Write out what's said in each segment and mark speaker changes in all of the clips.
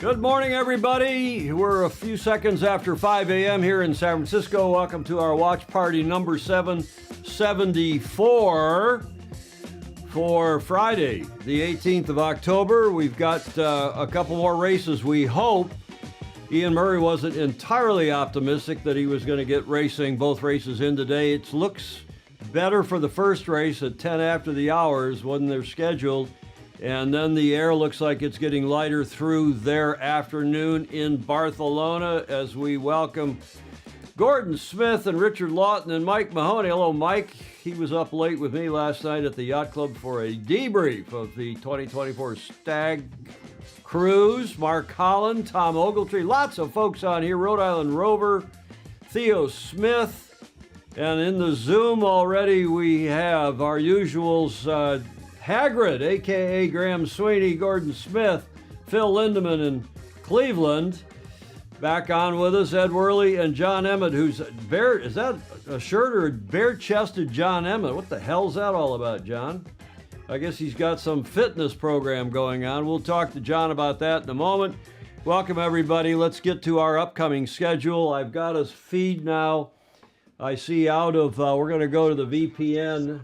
Speaker 1: Good morning, everybody. We're a few seconds after 5 a.m. here in San Francisco. Welcome to our watch party number 774 for Friday, the 18th of October. We've got a couple more races. We hope. Ian Murray wasn't entirely optimistic that he was going to get both races in today. It looks better for the first race at 10 after the hours when they're scheduled. And then the air looks like it's getting lighter through their afternoon in Barcelona as we welcome Gordon Smith and Richard Lawton and Mike Mahoney. Hello, Mike. He was up late with me last night at the Yacht Club for a debrief of the 2024 Stag Cruise. Mark Holland, Tom Ogletree, lots of folks on here. Rhode Island Rover, Theo Smith. And in the Zoom already we have our usuals, Hagrid, a.k.a. Graham Sweeney, Gordon Smith, Phil Lindeman in Cleveland. Back on with us, Ed Worley and John Emmett, who's is that a shirt or bare-chested John Emmett? What the hell's that all about, John? I guess he's got some fitness program going on. We'll talk to John about that in a moment. Welcome, everybody. Let's get to our upcoming schedule. I've got us feed now. I see out of, we're going to go to the VPN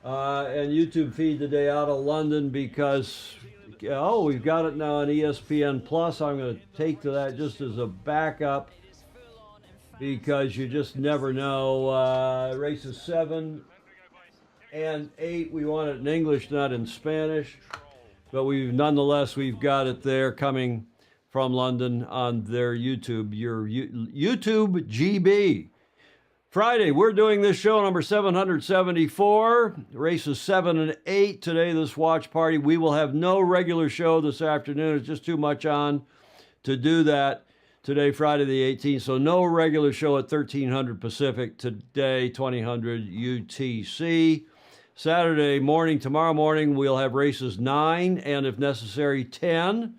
Speaker 1: and YouTube feed today out of London because, we've got it now on ESPN Plus. I'm going to take to that just as a backup because you just never know. Races 7 and 8, we want it in English, not in Spanish. But nonetheless, we've got it there coming from London on their YouTube, your YouTube GB. Friday, we're doing this show number 774, races 7 and 8 today, this watch party. We will have no regular show this afternoon. It's just too much on to do that today, Friday the 18th. So no regular show at 1300 Pacific today, 2000 UTC. Saturday morning, tomorrow morning, we'll have races 9 and, if necessary, 10.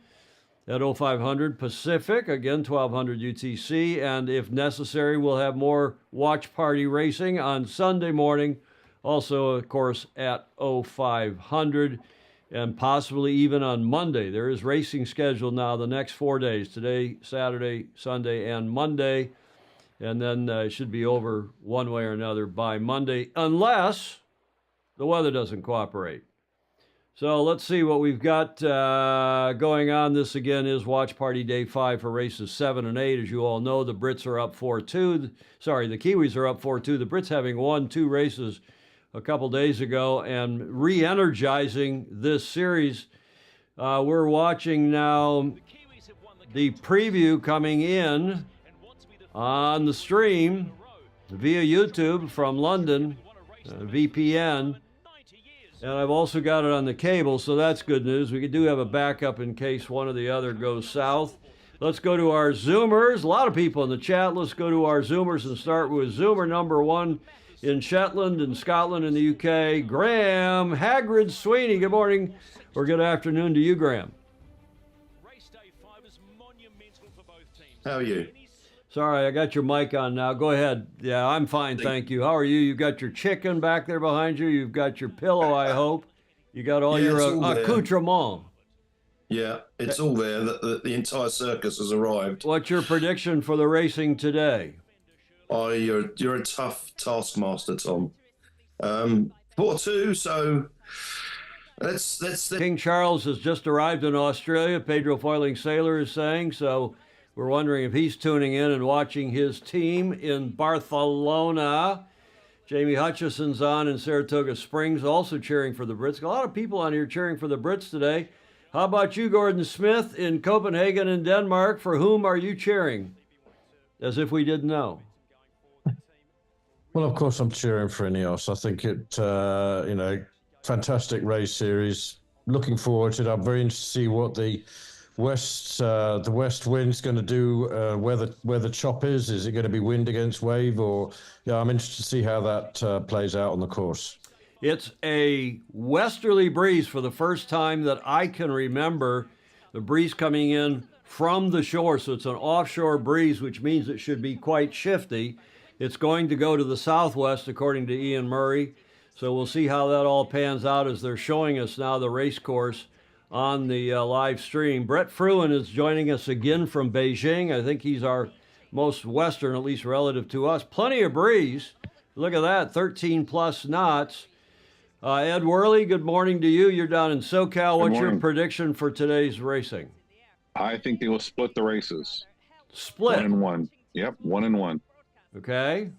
Speaker 1: At 0500 Pacific, again, 1200 UTC, and if necessary, we'll have more watch party racing on Sunday morning, also, of course, at 0500, and possibly even on Monday. There is racing scheduled now the next 4 days, today, Saturday, Sunday, and Monday, and then it should be over one way or another by Monday, unless the weather doesn't cooperate. So let's see what we've got going on. This, again, is Watch Party Day 5 for races 7 and 8. As you all know, the Brits are up 4-2. Sorry, the Kiwis are up 4-2. The Brits having won 2 races a couple days ago and re-energizing this series. We're watching now the preview coming in on the stream via YouTube from London, VPN. And I've also got it on the cable, so that's good news. We do have a backup in case one or the other goes south. Let's go to our Zoomers. A lot of people in the chat. Let's go to our Zoomers and start with Zoomer number 1 in Shetland and Scotland in the UK. Graham Hagrid Sweeney. Good morning or good afternoon to you, Graham.
Speaker 2: How are you?
Speaker 1: Sorry, I got your mic on now. Go ahead. Yeah, I'm fine, thank you. How are you? You've got your chicken back there behind you. You've got your pillow, I hope. You got all your accoutrement.
Speaker 2: Yeah, it's all there. The entire circus has arrived.
Speaker 1: What's your prediction for the racing today?
Speaker 2: Oh, you're a tough taskmaster, Tom. 4-2, so let's.
Speaker 1: King Charles has just arrived in Australia. Pedro Foiling Sailor is saying so. We're wondering if he's tuning in and watching his team in Barcelona. Jamie Hutchison's on in Saratoga Springs, also cheering for the Brits. A lot of people on here cheering for the Brits today. How about you, Gordon Smith, in Copenhagen in Denmark? For whom are you cheering? As if we didn't know.
Speaker 3: Well, of course, I'm cheering for Ineos. I think fantastic race series. Looking forward to it. I'm very interested to see what the west wind's going to do, where the chop is. Is it going to be wind against wave, or I'm interested to see how that plays out on the course.
Speaker 1: It's a westerly breeze for the first time that I can remember. The breeze coming in from the shore, so it's an offshore breeze, which means it should be quite shifty. It's going to go to the southwest, according to Ian Murray. So we'll see how that all pans out as they're showing us now the race course on the live stream. Brett Fruin is joining us again from Beijing. I think he's our most western, at least relative to us. Plenty of breeze. Look at that, 13 plus knots. Ed Worley, good morning to you. You're down in SoCal. What's your prediction for today's racing?
Speaker 4: I think they will split the races.
Speaker 1: Split?
Speaker 4: 1 and 1. Yep, 1 and 1.
Speaker 1: Okay.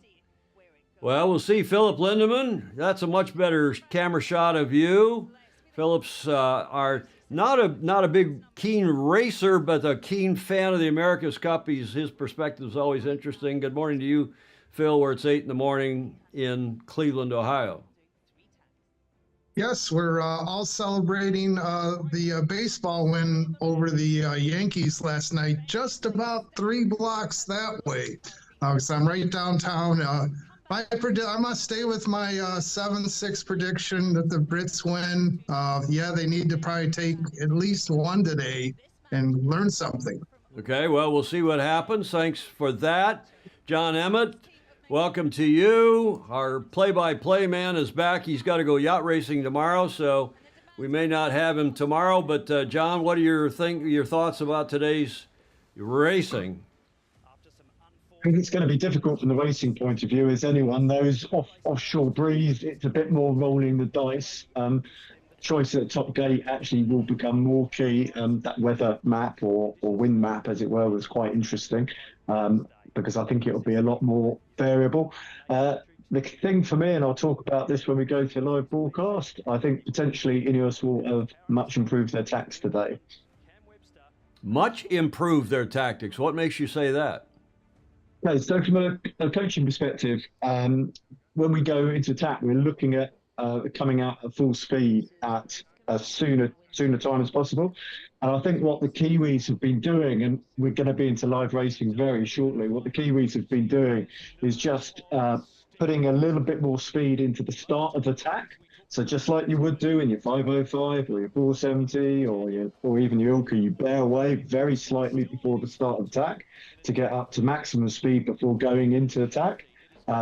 Speaker 1: Well, we'll see. Philip Lindemann, that's a much better camera shot of you. Philip's are not a big keen racer, but a keen fan of the America's Cup. His perspective is always interesting. Good morning to you, Phil, where it's 8 in the morning in Cleveland, Ohio.
Speaker 5: Yes, we're all celebrating the baseball win over the Yankees last night, just about 3 blocks that way. So I'm right downtown. I must stay with my 7-6 prediction that the Brits win. Yeah, they need to probably take at least one today and learn something.
Speaker 1: Okay, well, we'll see what happens. Thanks for that. John Emmett, welcome to you. Our play-by-play man is back. He's got to go yacht racing tomorrow, so we may not have him tomorrow. But, John, what are your thoughts about today's racing?
Speaker 6: I think it's going to be difficult from the racing point of view. As anyone knows, offshore breeze, it's a bit more rolling the dice. Choice at the top gate actually will become more key. That weather map or wind map, as it were, was quite interesting because I think it'll be a lot more variable. The thing for me, and I'll talk about this when we go to live broadcast, I think potentially Ineos will have much improved their tactics today.
Speaker 1: Much improved their tactics. What makes you say that?
Speaker 6: No, so from a coaching perspective, when we go into attack, we're looking at coming out at full speed at as sooner time as possible. And I think what the Kiwis have been doing, and we're going to be into live racing very shortly, what the Kiwis have been doing is just putting a little bit more speed into the start of attack. So just like you would do in your 505 or your 470 or even your Ilka, you bear away very slightly before the start of attack to get up to maximum speed before going into attack,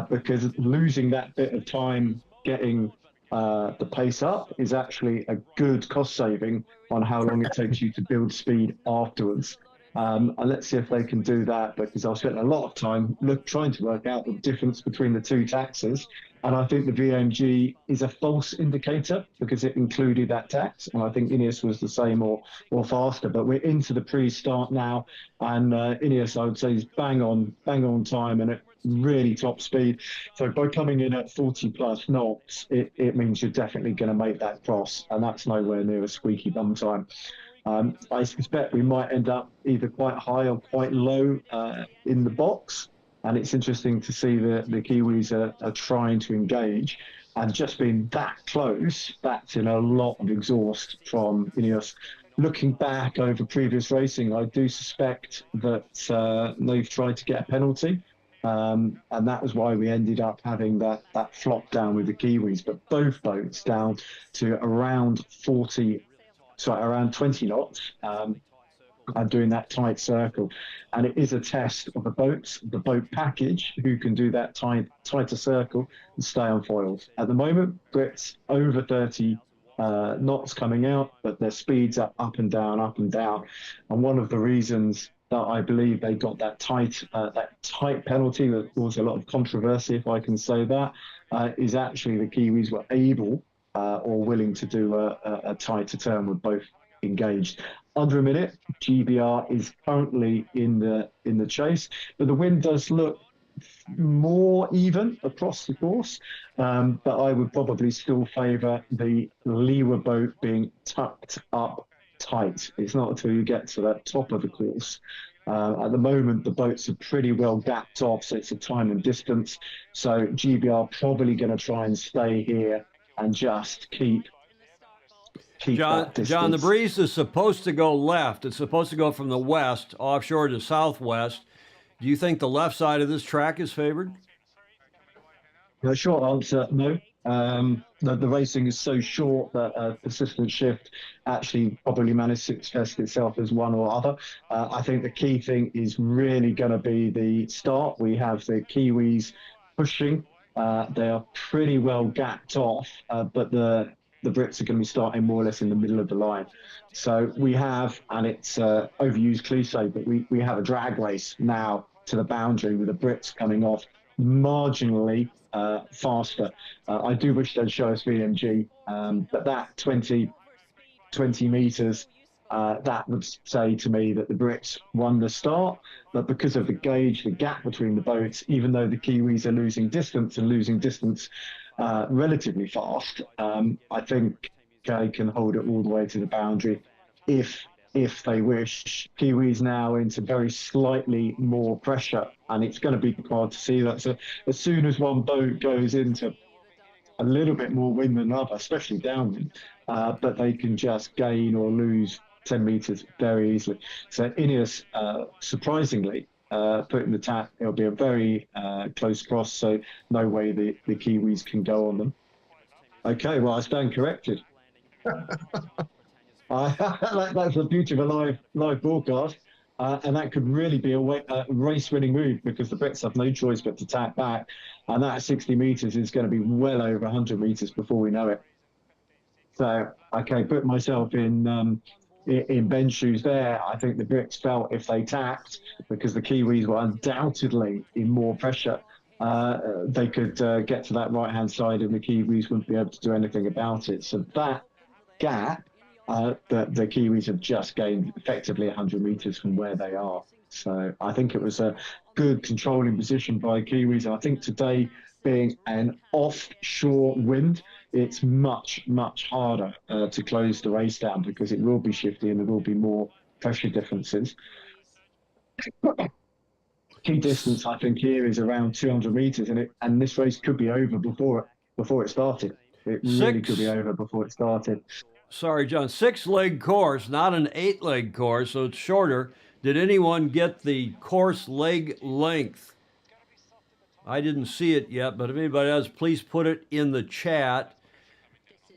Speaker 6: because losing that bit of time getting the pace up is actually a good cost saving on how long it takes you to build speed afterwards. And let's see if they can do that, because I've spent a lot of time trying to work out the difference between the two taxes. And I think the VMG is a false indicator because it included that tax. And I think Ineos was the same or faster. But we're into the pre-start now. And Ineos, I would say, is bang on time and at really top speed. So by coming in at 40 plus knots, it means you're definitely going to make that cross. And that's nowhere near a squeaky bum time. I suspect we might end up either quite high or quite low in the box. And it's interesting to see that the Kiwis are trying to engage, and just being that close, that's in a lot of exhaust from Ineos. Looking back over previous racing, I do suspect that they've tried to get a penalty. And that was why we ended up having that flop down with the Kiwis. But both boats down to around 20 knots. And doing that tight circle, and it is a test of the boat package, who can do that tighter circle and stay on foils. At the moment, Brits over 30 knots coming out, but their speeds are up and down. And one of the reasons that I believe they got that tight penalty that caused a lot of controversy, if I can say that, is actually the Kiwis were able or willing to do a tighter turn with both engaged. Under a minute, GBR is currently in the chase, but the wind does look more even across the course. But I would probably still favour the leeward boat being tucked up tight. It's not until you get to the top of the course. At the moment, the boats are pretty well gapped off, so it's a time and distance. So GBR probably going to try and stay here and just keep
Speaker 1: John, the breeze is supposed to go left. It's supposed to go from the west offshore to southwest. Do you think the left side of this track is favored?
Speaker 6: The short answer, no. The racing is so short that a persistent shift actually probably managed to express itself as one or other. I think the key thing is really going to be the start. We have the Kiwis pushing. They are pretty well gapped off, but the the Brits are going to be starting more or less in the middle of the line. So we have, and it's overused cliche, but we have a drag race now to the boundary with the Brits coming off marginally faster. I do wish they'd show us VMG, but that 20 meters, that would say to me that the Brits won the start. But because of the gauge, the gap between the boats, even though the Kiwis are losing distance relatively fast, I think they can hold it all the way to the boundary if they wish. Kiwis now into very slightly more pressure, and it's going to be hard to see that. So as soon as one boat goes into a little bit more wind than another, especially downwind, but they can just gain or lose 10 meters very easily. So Ineos, surprisingly, putting the tap, it'll be a very close cross, so no way the Kiwis can go on them. Okay, well, I stand corrected. That's the beauty of a live broadcast. And that could really be a race-winning move, because the Brits have no choice but to tap back. And that 60 meters is going to be well over 100 meters before we know it. So, okay, put myself in Ben's shoes there. I think the Brits felt if they tapped, because the Kiwis were undoubtedly in more pressure, they could get to that right-hand side and the Kiwis wouldn't be able to do anything about it. So that gap, the Kiwis have just gained effectively 100 meters from where they are. So I think it was a good controlling position by Kiwis. And I think today, being an offshore wind, it's much, much harder to close the race down, because it will be shifty and there will be more pressure differences. Key distance, I think, here is around 200 meters, and this race could be over before it started. It really could be over before it started.
Speaker 1: Sorry, John, 6-leg course, not an 8-leg course, so it's shorter. Did anyone get the course leg length? I didn't see it yet, but if anybody does, please put it in the chat.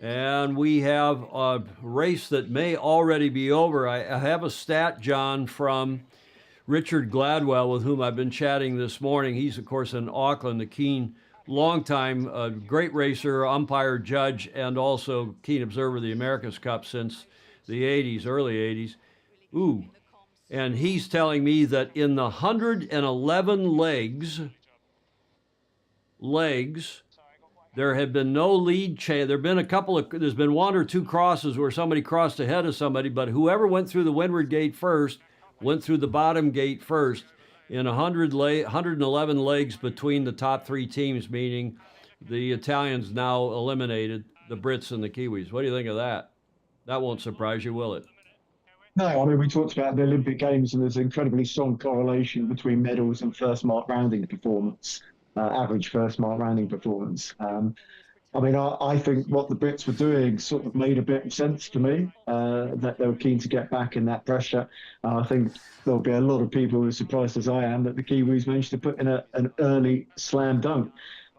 Speaker 1: And we have a race that may already be over. I have a stat, John, from Richard Gladwell, with whom I've been chatting this morning. He's, of course, in Auckland, a keen, long-time, great racer, umpire, judge, and also keen observer of the America's Cup since the 80s, early 80s. Ooh. And he's telling me that in the 111 legs, there have been no lead change. There's been one or two crosses where somebody crossed ahead of somebody, but whoever went through the windward gate first went through the bottom gate first in 111 legs between the top three teams, meaning the Italians now eliminated the Brits and the Kiwis. What do you think of that? That won't surprise you, will it?
Speaker 6: No, I mean, we talked about the Olympic Games, and there's an incredibly strong correlation between medals and first mark rounding performance, average first mark rounding performance. I mean, I think what the Brits were doing sort of made a bit of sense to me, that they were keen to get back in that pressure. I think there'll be a lot of people who are surprised, as I am, that the Kiwis managed to put in an early slam dunk.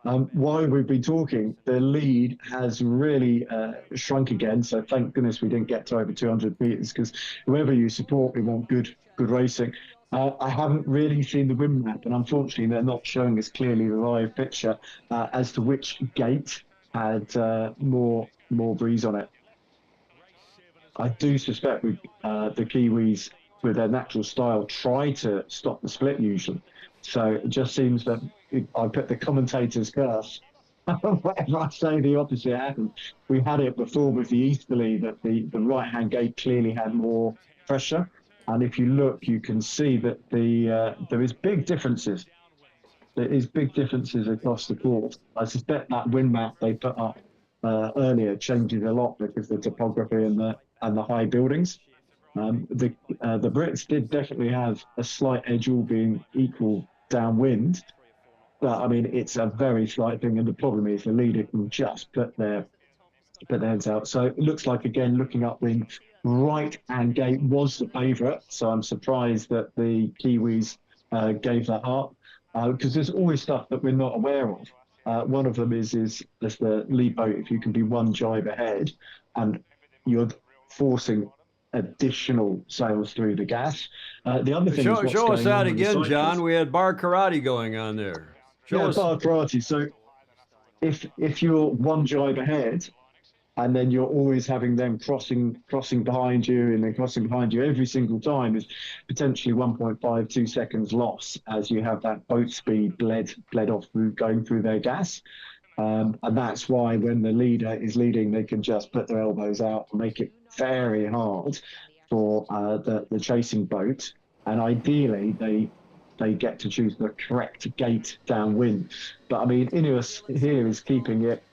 Speaker 6: While we've been talking, the lead has really shrunk again. So thank goodness we didn't get to over 200 meters, because whoever you support, we want good racing. I haven't really seen the wind map, and unfortunately they're not showing us clearly the live picture as to which gate had more breeze on it. I do suspect the Kiwis, with their natural style, try to stop the split usually. So it just seems that I put the commentator's curse. Whenever I say the opposite happened. We had it before with the easterly, that the right-hand gate clearly had more pressure. And if you look, you can see that there is big differences. There is big differences across the course. I suspect that wind map they put up earlier changes a lot because of the topography and the high buildings. The Brits did definitely have a slight edge, all being equal downwind. But I mean, it's a very slight thing, and the problem is the leader can just put their heads out. So it looks like, again, looking upwind, right-hand gate was the favourite. So I'm surprised that the Kiwis gave that up, because there's always stuff that we're not aware of. One of them is the lead boat. If you can be one jibe ahead, and you're forcing additional sails through the gas. The other thing is
Speaker 1: show us that again, John. We had bar karate going on there. Show us
Speaker 6: bar karate. So if you're one jibe ahead, and then you're always having them crossing behind you, and then crossing behind you every single time is potentially 1.52 seconds loss, as you have that boat speed bled off going through their gas. And that's why when the leader is leading, they can just put their elbows out and make it very hard for the chasing boat. And ideally, they get to choose the correct gate downwind. But I mean, Ineos here is keeping it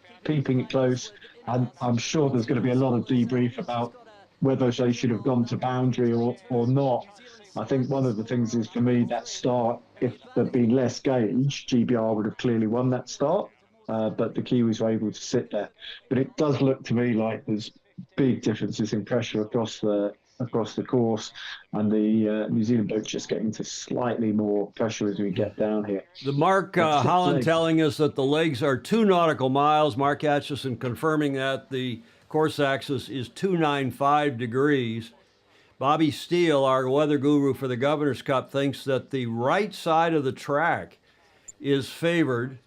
Speaker 6: close. And I'm sure there's going to be a lot of debrief about whether they should have gone to boundary or not. I think one of the things is, for me, that start, if there'd been less gauge, GBR would have clearly won that start. But the Kiwis were able to sit there. But it does look to me like there's big differences in pressure across the course, and the New Zealand boat's just getting to slightly more pressure as we get down here.
Speaker 1: The Mark Holland telling us that the legs are 2 nautical miles. Mark Atchison confirming that the course axis is 295 degrees. Bobby Steele, our weather guru for the Governor's Cup, thinks that the right side of the track is favored,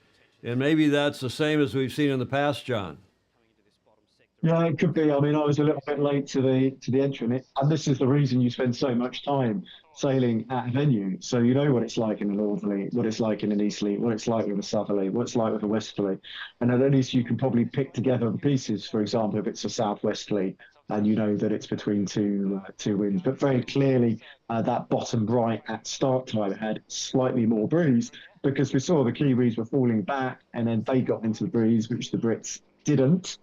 Speaker 1: and maybe that's the same as we've seen in the past, John.
Speaker 6: Yeah, it could be. I mean, I was a little bit late to the entry, and this is the reason you spend so much time sailing at a venue. So you know what it's like in a northerly, what it's like in an easterly, what it's like with a southerly, what it's like with a westerly, and at least you can probably pick together the pieces. For example, if it's a southwesterly, and you know that it's between two winds. But very clearly, that bottom right at start time had slightly more breeze, because we saw the Kiwis were falling back, and then they got into the breeze, which the Brits didn't.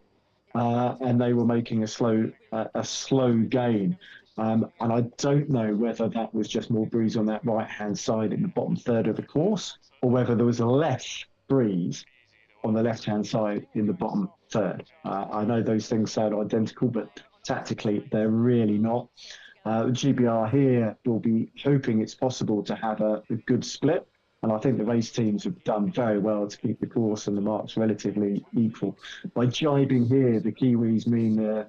Speaker 6: And they were making a slow gain. And I don't know whether that was just more breeze on that right-hand side in the bottom third of the course, or whether there was less breeze on the left-hand side in the bottom third. I know those things sound identical, but tactically they're really not. GBR here will be hoping it's possible to have a good split. And I think the race teams have done very well to keep the course and the marks relatively equal. By jibing here, the Kiwis mean the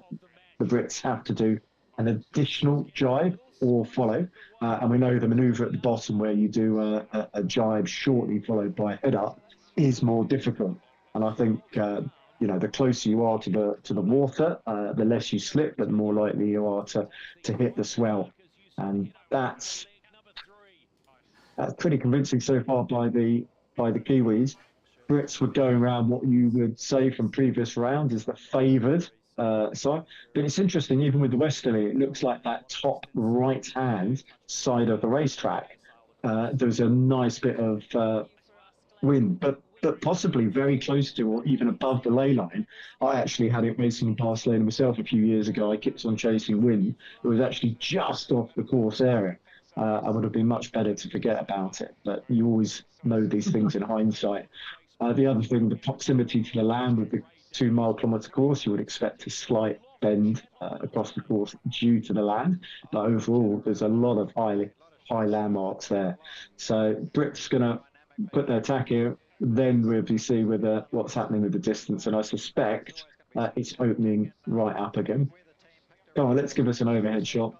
Speaker 6: Brits have to do an additional jibe or follow. And we know the manoeuvre at the bottom, where you do a jibe shortly followed by a head up, is more difficult. And I think the closer you are to the water, the less you slip, but the more likely you are to hit the swell. And that's pretty convincing so far by the Kiwis. Brits would go around what you would say from previous rounds is the favoured side. But it's interesting, even with the westerly, it looks like that top right-hand side of the racetrack, there's a nice bit of wind, but possibly very close to or even above the ley line. I actually had it racing in Barcelona myself a few years ago. I kept on chasing wind. It was actually just off the course area. I would have been much better to forget about it, but you always know these things in hindsight. The other thing, the proximity to the land with the 2 mile-kilometre course, you would expect a slight bend across the course due to the land, but overall there's a lot of high landmarks there. So Brits going to put their tack here, then we'll see with what's happening with the distance, and I suspect it's opening right up again. Come on, let's give us an overhead shot.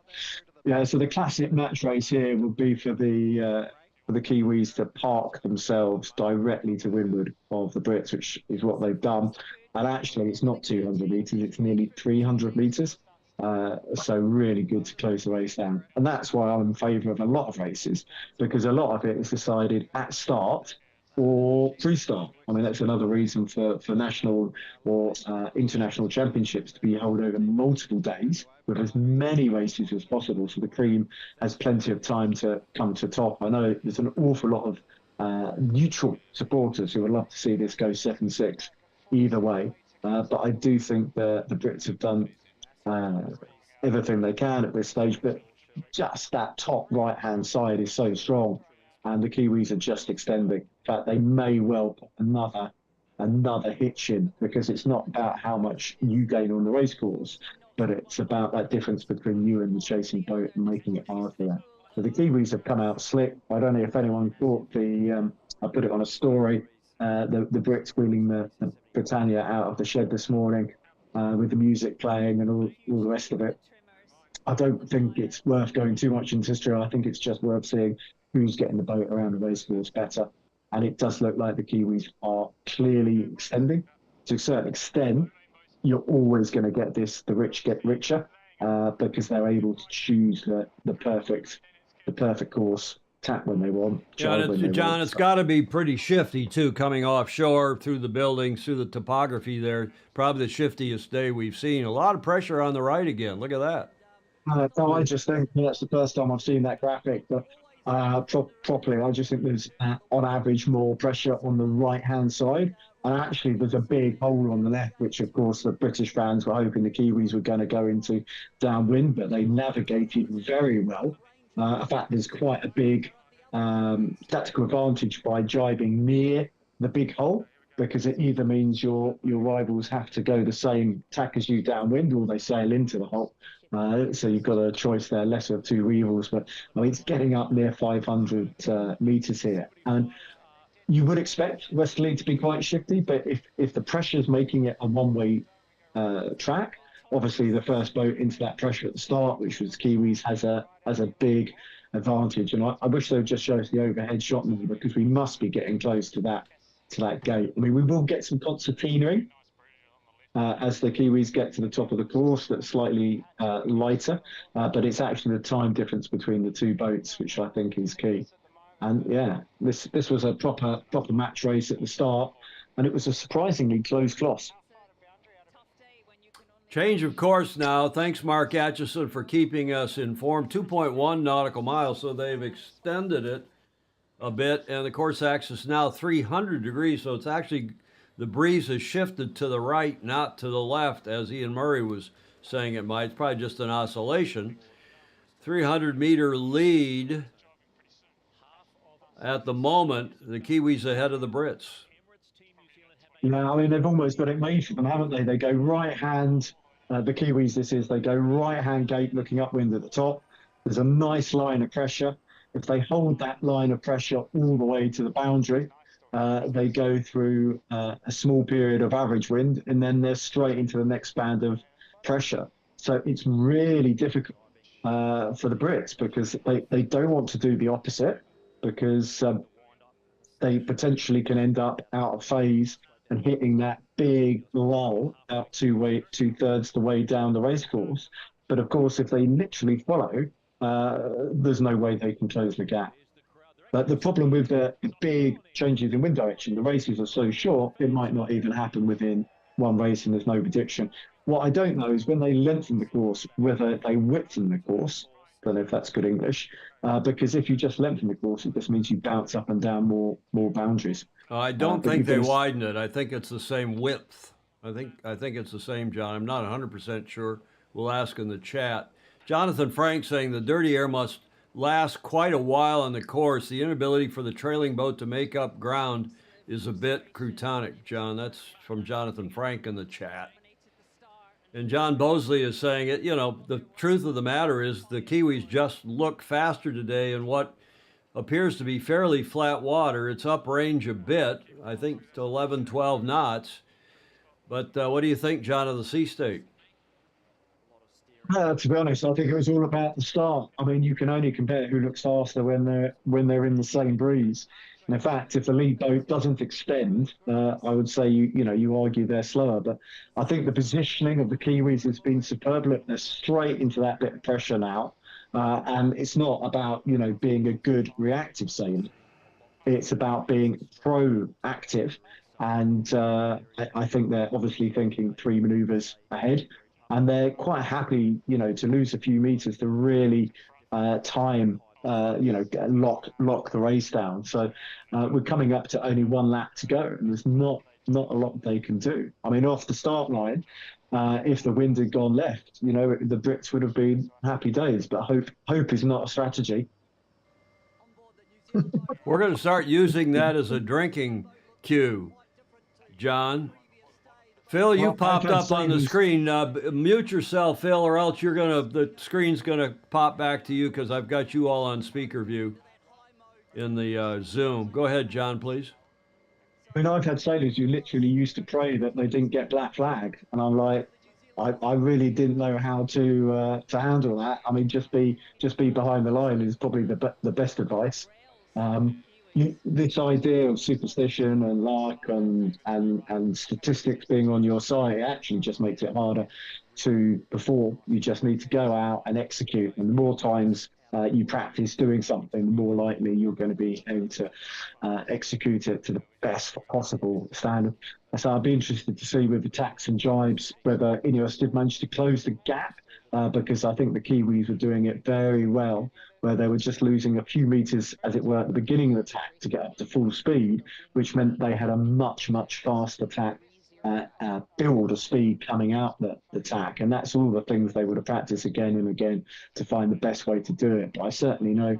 Speaker 6: Yeah, so the classic match race here would be for the Kiwis to park themselves directly to windward of the Brits, which is what they've done. And actually, it's not 200 metres, it's nearly 300 metres. So really good to close the race down. And that's why I'm in favour of a lot of races, because a lot of it is decided at start or pre-start. I mean, that's another reason for national or international championships to be held over multiple days with as many races as possible, so the cream has plenty of time to come to top. I know there's an awful lot of neutral supporters who would love to see this go 7-6 either way, but I do think the Brits have done everything they can at this stage, but just that top right-hand side is so strong, and the Kiwis are just extending. In fact, they may well put another hitch in, because it's not about how much you gain on the race course, but it's about that difference between you and the chasing boat and making it hard for them. So the Kiwis have come out slick. I don't know if anyone thought I put it on a story, the Brits wheeling the Britannia out of the shed this morning with the music playing and all the rest of it. I don't think it's worth going too much into history. I think it's just worth seeing who's getting the boat around the race course better. And it does look like the Kiwis are clearly extending to a certain extent. you're always going to get the rich get richer because they're able to choose the perfect course, tap when they want,
Speaker 1: Yeah,
Speaker 6: drive
Speaker 1: and
Speaker 6: when they
Speaker 1: John,
Speaker 6: want.
Speaker 1: it's got to be pretty shifty too, coming offshore through the buildings, through the topography there. Probably the shiftiest day we've seen. A lot of pressure on the right again. Look at that.
Speaker 6: So I just think that's the first time I've seen that graphic, but properly, I just think there's on average more pressure on the right hand side. And actually, there's a big hole on the left, which of course the British fans were hoping the Kiwis were going to go into downwind, but they navigated very well. In fact, there's quite a big tactical advantage by jibing near the big hole because it either means your rivals have to go the same tack as you downwind or they sail into the hole. So you've got a choice there, lesser of two evils. But I mean, it's getting up near 500 meters here, and you would expect westerly to be quite shifty. But if the pressure is making it a one-way track, obviously the first boat into that pressure at the start, which was Kiwis, has a big advantage. And I wish they would just show us the overhead shot now because we must be getting close to that gate. I mean, we will get some concertinery as the Kiwis get to the top of the course that's slightly lighter, but it's actually the time difference between the two boats, which I think is key. And yeah, this was a proper match race at the start, and it was a surprisingly close cross.
Speaker 1: Change of course now. Thanks, Mark Atchison, for keeping us informed. 2.1 nautical miles, so they've extended it a bit, and the course axis is now 300 degrees, so it's actually the breeze has shifted to the right, not to the left, as Ian Murray was saying it might. It's probably just an oscillation. 300-meter lead at the moment. The Kiwis ahead of the Brits.
Speaker 6: Yeah, I mean, they've almost got it made for them, haven't they? They go right hand, the Kiwis, they go right hand gate looking upwind at the top. There's a nice line of pressure. If they hold that line of pressure all the way to the boundary, they go through a small period of average wind, and then they're straight into the next band of pressure. So it's really difficult for the Brits because they don't want to do the opposite because they potentially can end up out of phase and hitting that big lull out two-thirds the way down the race course. But of course, if they literally follow, there's no way they can close the gap. But the problem with the big changes in wind direction, the races are so short, it might not even happen within one race and there's no prediction. What I don't know is when they lengthen the course, whether they widthen the course. I don't know if that's good English, because if you just lengthen the course, it just means you bounce up and down more boundaries.
Speaker 1: I don't think they widen it. I think it's the same width. I think it's the same, John. I'm not 100% sure. We'll ask in the chat. Jonathan Frank saying the dirty air must last quite a while on the course. The inability for the trailing boat to make up ground is a bit crotonic, John. That's from Jonathan Frank in the chat. And John Bosley is saying it, the truth of the matter is the Kiwis just look faster today in what appears to be fairly flat water. It's uprange a bit, I think to 11, 12 knots. But what do you think, John, of the sea state?
Speaker 6: To be honest, I think it was all about the start. I mean, you can only compare who looks faster when they're in the same breeze. And in fact, if the lead boat doesn't extend, I would say you argue they're slower. But I think the positioning of the Kiwis has been superb. Look, they're straight into that bit of pressure now, and it's not about being a good reactive sailor. It's about being proactive, and I think they're obviously thinking 3 manoeuvres ahead. And they're quite happy, to lose a few meters to really time, lock the race down. So we're coming up to only 1 lap to go, and there's not a lot they can do. I mean, off the start line, if the wind had gone left, the Brits would have been happy days. But hope is not a strategy.
Speaker 1: We're going to start using that as a drinking cue, John. Phil, you popped up on the screen. Mute yourself, Phil, or else the screen's gonna pop back to you because I've got you all on speaker view in the Zoom. Go ahead, John, please.
Speaker 6: I mean, I've had sailors who literally used to pray that they didn't get black flag, and I'm like, I really didn't know how to handle that. I mean, just be behind the line is probably the best advice. this idea of superstition and luck and statistics being on your side actually just makes it harder to perform. You just need to go out and execute, and the more times you practice doing something, the more likely you're going to be able to execute it to the best possible standard. So I'd be interested to see with the tacks and jibes whether Ineos did manage to close the gap, because I think the Kiwis were doing it very well, where they were just losing a few meters, as it were, at the beginning of the tack to get up to full speed, which meant they had a much, much faster tack build of speed coming out the tack. And that's all the things they would have practiced again and again to find the best way to do it. But I certainly know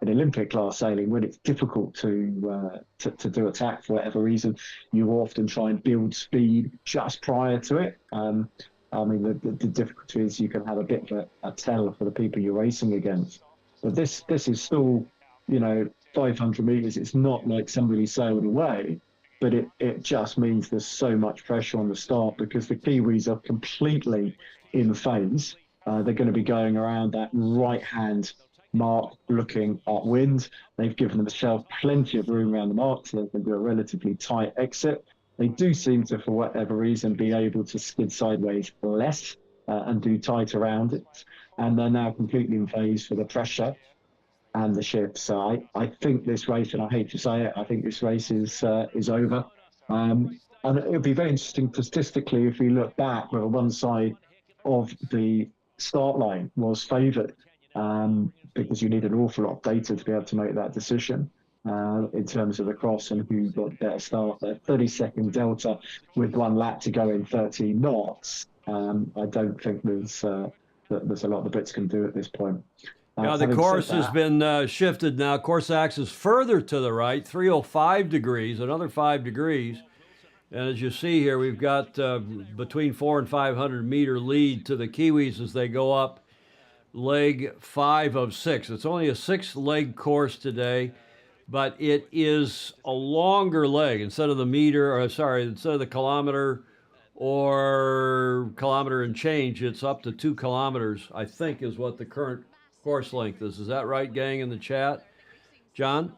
Speaker 6: in Olympic class sailing, when it's difficult to do a tack for whatever reason, you often try and build speed just prior to it. I mean, the difficulty is you can have a bit of a tell for the people you're racing against. But this is still, 500 meters. It's not like somebody sailed away, but it just means there's so much pressure on the start because the Kiwis are completely in phase. They're going to be going around that right-hand mark looking upwind. They've given themselves plenty of room around the mark, so they can do a relatively tight exit. They do seem to, for whatever reason, be able to skid sideways less and do tight around it. And they're now completely in phase for the pressure and the shift. So I think this race, and I hate to say it, I think this race is over. And it would be very interesting statistically if we look back where one side of the start line was favoured, because you need an awful lot of data to be able to make that decision in terms of the cross and who got a better start. The 30-second delta with 1 lap to go in 30 knots. I don't think there's a lot the Brits can do at this point.
Speaker 1: Yeah, the course has been shifted now. Course axis further to the right, 305 degrees, another 5 degrees. And as you see here, we've got between 400 and 500 meter lead to the Kiwis as they go up leg 5 of 6. It's only a 6-leg course today, but it is a longer leg instead of the kilometer or kilometer and change. It's up to 2 kilometers, I think, is what the current course length is. Is that right, gang, in the chat? John?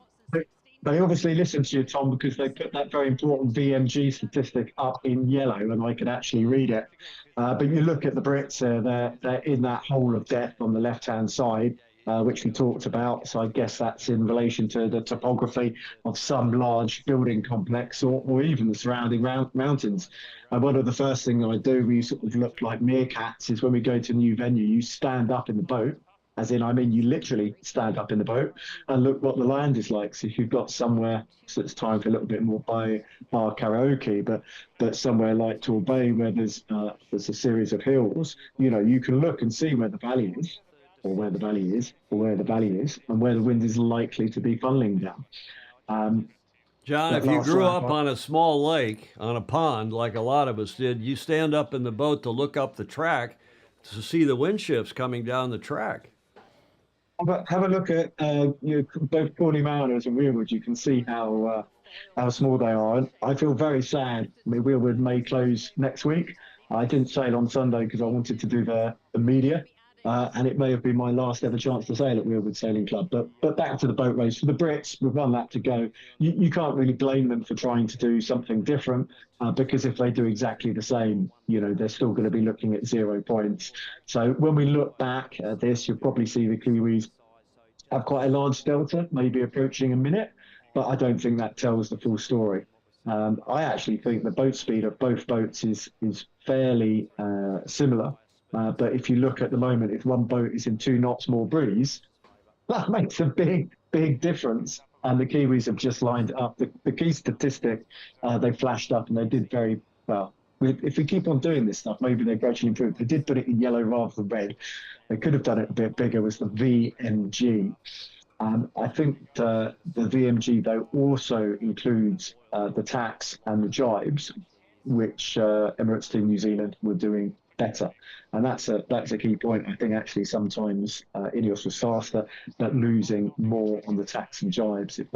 Speaker 6: They obviously listened to you, Tom, because they put that very important VMG statistic up in yellow, and I could actually read it. But you look at the Brits, they're in that hole of death on the left-hand side, which we talked about. So I guess that's in relation to the topography of some large building complex or even the surrounding mountains. And one of the first things I do, we sort of look like meerkats, is when we go to a new venue, you stand up in the boat. As in, you literally stand up in the boat and look what the land is like. So if you've got somewhere, so it's time for a little bit more bar karaoke, but somewhere like Torbay where there's a series of hills, you can look and see where the valley is, or where the valley is, or where the valley is, and where the wind is likely to be funneling down.
Speaker 1: John, if you grew up on a small lake, on a pond, like a lot of us did, you stand up in the boat to look up the track to see the wind shifts coming down the track.
Speaker 6: But have a look at both Corney Mariners and Wheelwood. You can see how small they are. And I feel very sad. I mean, Wheelwood may close next week. I didn't sail on Sunday because I wanted to do the media, and it may have been my last ever chance to sail at Wheelwood Sailing Club. But back to the boat race. For the Brits, with 1 lap to go, you can't really blame them for trying to do something different, because if they do exactly the same, they're still going to be looking at 0 points. So when we look back at this, you'll probably see the Kiwis have quite a large delta, maybe approaching a minute, but I don't think that tells the full story. I actually think the boat speed of both boats is fairly similar. But if you look at the moment, if one boat is in 2 knots more breeze, that makes a big difference. And the Kiwis have just lined up. The key statistic they flashed up, and they did very well. If we keep on doing this stuff, maybe they gradually improve. They did put it in yellow rather than red. They could have done it a bit bigger, was the VMG. I think the VMG, though, also includes the tacks and the jibes, which Emirates Team New Zealand were doing better. And that's a key point. I think actually sometimes Ineos was faster, but losing more on the tacks and jibes, if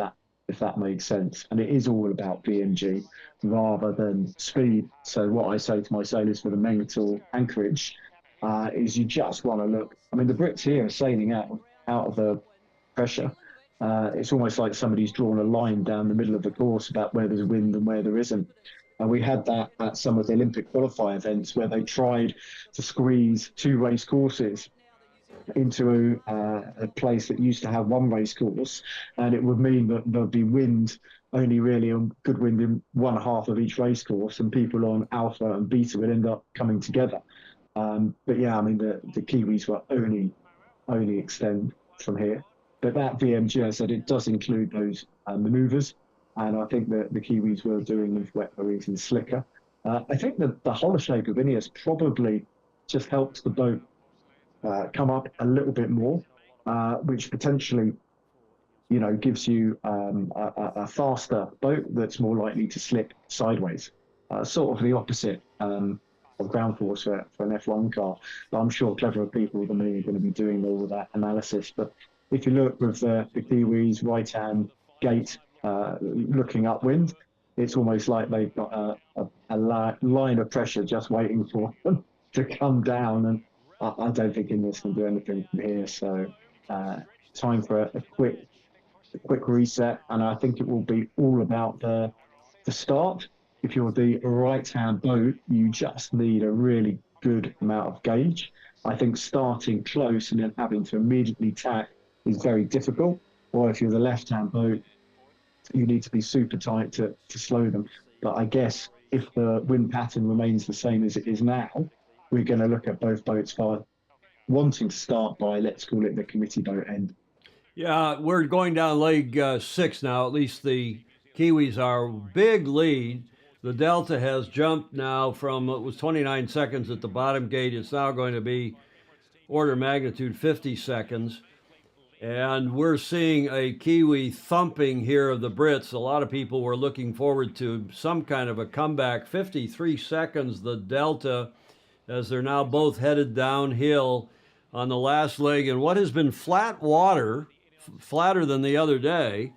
Speaker 6: that makes sense. And it is all about VMG rather than speed. So what I say to my sailors for the mental anchorage is you just want to look. I mean, the Brits here are sailing out of the pressure. It's almost like somebody's drawn a line down the middle of the course about where there's wind and where there isn't. And we had that at some of the Olympic qualifying events where they tried to squeeze 2 race courses into a place that used to have 1 race course, and it would mean that there'd be wind, only really a good wind in one half of each race course, and people on alpha and beta would end up coming together. But yeah, I mean the Kiwis were only extend from here, but that VMG, I said, it does include those manoeuvres, and I think that the Kiwis were doing with wet buoys and slicker. I think that the hollow shape of Ineos probably just helps the boat come up a little bit more, which potentially, gives you a faster boat that's more likely to slip sideways. Sort of the opposite of ground force for an F1 car. But I'm sure cleverer people than me are going to be doing all of that analysis. But if you look with the Kiwis' right-hand gate looking upwind, it's almost like they've got a line of pressure just waiting for them to come down, and I don't think Ineos can do anything from here. So time for a quick reset, and I think it will be all about the start. If you're the right-hand boat, you just need a really good amount of gauge. I think starting close and then having to immediately tack is very difficult. Or if you're the left-hand boat, you need to be super tight to slow them. But I guess if the wind pattern remains the same as it is now, we're going to look at both boats wanting to start by, let's call it the committee boat end.
Speaker 1: Yeah, we're going down leg 6 now. At least the Kiwis are big lead. The delta has jumped now from, it was 29 seconds at the bottom gate. It's now going to be order of magnitude 50 seconds. And we're seeing a Kiwi thumping here of the Brits. A lot of people were looking forward to some kind of a comeback. 53 seconds, the delta, as they're now both headed downhill on the last leg. And what has been flat water, flatter than the other day,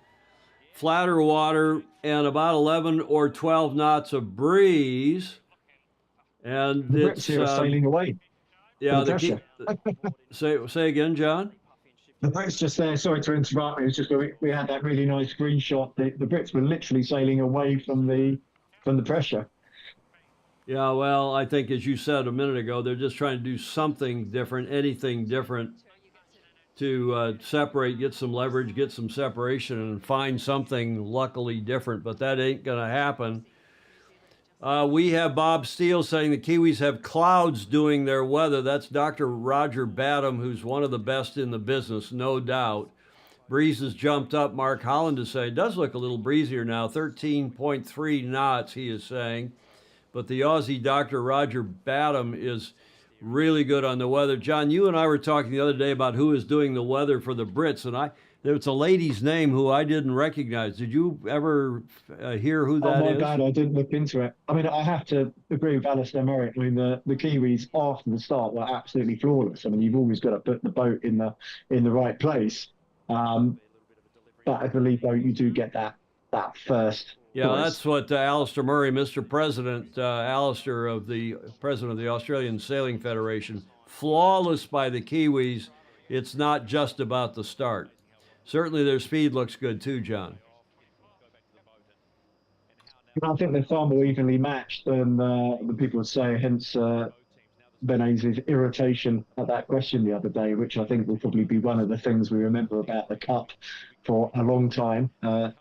Speaker 1: flatter water, and about 11 or 12 knots of breeze. And
Speaker 6: The
Speaker 1: it's
Speaker 6: Brits here are sailing away.
Speaker 1: Yeah, say again, John.
Speaker 6: The Brits just there. Sorry to interrupt. It was just we had that really nice screenshot. The Brits were literally sailing away from the pressure.
Speaker 1: Yeah, well, I think as you said a minute ago, they're just trying to do something different, anything different, to separate, get some leverage, get some separation, and find something luckily different. But that ain't going to happen. We have Bob Steele saying the Kiwis have clouds doing their weather. That's Dr. Roger Badham, who's one of the best in the business, no doubt. Breezes jumped up. Mark Holland is saying it does look a little breezier now, 13.3 knots, he is saying. But the Aussie Dr. Roger Badham is really good on the weather. John, you and I were talking the other day about who is doing the weather for the Brits, and it's a lady's name who I didn't recognize. Did you ever hear who that is?
Speaker 6: Oh, my bad. I didn't look into it. I mean, I have to agree with Alistair Merritt. I mean, the Kiwis after the start were absolutely flawless. I mean, you've always got to put the boat in the right place. But as the lead boat, you do get that first.
Speaker 1: Yeah,
Speaker 6: voice.
Speaker 1: That's what Alistair Murray, Mr. President, Alistair, the president of the Australian Sailing Federation, flawless by the Kiwis. It's not just about the start. Certainly their speed looks good too, John.
Speaker 6: I think they're far more evenly matched than the people would say, hence Benaz's irritation at that question the other day, which I think will probably be one of the things we remember about the Cup for a long time,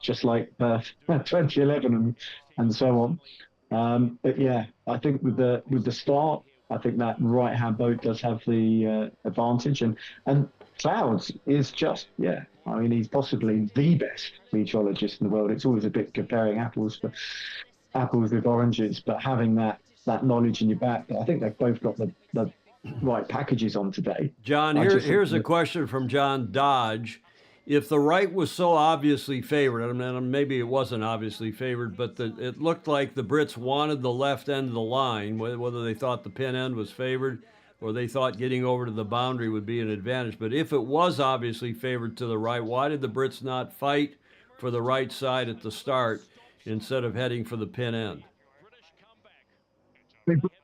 Speaker 6: just like 2011 and so on. But yeah, I think with the start, I think that right-hand boat does have the advantage, and Clouds is just, I mean, he's possibly the best meteorologist in the world. It's always a bit comparing apples with oranges, but having that knowledge in your back, I think they've both got the right packages on today.
Speaker 1: John, here's a question from John Dodge. If the right was so obviously favored, I mean, maybe it wasn't obviously favored, but it looked like the Brits wanted the left end of the line, whether they thought the pin end was favored or they thought getting over to the boundary would be an advantage. But if it was obviously favored to the right, why did the Brits not fight for the right side at the start instead of heading for the pin end?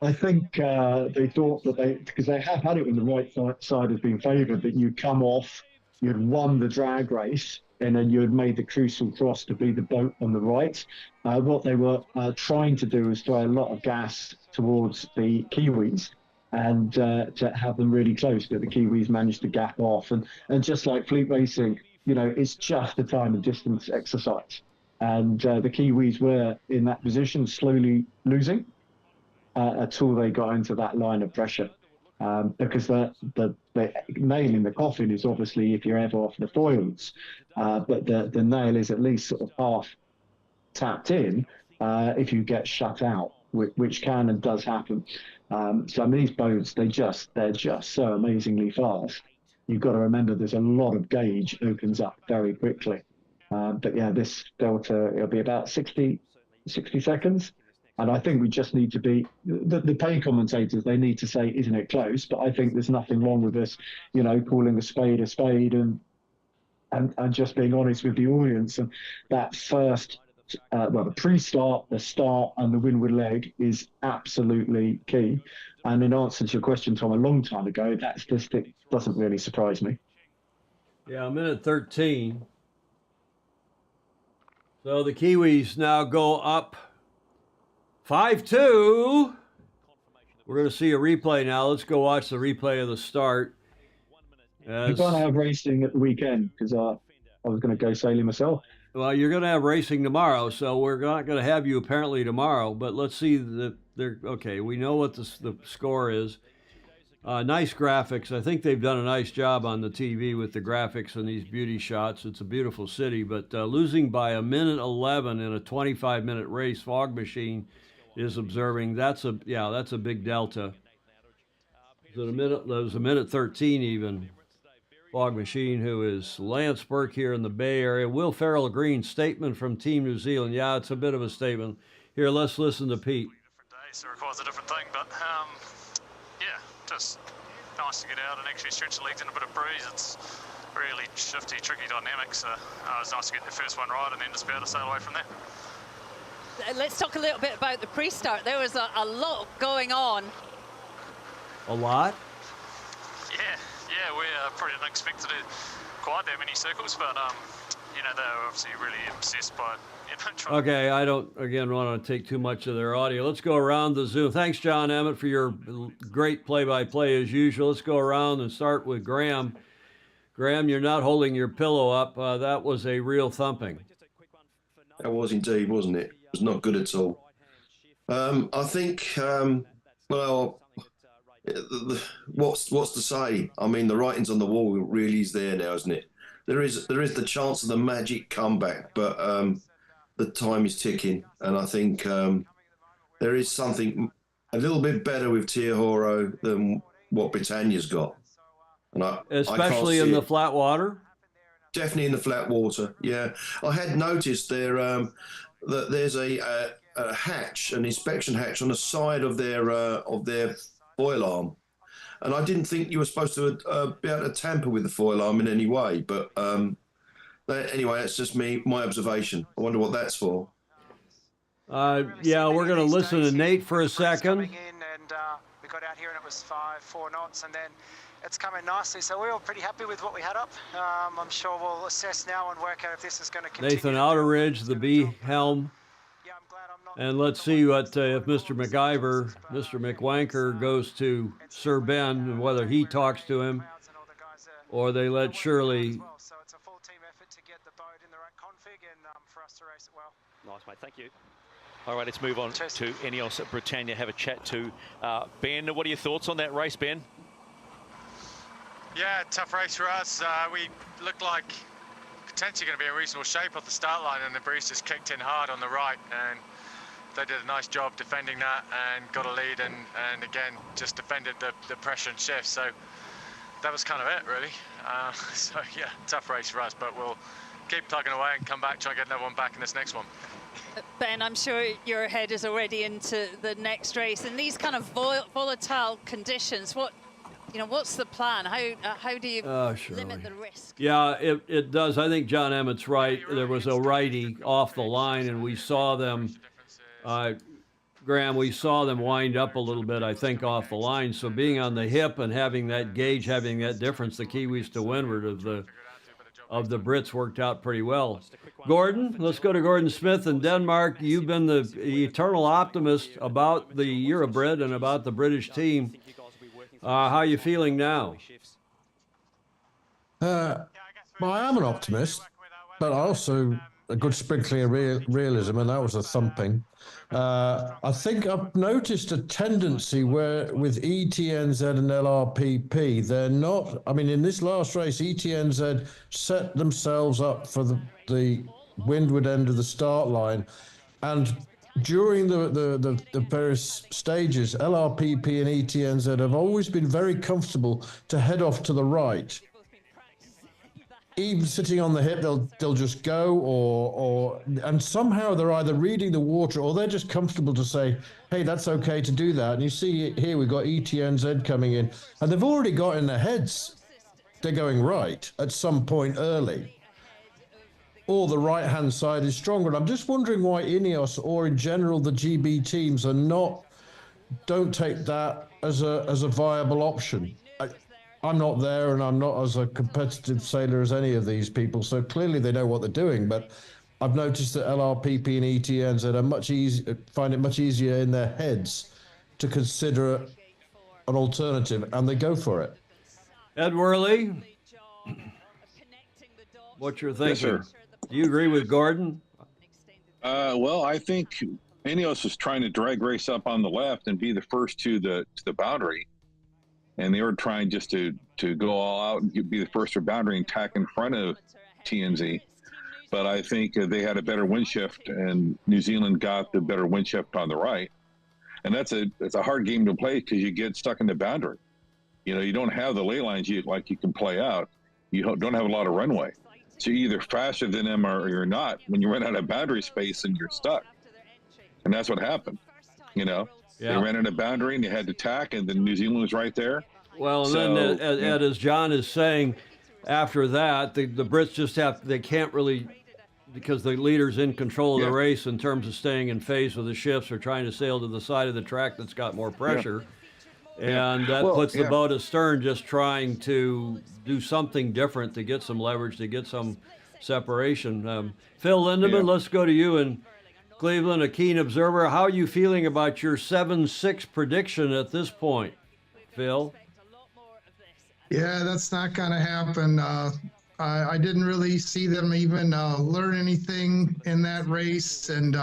Speaker 6: I think they thought that because they had it when the right side has been favoured, that you come off, you'd won the drag race, and then you had made the crucial cross to be the boat on the right. What they were trying to do was throw a lot of gas towards the Kiwis and to have them really close, but the Kiwis managed to gap off. And just like fleet racing, it's just a time and distance exercise. And the Kiwis were in that position, slowly losing until they got into that line of pressure. Because the nail in the coffin is obviously if you're ever off the foils, but the nail is at least sort of half tapped in if you get shut out, which can and does happen. So I mean, these boats, they're just so amazingly fast. You've got to remember there's a lot of gauge opens up very quickly. But yeah, this delta, it'll be about 60 seconds. And I think we just need to be, the pay commentators, they need to say, isn't it close? But I think there's nothing wrong with us, calling a spade and just being honest with the audience. And that first, the pre-start, the start and the windward leg is absolutely key. And in answer to your question, Tom, a long time ago, that statistic doesn't really surprise me.
Speaker 1: Yeah, minute 13. So the Kiwis now go up 5-2. We're going to see a replay now. Let's go watch the replay of the start.
Speaker 6: You're going to have racing at the weekend because I was going to go sailing myself.
Speaker 1: Well, you're going to have racing tomorrow, so we're not going to have you apparently tomorrow. But let's see okay, we know what the score is. Nice graphics. I think they've done a nice job on the TV with the graphics and these beauty shots. It's a beautiful city, but losing by 1:11 in a 25-minute race, Fog Machine is observing. That's a big delta. There was a minute 13 even. Fog Machine, who is Lance Burke here in the Bay Area. Will Farrell Green, statement from Team New Zealand. Yeah, it's a bit of a statement. Here, let's listen to Pete.
Speaker 7: Different day, so it requires a different thing, but yeah, just nice to get out and actually stretch the legs in a bit of breeze. It's really shifty, tricky dynamics. So it was nice to get the first one right and then just be able to sail away from there.
Speaker 8: Let's talk a little bit about the pre-start. There was a lot going on.
Speaker 1: A lot?
Speaker 7: Yeah, we probably didn't expect to do quite that many circles, but they were obviously really obsessed by trying.
Speaker 1: Okay, I don't again want to take too much of their audio. Let's go around the Zoom. Thanks, John Emmett, for your great play-by-play as usual. Let's go around and start with Graham. Graham, you're not holding your pillow up. That was a real thumping.
Speaker 2: That was indeed, wasn't it? It was not good at all. I think, what's to say? I mean, the writing's on the wall really is there now, isn't it? There is the chance of the magic comeback, but the time is ticking, and I think there is something a little bit better with Tiahoro than what Britannia's got. And
Speaker 1: especially in the flat water?
Speaker 2: Definitely in the flat water, yeah. I had noticed there that there's a hatch, an inspection hatch on the side of their foil arm. And I didn't think you were supposed to be able to tamper with the foil arm in any way. But anyway, that's just my observation. I wonder what that's for.
Speaker 1: Yeah, we're going to listen to Nate for a second.
Speaker 9: We got out here and it was 4 knots, and then it's coming nicely. So we're all pretty happy with what we had up. I'm sure we'll assess now and work out if this is going to continue.
Speaker 1: Nathan Outeridge, the B helm. And let's see what if Mr. McIver, Mr. McWanker goes to Sir Ben and whether he talks to him or they let Shirley.
Speaker 9: So it's a full team effort to get the boat in the right config and for us to race it well.
Speaker 10: Nice, mate. Thank you. All right, let's move on to Ineos at Britannia. Have a chat to Ben. What are your thoughts on that race, Ben?
Speaker 7: Yeah, tough race for us. We looked like potentially going to be in reasonable shape off the start line, and the breeze just kicked in hard on the right, and they did a nice job defending that and got a lead, and again just defended the pressure and shift. So that was kind of it, really. So yeah, tough race for us, but we'll keep plugging away and come back, try and get another one back in this next one.
Speaker 8: Ben, I'm sure your head is already into the next race. In these kind of volatile conditions, what's the plan? How do you limit the risk?
Speaker 1: Yeah, it does. I think John Emmett's right. There was a righty off the line, and we saw them, Graham, we saw them wind up a little bit, I think, off the line. So being on the hip and having that gauge, having that difference, the Kiwis to windward of of the Brits worked out pretty well. Gordon, let's go to Gordon Smith in Denmark. You've been the eternal optimist about the Eurobred and about the British team. How are you feeling now?
Speaker 3: Well, I am an optimist, but also a good sprinkling of realism, and that was a thumping. I think I've noticed a tendency where with ETNZ and LRPP, they're not. I mean, in this last race, ETNZ set themselves up for the windward end of the start line, and during the various stages, LRPP and ETNZ have always been very comfortable to head off to the right. Even sitting on the hip, they'll just go, and somehow they're either reading the water or they're just comfortable to say, hey, that's okay to do that. And you see here, we've got ETNZ coming in, and they've already got in their heads they're going right at some point early. Or the right-hand side is stronger. And I'm just wondering why Ineos, or in general the GB teams, don't take that as a viable option. I'm not there, and I'm not as a competitive sailor as any of these people, so clearly they know what they're doing. But I've noticed that LRPP and ETNZ find it much easier in their heads to consider an alternative, and they go for it.
Speaker 1: Ed Worley, what you're thinking?
Speaker 4: Yes, sir.
Speaker 1: Do you agree with Gordon?
Speaker 4: Well, I think Ineos is trying to drag race up on the left and be the first to the boundary. And they were trying just to go all out and be the first to boundary and tack in front of TNZ. But I think they had a better wind shift, and New Zealand got the better wind shift on the right. And it's a hard game to play because you get stuck in the boundary. You know, you don't have the ley lines you can play out. You don't have a lot of runway. So you're either faster than them or you're not. When you run out of boundary space, and you're stuck. And that's what happened, you know. Yeah. They ran out of boundary and they had to tack, and then New Zealand was right there.
Speaker 1: Well, and then, Ed, as John is saying, after that, the Brits just they can't really, because the leader's in control of the race in terms of staying in phase with the shifts or trying to sail to the side of the track that's got more pressure. And that puts the boat astern just trying to do something different to get some leverage, to get some separation. Phil Lindeman, let's go to you in Cleveland, a keen observer. How are you feeling about your 7-6 prediction at this point, Phil?
Speaker 5: Yeah, that's not going to happen. I didn't really see them even learn anything in that race. And,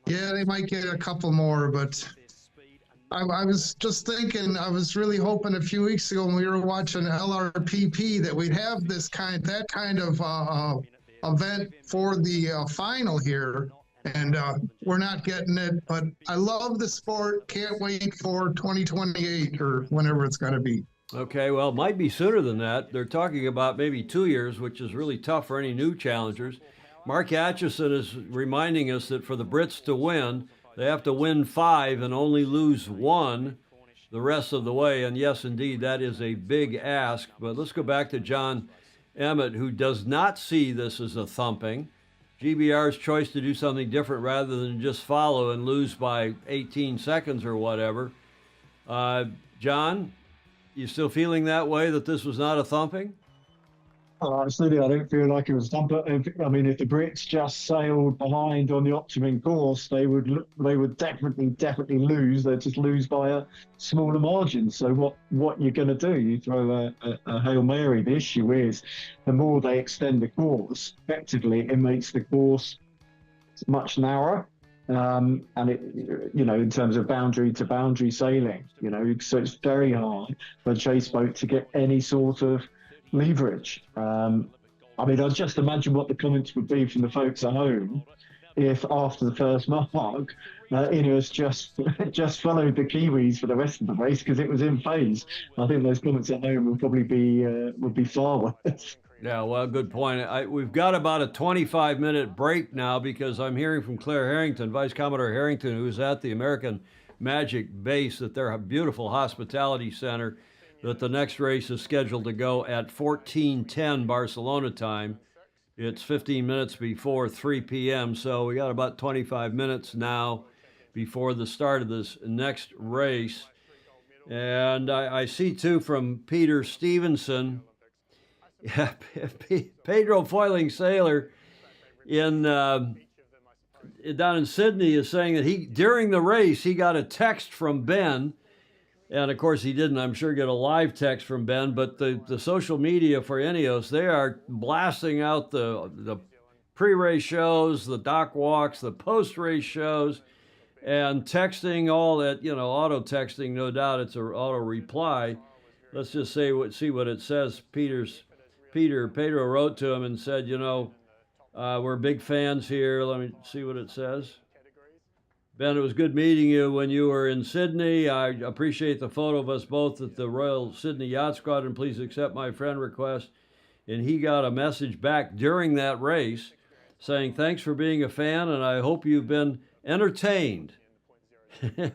Speaker 5: they might get a couple more. But I was just thinking, I was really hoping a few weeks ago when we were watching LRPP that we'd have that kind of event for the final here. And we're not getting it. But I love the sport. Can't wait for 2028 or whenever it's going to be.
Speaker 1: Okay, well, it might be sooner than that. They're talking about maybe 2 years, which is really tough for any new challengers. Mark Atchison is reminding us that for the Brits to win, they have to win 5 and only lose 1 the rest of the way. And yes, indeed, that is a big ask. But let's go back to John Emmett, who does not see this as a thumping. GBR's choice to do something different rather than just follow and lose by 18 seconds or whatever. John, you still feeling that way, that this was not a thumping?
Speaker 6: Absolutely, I don't feel like it was thumping. I mean, if the Brits just sailed behind on the optimum course, they would definitely lose. They'd just lose by a smaller margin. So what you're going to do? You throw a Hail Mary. The issue is, the more they extend the course, effectively, it makes the course much narrower. And it, in terms of boundary to boundary sailing, so it's very hard for a chase boat to get any sort of leverage. I mean, I just imagine what the comments would be from the folks at home if after the first mark, Ineos just followed the Kiwis for the rest of the race because it was in phase. I think those comments at home would probably be far worse.
Speaker 1: Yeah, well, good point. We've got about a 25-minute break now because I'm hearing from Claire Harrington, Vice Commodore Harrington, who's at the American Magic base at their beautiful hospitality center, that the next race is scheduled to go at 14:10 Barcelona time. It's 15 minutes before 3 p.m., so we got about 25 minutes now before the start of this next race. And I see, too, from Peter Stevenson, Yeah, Pedro Foiling Sailor in down in Sydney is saying that during the race he got a text from Ben, and of course he didn't, I'm sure, get a live text from Ben, but the social media for Ineos, they are blasting out the pre-race shows, the dock walks, the post-race shows, and texting all that, auto texting, no doubt it's an auto reply. Let's just see what it says. Pedro wrote to him and said, we're big fans here. Let me see what it says. Ben, it was good meeting you when you were in Sydney. I appreciate the photo of us both at the Royal Sydney Yacht Squadron. Please accept my friend request. And he got a message back during that race saying, thanks for being a fan, and I hope you've been entertained.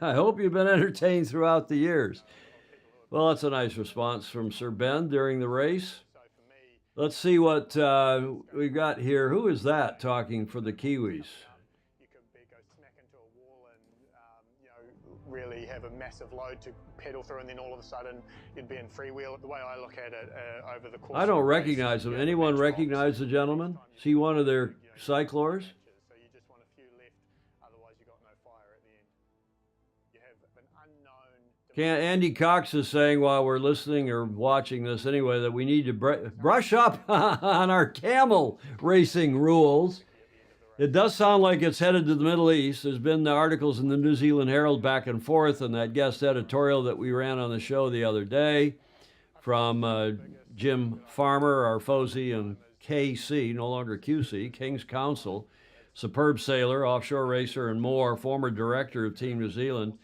Speaker 1: I hope you've been entertained throughout the years. Well, that's a nice response from Sir Ben during the race. Let's see what we've got here. Who is that talking for the Kiwis?
Speaker 11: Really have a massive load to pedal through, and then all of a sudden you'd be in freewheel. The way I look at it, over the course,
Speaker 1: I don't recognize him. Anyone recognize the gentleman? Is he one of their cyclors?
Speaker 11: So you just want a few left, otherwise you got no fire at the end. You have an unknown.
Speaker 1: Andy Cox is saying, while we're listening or watching this anyway, that we need to brush up on our camel racing rules. It does sound like it's headed to the Middle East. There's been the articles in the New Zealand Herald back and forth, and that guest editorial that we ran on the show the other day from Jim Farmer, our Fozy, and KC, no longer QC, King's Counsel, superb sailor, offshore racer, and more, former director of Team New Zealand.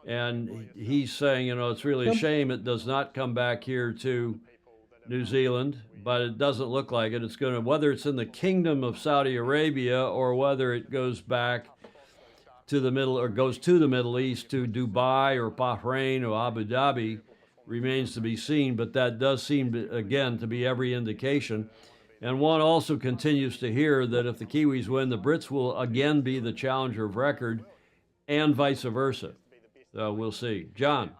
Speaker 1: And he's saying, it's really a shame it does not come back here to New Zealand, but it doesn't look like it. It's going to, whether it's in the Kingdom of Saudi Arabia or whether it goes back to the Middle East, to Dubai or Bahrain or Abu Dhabi, remains to be seen. But that does seem to, again, to be every indication. And one also continues to hear that if the Kiwis win, the Brits will again be the challenger of record, and vice versa. So we'll see. John.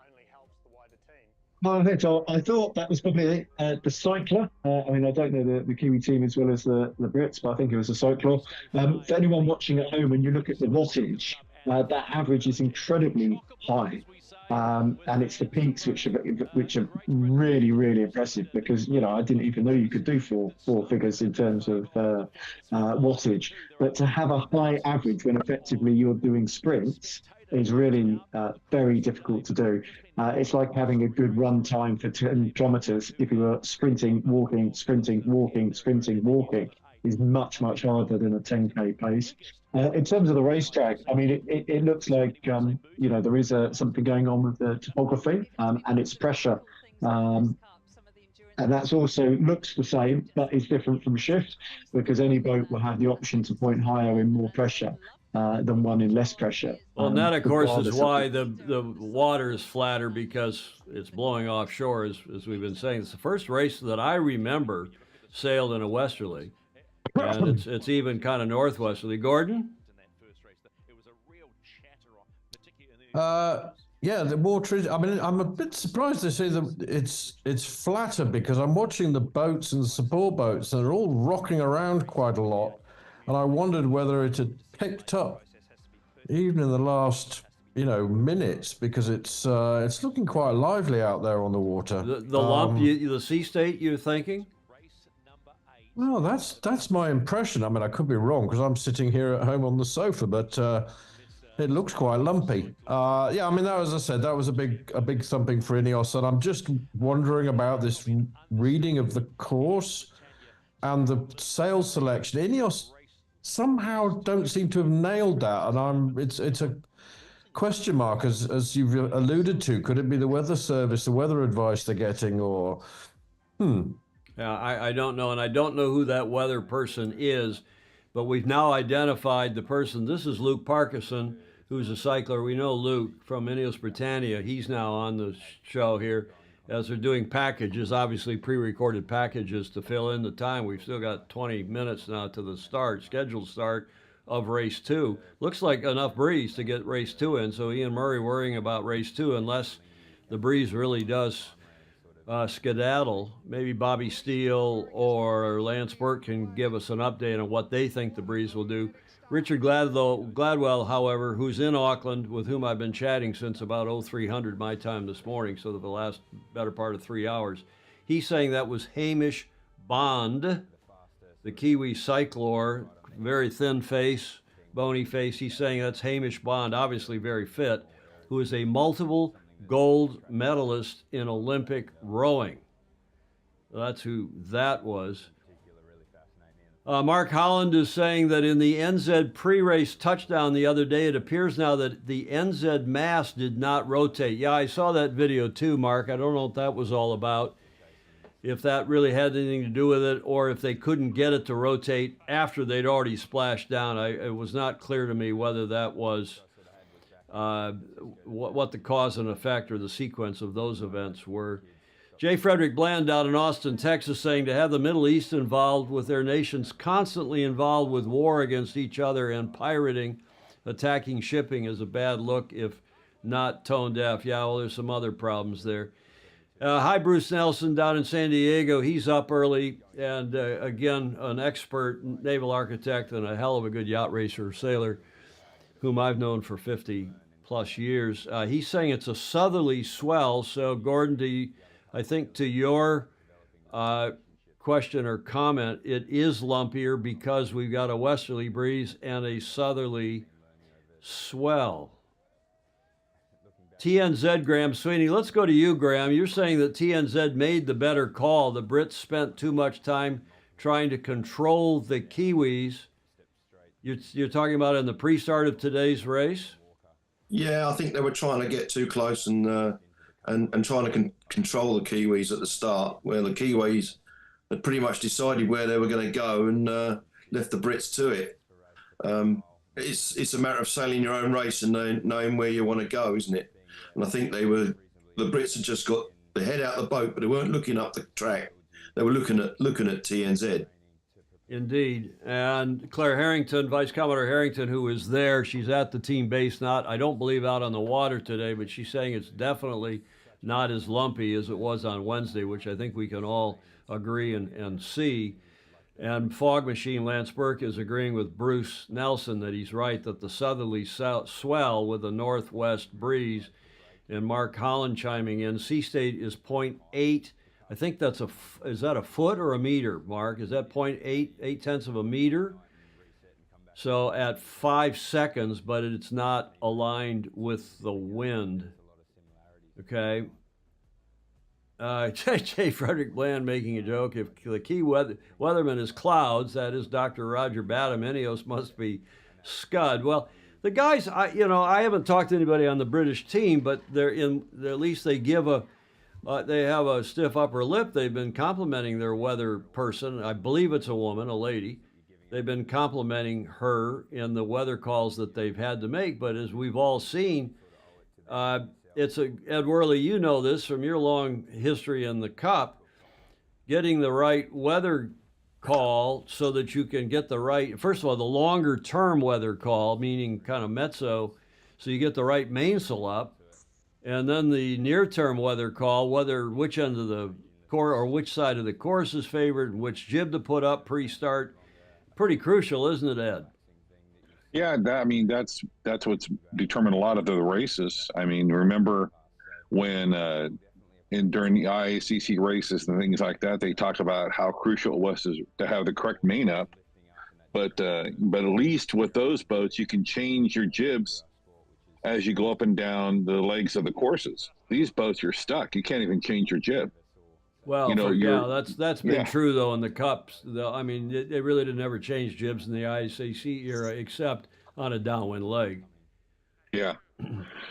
Speaker 6: I thought that was probably the cycler. I don't know the Kiwi team as well as the Brits, but I think it was the cycler. For anyone watching at home, when you look at the wattage, that average is incredibly high. And it's the peaks which are really, really impressive, because, I didn't even know you could do four figures in terms of wattage. But to have a high average when effectively you're doing sprints is really very difficult to do. It's like having a good run time for 10 kilometers. If you were sprinting, walking, sprinting, walking, sprinting, walking, is much, much harder than a 10K pace. In terms of the racetrack, it looks like, there is something going on with the topography and its pressure. And that's also looks the same, but is different from shift, because any boat will have the option to point higher in more pressure than one in less pressure.
Speaker 1: Well, and that, of course, is why the water is flatter, because it's blowing offshore, as we've been saying. It's the first race that I remember sailed in a westerly, and it's even kind of northwesterly. Gordon?
Speaker 3: Yeah, the water is. I'm a bit surprised to see that it's flatter, because I'm watching the boats and the support boats, and they're all rocking around quite a lot. And I wondered whether it had picked up even in the last, minutes, because it's looking quite lively out there on the water.
Speaker 1: The lump, the sea state, you're thinking?
Speaker 3: Well, that's my impression. I could be wrong, because I'm sitting here at home on the sofa, but it looks quite lumpy. As I said, that was a big thumping for Ineos, and I'm just wondering about this reading of the course and the sail selection. Ineos somehow don't seem to have nailed that, and it's a question mark, as you've alluded to. Could it be the weather service, the weather advice they're getting, or
Speaker 1: Yeah, I don't know, and I don't know who that weather person is, but we've now identified the person. This is Luke Parkinson, who's a cycler. We know Luke from Ineos Britannia. He's now on the show here as they're doing packages, obviously pre-recorded packages to fill in the time. We've still got 20 minutes now to the scheduled start of race 2. Looks like enough breeze to get race 2 in, so Ian Murray worrying about race 2 unless the breeze really does skedaddle. Maybe Bobby Steele or Lance Burke can give us an update on what they think the breeze will do. Richard Gladwell, however, who's in Auckland, with whom I've been chatting since about 0300 my time this morning, so the last better part of 3 hours, he's saying that was Hamish Bond, the Kiwi cyclor, very thin face, bony face. He's saying that's Hamish Bond, obviously very fit, who is a multiple gold medalist in Olympic rowing. That's who that was. Mark Holland is saying that in the NZ pre-race touchdown the other day, it appears now that the NZ mast did not rotate. Yeah, I saw that video too, Mark. I don't know what that was all about, if that really had anything to do with it, or if they couldn't get it to rotate after they'd already splashed down. It was not clear to me whether that was what the cause and effect or the sequence of those events were. J. Frederick Bland down in Austin, Texas, saying to have the Middle East involved with their nations constantly involved with war against each other and pirating, attacking shipping is a bad look if not tone deaf. Yeah, well, there's some other problems there. Hi, Bruce Nelson down in San Diego. He's up early and, again, an expert naval architect and a hell of a good yacht racer or sailor whom I've known for 50-plus years. He's saying it's a southerly swell. So, Gordon, I think to your question or comment, it is lumpier because we've got a westerly breeze and a southerly swell. TNZ, Graham Sweeney. Let's go to you, Graham. You're saying that TNZ made the better call. The Brits spent too much time trying to control the Kiwis. You're talking about in the pre-start of today's race?
Speaker 2: Yeah, I think they were trying to get too close and trying to control the Kiwis at the start, where the Kiwis had pretty much decided where they were going to go and left the Brits to it. It's a matter of sailing your own race and knowing where you want to go, isn't it? And I think the Brits had just got the head out of the boat, but they weren't looking up the track. They were looking at TNZ.
Speaker 1: Indeed. And Claire Harrington, Vice Commodore Harrington, who is there, she's at the team base, I don't believe out on the water today, but she's saying it's definitely not as lumpy as it was on Wednesday, which I think we can all agree and see. And Fog Machine Lance Burke is agreeing with Bruce Nelson that he's right, that the southerly swell with a northwest breeze. And Mark Holland chiming in, sea state is 0.8. I think is that a foot or a meter, Mark? Is that 0.8, 8/10 of a meter? So at 5 seconds, but it's not aligned with the wind. Okay. J. Frederick Bland making a joke. If the key weatherman is clouds, that is Dr. Roger Badham, Ineos must be scud. Well, the guys, I haven't talked to anybody on the British team, but at least they give they have a stiff upper lip. They've been complimenting their weather person. I believe it's a woman, a lady. They've been complimenting her in the weather calls that they've had to make. But as we've all seen, Ed Worley, you know this from your long history in the Cup, getting the right weather call so that you can get the right, first of all, the longer term weather call, meaning kind of mezzo, so you get the right mainsail up, and then the near term weather call, which end of the course or which side of the course is favored, and which jib to put up pre-start. Pretty crucial, isn't it, Ed?
Speaker 4: Yeah, that's what's determined a lot of the races. I mean, remember when during the IACC races and things like that, they talked about how crucial it was to have the correct main up. But at least with those boats, you can change your jibs as you go up and down the legs of the courses. These boats, you're stuck. You can't even change your jib.
Speaker 1: Well, that's been true though in the Cups. I mean, they really didn't ever change jibs in the IACC era except on a downwind leg.
Speaker 4: Yeah.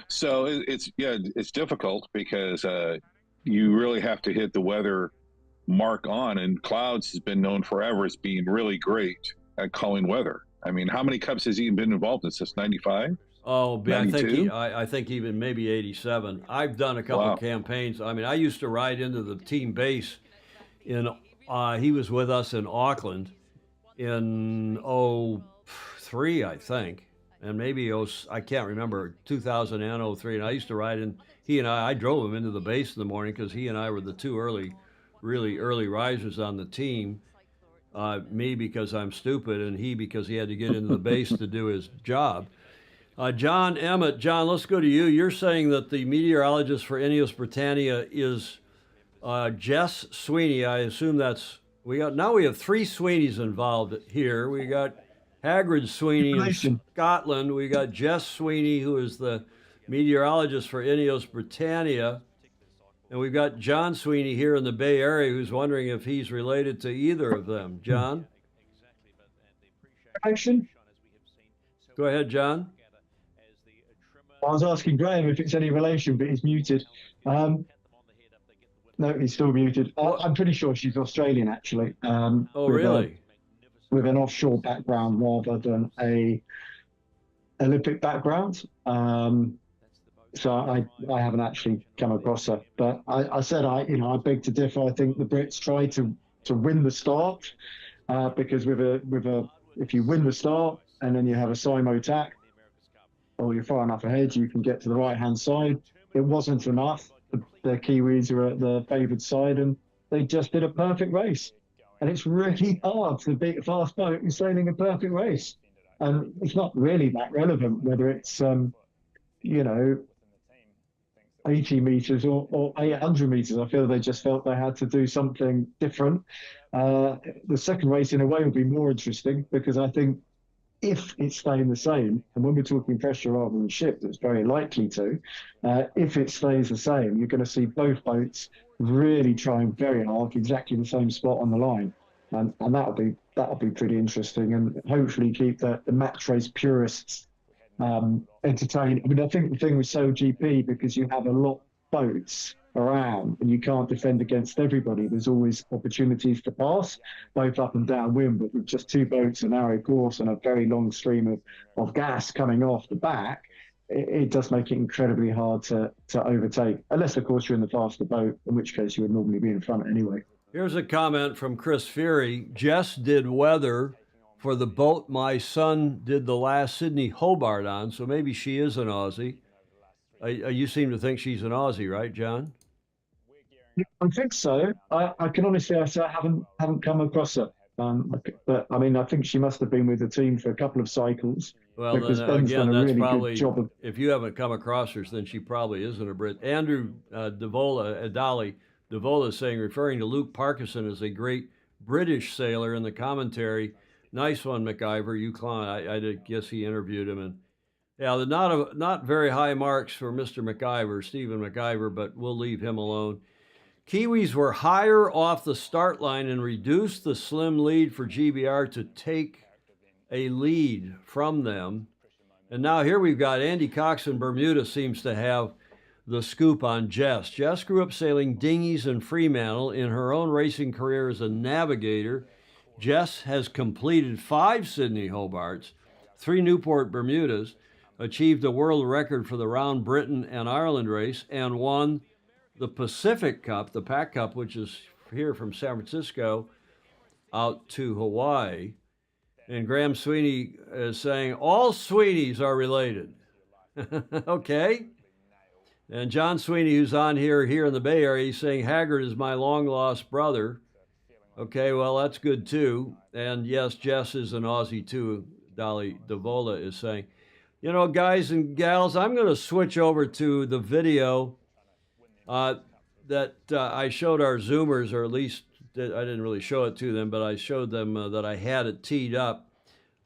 Speaker 4: So it's difficult because you really have to hit the weather mark on, and Clouds has been known forever as being really great at calling weather. I mean, how many Cups has he been involved in since '95?
Speaker 1: Oh, I think even maybe 87. I've done a couple of campaigns. I mean, I used to ride into the team base he was with us in Auckland in 03, I think. and maybe I can't remember, 2000 03, and I used to ride in. He and I drove him into the base in the morning because he and I were the two really early risers on the team. Me because I'm stupid, and he because he had to get into the base to do his job. John Emmett, John, let's go to you. You're saying that the meteorologist for Ineos Britannia is Jess Sweeney. I assume we have 3 Sweeneys involved here. We got Hagrid Sweeney in Scotland. We got Jess Sweeney, who is the meteorologist for Ineos Britannia. And we've got John Sweeney here in the Bay Area who's wondering if he's related to either of them. John? Go ahead, John.
Speaker 6: I was asking Graham if it's any relation, but he's muted. No, he's still muted. I'm pretty sure she's Australian, actually.
Speaker 1: Really?
Speaker 6: With an offshore background rather than a Olympic background. So I haven't actually come across her. But I said I beg to differ. I think the Brits try to win the start because if you win the start and then you have a simo tack, or you're far enough ahead, you can get to the right-hand side. It wasn't enough. The Kiwis are at the favoured side, and they just did a perfect race. And it's really hard to beat a fast boat in sailing a perfect race. And it's not really that relevant whether it's, 80 metres or 800 metres. I feel they just felt they had to do something different. The second race, in a way, will be more interesting because I think if it's staying the same, and when we're talking pressure rather than shift, it's very likely to, if it stays the same, you're going to see both boats really trying very hard, exactly the same spot on the line. And that'll be pretty interesting, and hopefully keep the match race purists entertained. I mean, I think the thing with SoGP, because you have a lot of boats around and you can't defend against everybody, there's always opportunities to pass both up and downwind, but with just 2 boats, a narrow course and a very long stream of gas coming off the back, it does make it incredibly hard to overtake, unless of course you're in the faster boat, in which case you would normally be in front anyway.
Speaker 1: Here's a comment from Chris Feary. Jess did weather for the boat my son did the last Sydney Hobart on, so maybe she is an Aussie. You seem to think she's an Aussie, right, John?
Speaker 6: I think so. I can honestly say I haven't come across her. But I mean, I think she must have been with the team for a couple of cycles.
Speaker 1: Well,
Speaker 6: because
Speaker 1: then,
Speaker 6: Ben's
Speaker 1: again,
Speaker 6: done a
Speaker 1: that's
Speaker 6: really
Speaker 1: probably,
Speaker 6: good job of.
Speaker 1: If you haven't come across her, then she probably isn't a Brit. Andrew Dali Devola is saying, referring to Luke Parkinson as a great British sailor in the commentary. Nice one, McIver. You clown. I guess he interviewed him. And yeah, not very high marks for Mr. McIver, Stephen McIver, but we'll leave him alone. Kiwis were higher off the start line and reduced the slim lead for GBR to take a lead from them. And now here we've got Andy Cox in Bermuda seems to have the scoop on Jess. Jess grew up sailing dinghies in Fremantle. In her own racing career as a navigator, Jess has completed 5 Sydney Hobarts, 3 Newport Bermudas, achieved a world record for the Round Britain and Ireland race, and won the Pacific Cup, the Pac Cup, which is here from San Francisco out to Hawaii. And Graham Sweeney is saying, all Sweeneys are related. Okay. And John Sweeney, who's on here in the Bay Area, he's saying, Haggard is my long-lost brother. Okay, well, that's good, too. And, yes, Jess is an Aussie, too, Dolly Devola is saying. You know, guys and gals, I'm going to switch over to the video that I showed our Zoomers, or at least I didn't really show it to them, but I showed them that I had it teed up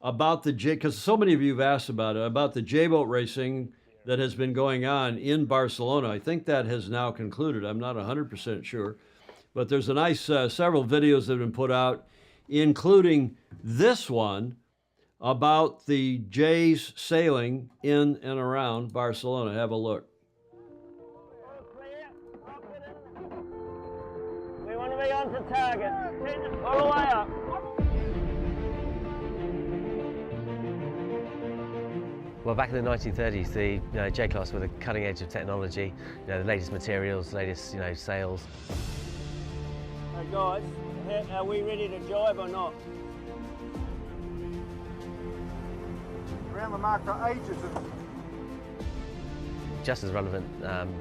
Speaker 1: about because so many of you have asked about it, about the J-boat racing that has been going on in Barcelona. I think that has now concluded. I'm not 100% sure. But there's a nice several videos that have been put out, including this one about the Jays sailing in and around Barcelona. Have a look.
Speaker 12: We want to be on to target. All the way up.
Speaker 13: Well, back in the 1930s, the J-class were the cutting edge of technology. The latest materials, latest sails.
Speaker 12: Hey guys, are we ready to jibe or not? around the mark for ages.
Speaker 13: Just as relevant,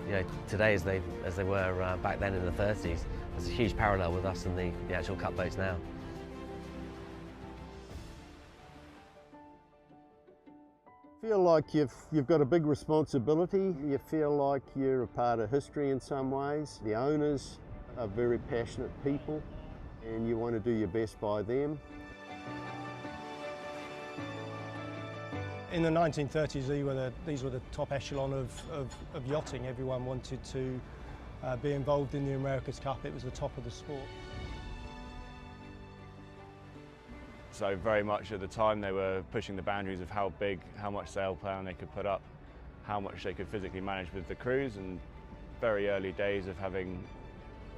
Speaker 13: you know, today as they were back then in the 30s. There's a huge parallel with us and the actual cut boats now.
Speaker 14: Feel like you've got a big responsibility. You feel like you're a part of history in some ways. The owners are very passionate people and you want to do your best by them.
Speaker 11: In the 1930s, these were the top echelon of yachting. Everyone wanted to be involved in the America's Cup. It was the top of the sport.
Speaker 15: So very much at the time they were pushing the boundaries of how big, how much sail plan they could put up, how much they could physically manage with the crews, and very early days of having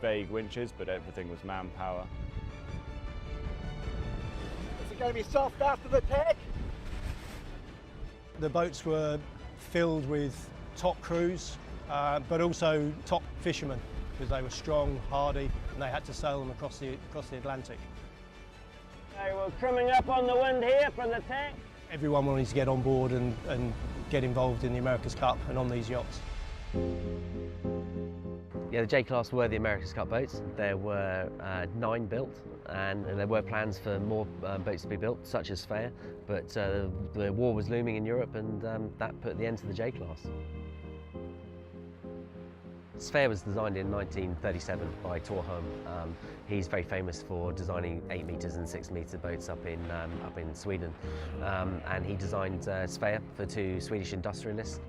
Speaker 15: vague winches, but everything was manpower.
Speaker 12: Is it going to be soft after the tack?
Speaker 11: The boats were filled with top crews, but also top fishermen, because they were strong, hardy, and they had to sail them across the Atlantic.
Speaker 12: Okay, we're trimming up on the wind here from the tank.
Speaker 11: Everyone wanted to get on board and get involved in the America's Cup and on these yachts.
Speaker 13: Yeah, the J-Class were the America's Cup boats. There were 9 built, and there were plans for more boats to be built, such as Fair, but the war was looming in Europe, and that put the end to the J-Class. Fair was designed in 1937 by Torholm. He's very famous for designing 8 metres and 6 metre boats up in Sweden, and he designed Svea for 2 Swedish industrialists.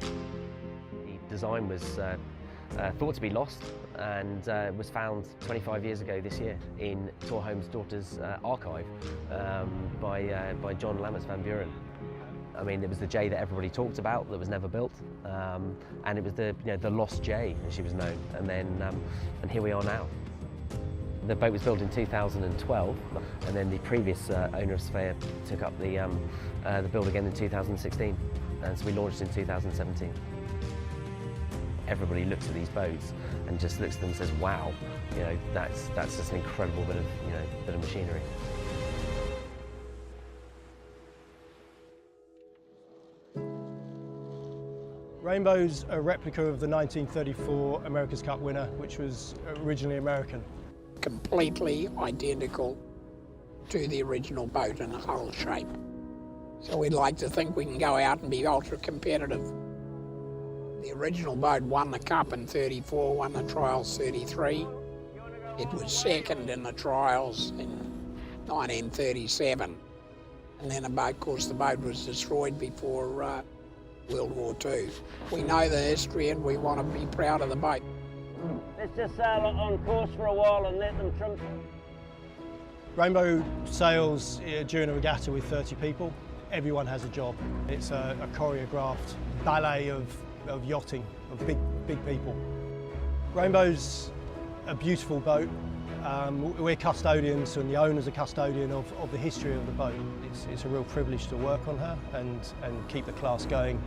Speaker 13: The design was thought to be lost, and was found 25 years ago this year in Torholm's daughter's archive by John Lammerts van Buren. I mean, it was the J that everybody talked about that was never built, and it was the lost J, as she was known. And then, and here we are now. The boat was built in 2012, and then the previous owner of Svea took up the build again in 2016, and so we launched in 2017. Everybody looks at these boats and just looks at them and says, "Wow, you know, that's just an incredible bit of machinery."
Speaker 11: Rainbow's a replica of the 1934 America's Cup winner, which was originally American.
Speaker 16: Completely identical to the original boat in the hull shape. So we'd like to think we can go out and be ultra competitive. The original boat won the Cup in 34, won the trials 33. It was second in the trials in 1937. And then of course the boat was destroyed before World War II. We know the history and we want to be proud of the boat.
Speaker 12: Let's just sail on course for a while and let them trim.
Speaker 11: Rainbow sails during a regatta with 30 people. Everyone has a job. It's a choreographed ballet of yachting, of big people. Rainbow's a beautiful boat. We're custodians, and the owner's a custodian of the history of the boat. It's a real privilege to work on her and keep the class going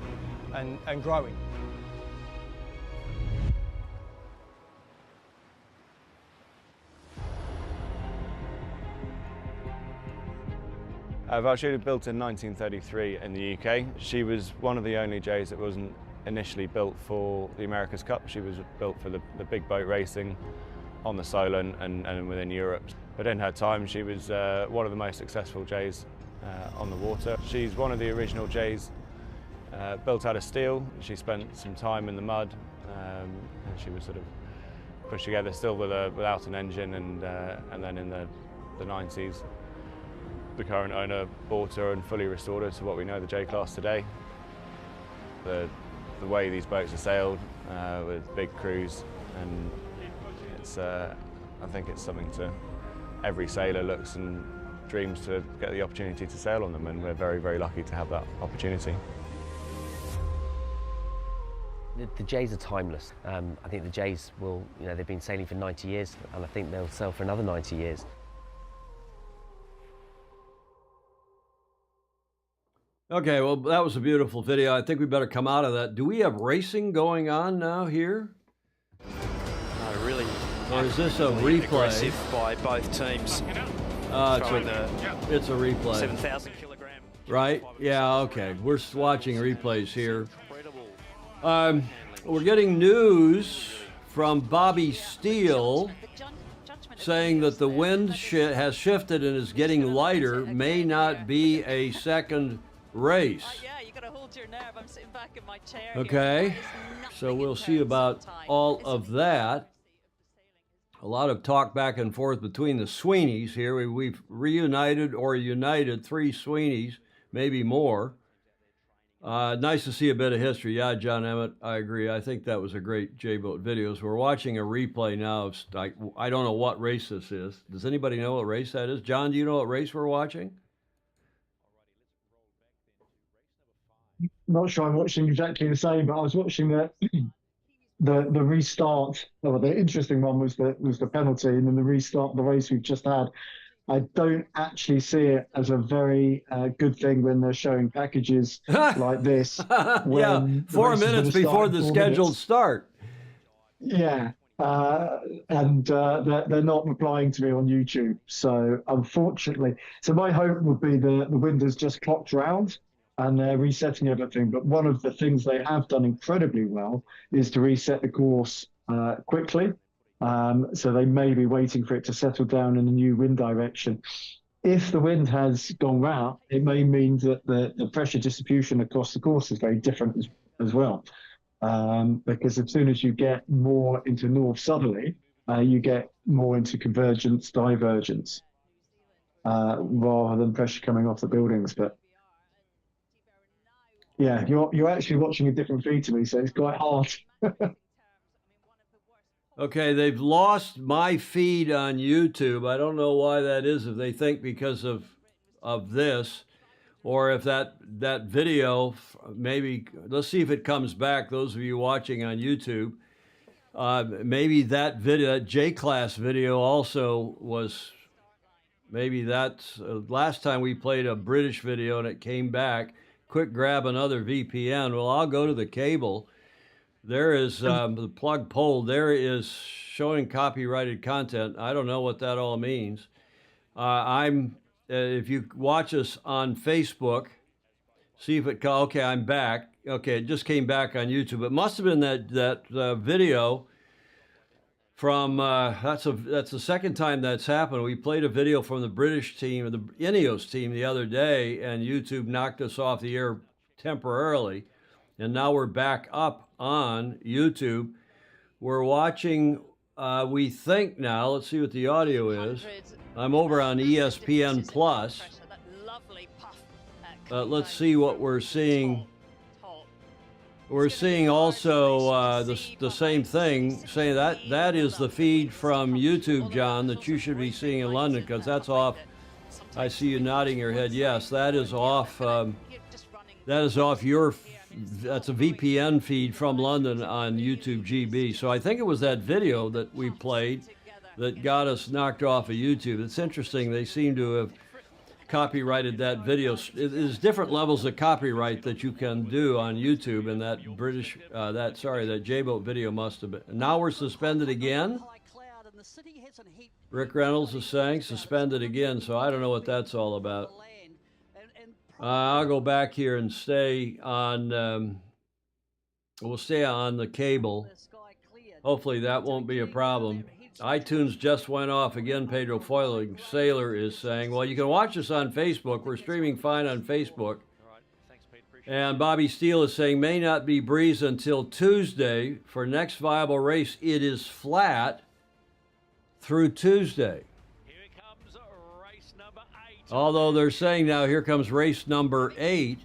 Speaker 11: and growing.
Speaker 15: Valsheda built in 1933 in the UK. She was one of the only J's that wasn't initially built for the America's Cup. She was built for the big boat racing on the Solent and within Europe. But in her time, she was one of the most successful J's on the water. She's one of the original J's built out of steel. She spent some time in the mud, and she was sort of pushed together still without an engine, and then in the 90s, the current owner bought her and fully restored her to what we know the J-Class today. The way these boats are sailed with big crews, and I think it's something every sailor looks and dreams to get the opportunity to sail on them, and we're very, very lucky to have that opportunity.
Speaker 13: The J's are timeless. I think the J's will, they've been sailing for 90 years, and I think they'll sail for another 90 years.
Speaker 1: Okay, well, that was a beautiful video. I think we better come out of that. Do we have racing going on now here?
Speaker 10: No, really.
Speaker 1: Or is this a replay?
Speaker 10: Aggressive by both teams.
Speaker 1: It's a replay.
Speaker 10: 7,000 kilogram
Speaker 1: Right? Yeah, okay. We're watching replays here. We're getting news from Bobby Steele saying that the wind has shifted and is getting lighter, may not be a second race.
Speaker 8: Yeah, you got to hold your nerve. I'm sitting back in my chair.
Speaker 1: Okay, so we'll see about all of that. A lot of talk back and forth between the Sweeneys here. We've reunited or united 3 Sweeneys, maybe more. Nice to see a bit of history. Yeah, John Emmett, I agree. I think that was a great J-Boat video. So we're watching a replay now of, I don't know what race this is. Does anybody know what race that is? John, do you know what race we're watching?
Speaker 6: Not sure I'm watching exactly the same, but I was watching the restart. Well, the interesting one was the penalty, and then the restart of the race we've just had. I don't actually see it as a very good thing when they're showing packages like this.
Speaker 1: Yeah, 4 minutes before the scheduled start.
Speaker 6: Yeah, and they're not replying to me on YouTube. So unfortunately, my hope would be the wind has just clocked round and they're resetting everything. But one of the things they have done incredibly well is to reset the course quickly. So they may be waiting for it to settle down in a new wind direction. If the wind has gone round, it may mean that the pressure distribution across the course is very different as well. Because as soon as you get more into north-southerly, you get more into convergence, divergence, rather than pressure coming off the buildings. But yeah, you're actually watching a different feed to me, so it's quite hard.
Speaker 1: Okay, they've lost my feed on YouTube. I don't know why that is, if they think because of this, or if that video, maybe, let's see if it comes back, those of you watching on YouTube. Maybe that video, that J-Class video also was, maybe that's, last time we played a British video and it came back. Quick grab another VPN. Well, I'll go to the cable. There is the plug poll. There is showing copyrighted content. I don't know what that all means. If you watch us on Facebook, see if it. Okay, I'm back. Okay, it just came back on YouTube. It must have been that video from. That's the second time that's happened. We played a video from the British team, the Ineos team, the other day, and YouTube knocked us off the air temporarily, and now we're back up on YouTube. We're watching, we think now, let's see what the audio is. I'm over on ESPN Plus. Let's see what we're seeing. We're seeing also the same thing, saying that is the feed from YouTube, John, that you should be seeing in London, because that's off. I see you nodding your head. Yes, that is off. That is off your. That's a VPN feed from London on YouTube GB. So I think it was that video that we played that got us knocked off of YouTube. It's interesting. They seem to have copyrighted that video. There's different levels of copyright that you can do on YouTube, and that that J-Boat video must have been. Now we're suspended again. Rick Reynolds is saying suspended again, so I don't know what that's all about. I'll go back here and stay on, we'll stay on the cable. Hopefully that won't be a problem. iTunes just went off again. Pedro Foiling Sailor is saying, well, you can watch us on Facebook. We're streaming fine on Facebook. And Bobby Steele is saying, may not be breeze until Tuesday. For next viable race, it is flat through Tuesday. Although they're saying now, here comes race number 8.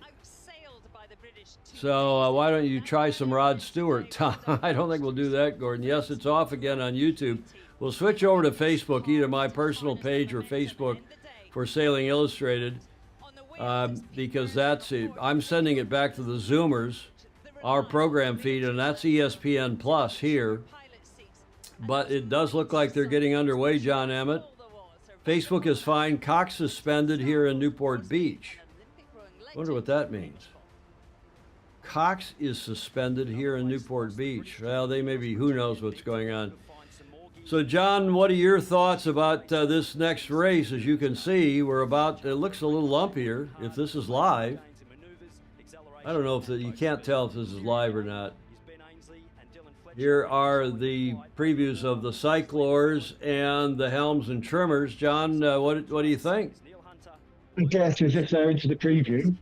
Speaker 1: So why don't you try some Rod Stewart? I don't think we'll do that, Gordon. Yes, it's off again on YouTube. We'll switch over to Facebook, either my personal page or Facebook for Sailing Illustrated, because that's it. I'm sending it back to the Zoomers, our program feed, and that's ESPN Plus here. But it does look like they're getting underway, John Emmett. Facebook is fine. Cox suspended here in Newport Beach. Wonder what that means. Cox is suspended here in Newport Beach. Well, they may be, who knows what's going on. So, John, what are your thoughts about this next race? As you can see, it looks a little lumpier if this is live. I don't know you can't tell if this is live or not. Here are the previews of the cyclors and the helms and trimmers. John, what do you think?
Speaker 6: I guess as if they're into the preview,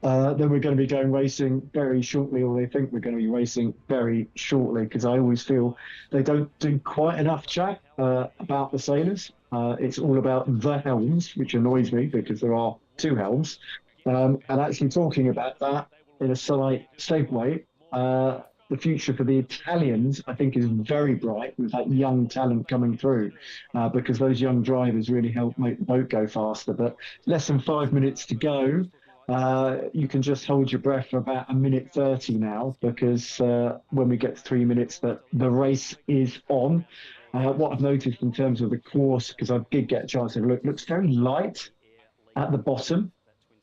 Speaker 6: then we're going to be going racing very shortly, or they think we're going to be racing very shortly, because I always feel they don't do quite enough chat about the sailors. It's all about the helms, which annoys me because there are two helms. And actually talking about that in a slight segue, the future for the Italians, I think, is very bright with that young talent coming through, because those young drivers really help make the boat go faster. But less than 5 minutes to go. You can just hold your breath for about 1:30 now, because when we get to 3 minutes, the race is on. What I've noticed in terms of the course, because I did get a chance to look, looks very light at the bottom.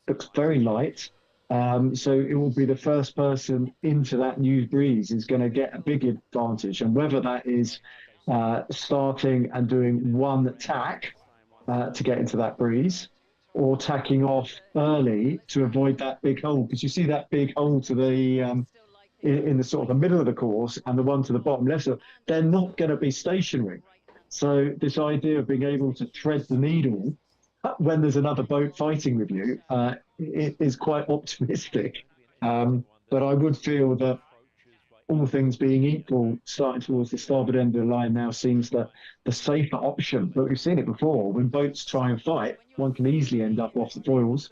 Speaker 6: Looks very light. So it will be the first person into that new breeze is going to get a big advantage. And whether that is starting and doing one tack to get into that breeze, or tacking off early to avoid that big hole, because you see that big hole to the in the sort of the middle of the course and the one to the bottom left, so they're not going to be stationary. So this idea of being able to thread the needle when there's another boat fighting with you it is quite optimistic. But I would feel that all things being equal, starting towards the starboard end of the line now seems the safer option. But we've seen it before. When boats try and fight, one can easily end up off the foils.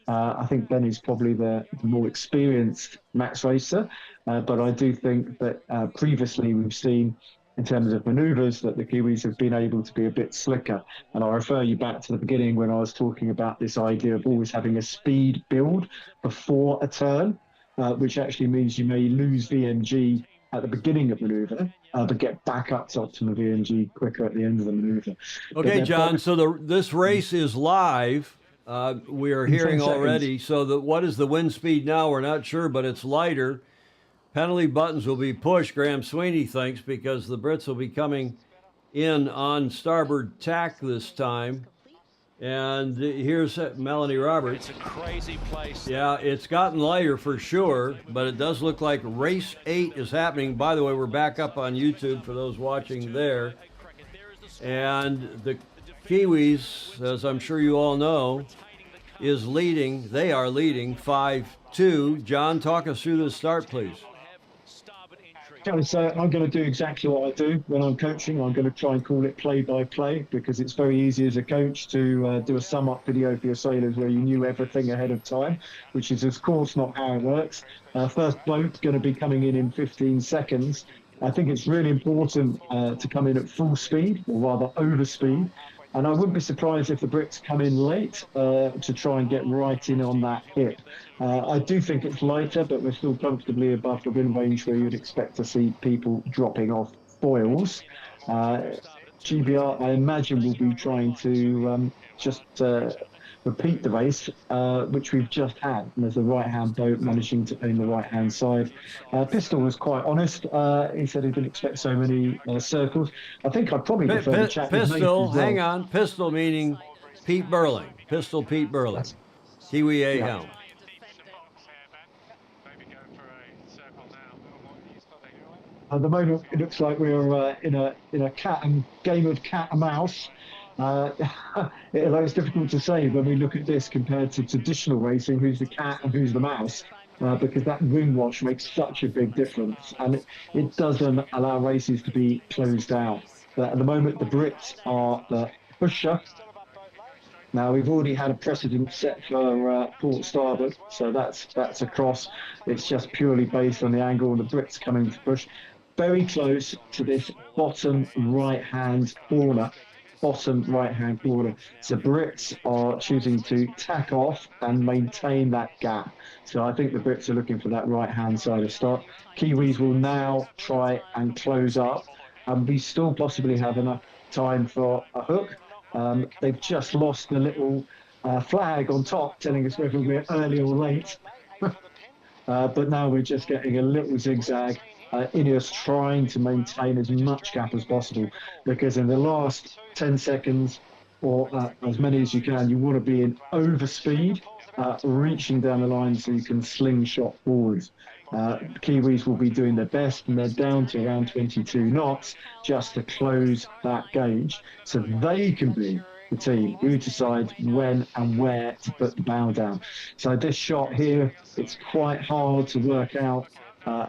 Speaker 6: I think Ben is probably the more experienced max racer. But I do think that previously we've seen, in terms of manoeuvres, that the Kiwis have been able to be a bit slicker. And I'll refer you back to the beginning when I was talking about this idea of always having a speed build before a turn. Which actually means you may lose VMG at the beginning of manoeuvre, but get back up to optimum VMG quicker at the end of the manoeuvre.
Speaker 1: Okay, John, so this race is live. We are hearing already. So what is the wind speed now? We're not sure, but it's lighter. Penalty buttons will be pushed, Graham Sweeney thinks, because the Brits will be coming in on starboard tack this time. And here's Melanie Roberts.
Speaker 10: It's a crazy place.
Speaker 1: Yeah, it's gotten lighter for sure, but it does look like race 8 is happening. By the way, we're back up on YouTube for those watching there. And the Kiwis, as I'm sure you all know, is leading. They are leading 5-2. John, talk us through the start, please.
Speaker 6: So I'm going to do exactly what I do when I'm coaching. I'm going to try and call it play-by-play, because it's very easy as a coach to do a sum-up video for your sailors where you knew everything ahead of time, which is, of course, not how it works. First boat going to be coming in 15 seconds. I think it's really important to come in at full speed, or rather over speed. And I wouldn't be surprised if the Brits come in late to try and get right in on that hip. I do think it's lighter, but we're still comfortably above the wind range where you'd expect to see people dropping off foils. GBR, I imagine, will be trying to just repeat the race, which we've just had. And there's a right-hand boat managing to aim the right-hand side. Pistol was quite honest. He said he didn't expect so many circles. I think I'd probably prefer the chat with
Speaker 1: Pistol,
Speaker 6: Nate as well.
Speaker 1: hang on. Pistol meaning Pete Burling. Pistol Pete Burling. Kiwi A helm.
Speaker 6: At the moment, it looks like we're in a game of cat and mouse. It's difficult to say when we look at this compared to traditional racing, who's the cat and who's the mouse, because that wing wash makes such a big difference, and it doesn't allow races to be closed down. But at the moment, the Brits are the pusher. Now, we've already had a precedent set for port starboard, so that's a cross. It's just purely based on the angle, and the Brits coming to push very close to this bottom right-hand corner. Bottom right-hand corner. So Brits are choosing to tack off and maintain that gap. So I think the Brits are looking for that right-hand side of start. Kiwis will now try and close up, and we still possibly have enough time for a hook. They've just lost the little flag on top telling us whether we're early or late. but now we're just getting a little zigzag. Ineos trying to maintain as much gap as possible, because in the last 10 seconds, or as many as you can, you want to be in overspeed, reaching down the line so you can slingshot forwards. Kiwis will be doing their best, and they're down to around 22 knots just to close that gauge, so they can be the team who decides when and where to put the bow down. So this shot here, it's quite hard to work out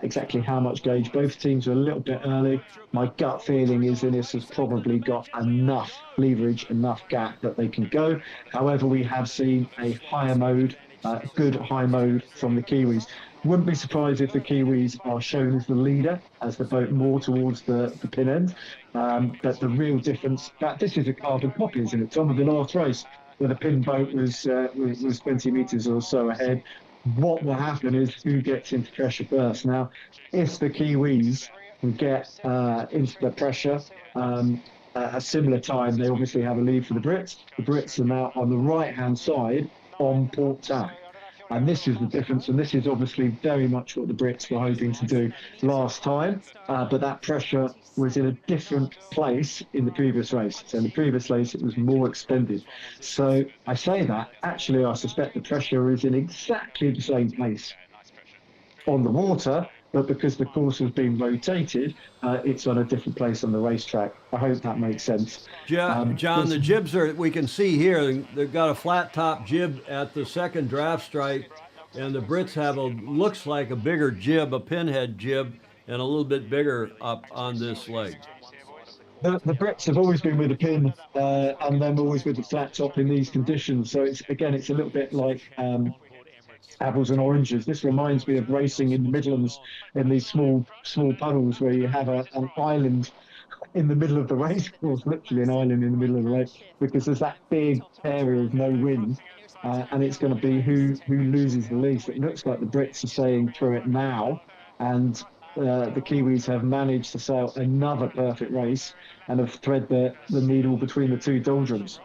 Speaker 6: exactly how much gauge. Both teams are a little bit early. My gut feeling is Ineos has probably got enough leverage, enough gap that they can go. However, we have seen a higher mode, good high mode from the Kiwis. Wouldn't be surprised if the Kiwis are shown as the leader, as the boat more towards the pin end. But the real difference, this is a carbon copy, isn't it, Tom, of the last race, where the pin boat was 20 metres or so ahead. What will happen is who gets into pressure first. Now, if the Kiwis can get into the pressure at a similar time, they obviously have a lead for the Brits. The Brits are now on the right-hand side on port tack. And this is the difference, and this is obviously very much what the Brits were hoping to do last time, but that pressure was in a different place in the previous race. So in the previous race, it was more extended. So I say that, actually, I suspect the pressure is in exactly the same place on the water, but because the course has been rotated, it's on a different place on the racetrack. I hope that makes sense.
Speaker 1: John, the jibs we can see here, they've got a flat top jib at the second draft stripe, and the Brits have looks like a bigger jib, a pinhead jib, and a little bit bigger up on this leg.
Speaker 6: The Brits have always been with a pin, and then always with the flat top in these conditions. So it's a little bit like apples and oranges. This reminds me of racing in the Midlands in these small puddles where you have an island in the middle of the race course, literally an island in the middle of the race, because there's that big area of no wind, and it's going to be who loses the least. It looks like the Brits are sailing through it now, and the Kiwis have managed to sail another perfect race and have thread the needle between the two doldrums.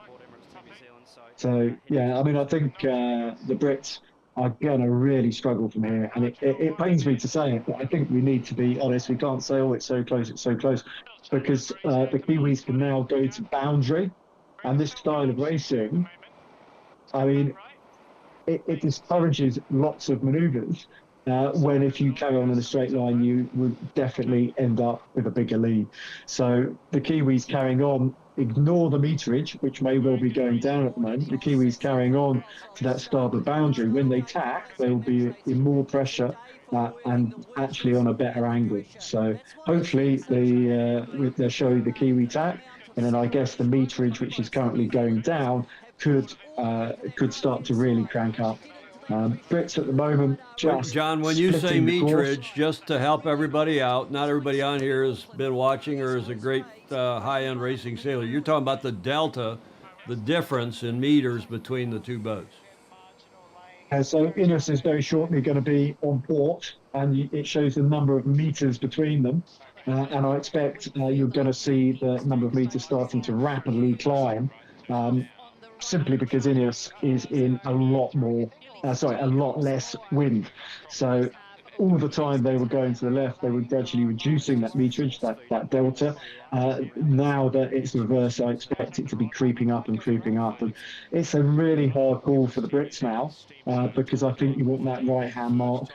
Speaker 6: So, yeah, I mean, I think the Brits are going to really struggle from here. And it pains me to say it, but I think we need to be honest. We can't say, oh, it's so close, because the Kiwis can now go to boundary. And this style of racing, I mean, it discourages lots of manoeuvres, when if you carry on in a straight line, you would definitely end up with a bigger lead. So the Kiwis carrying on, ignore the meterage, which may well be going down at the moment. The Kiwis carrying on to that starboard boundary. When they tack, they will be in more pressure and actually on a better angle. So hopefully they'll show you the Kiwi tack, and then I guess the meterage, which is currently going down, could start to really crank up. Brits at the moment just
Speaker 1: John, when you say meterage,
Speaker 6: course,
Speaker 1: just to help everybody out, not everybody on here has been watching or is a great high-end racing sailor. You're talking about the delta, the difference in meters between the two boats.
Speaker 6: So Ineos is very shortly going to be on port, and it shows the number of meters between them. And I expect you're going to see the number of meters starting to rapidly climb, simply because Ineos is in a lot less wind. So all the time they were going to the left, they were gradually reducing that meterage, that delta. Now that it's reversed, I expect it to be creeping up. And it's a really hard call for the Brits now, because I think you want that right-hand mark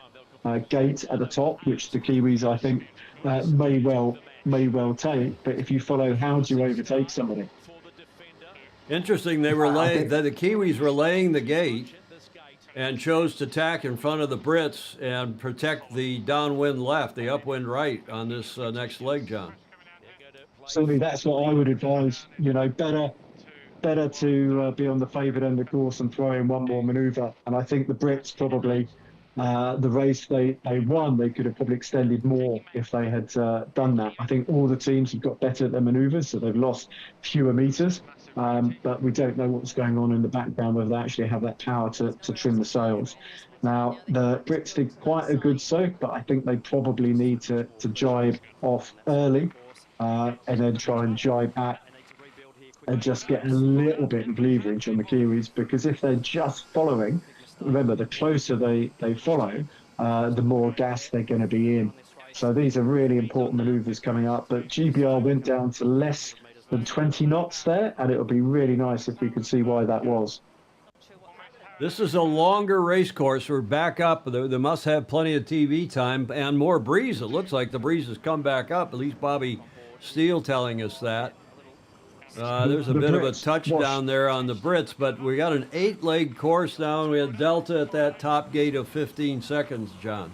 Speaker 6: gate at the top, which the Kiwis, I think, may well take. But if you follow, how do you overtake somebody?
Speaker 1: Interesting, the Kiwis were laying the gate and chose to tack in front of the Brits and protect the downwind left, the upwind right on this next leg, John.
Speaker 6: Certainly, that's what I would advise. Better to be on the favoured end of course and throw in one more manoeuvre. And I think the Brits probably, the race they won, they could have probably extended more if they had done that. I think all the teams have got better at their manoeuvres, so they've lost fewer meters. But we don't know what's going on in the background, whether they actually have that power to trim the sails. Now, the Brits did quite a good soak, but I think they probably need to jibe off early and then try and jibe back and just get a little bit of leverage on the Kiwis, because if they're just following, remember, the closer they follow, the more gas they're going to be in. So these are really important manoeuvres coming up. But GBR went down to less than 20 knots there, and it would be really nice if we could see why that was.
Speaker 1: This is a longer race course. We're back up. They must have plenty of TV time and more breeze. It looks like the breeze has come back up. At least Bobby Steele telling us that. There's a bit of a touchdown there on the Brits, but we got an 8-leg course now, and we had Delta at that top gate of 15 seconds, John.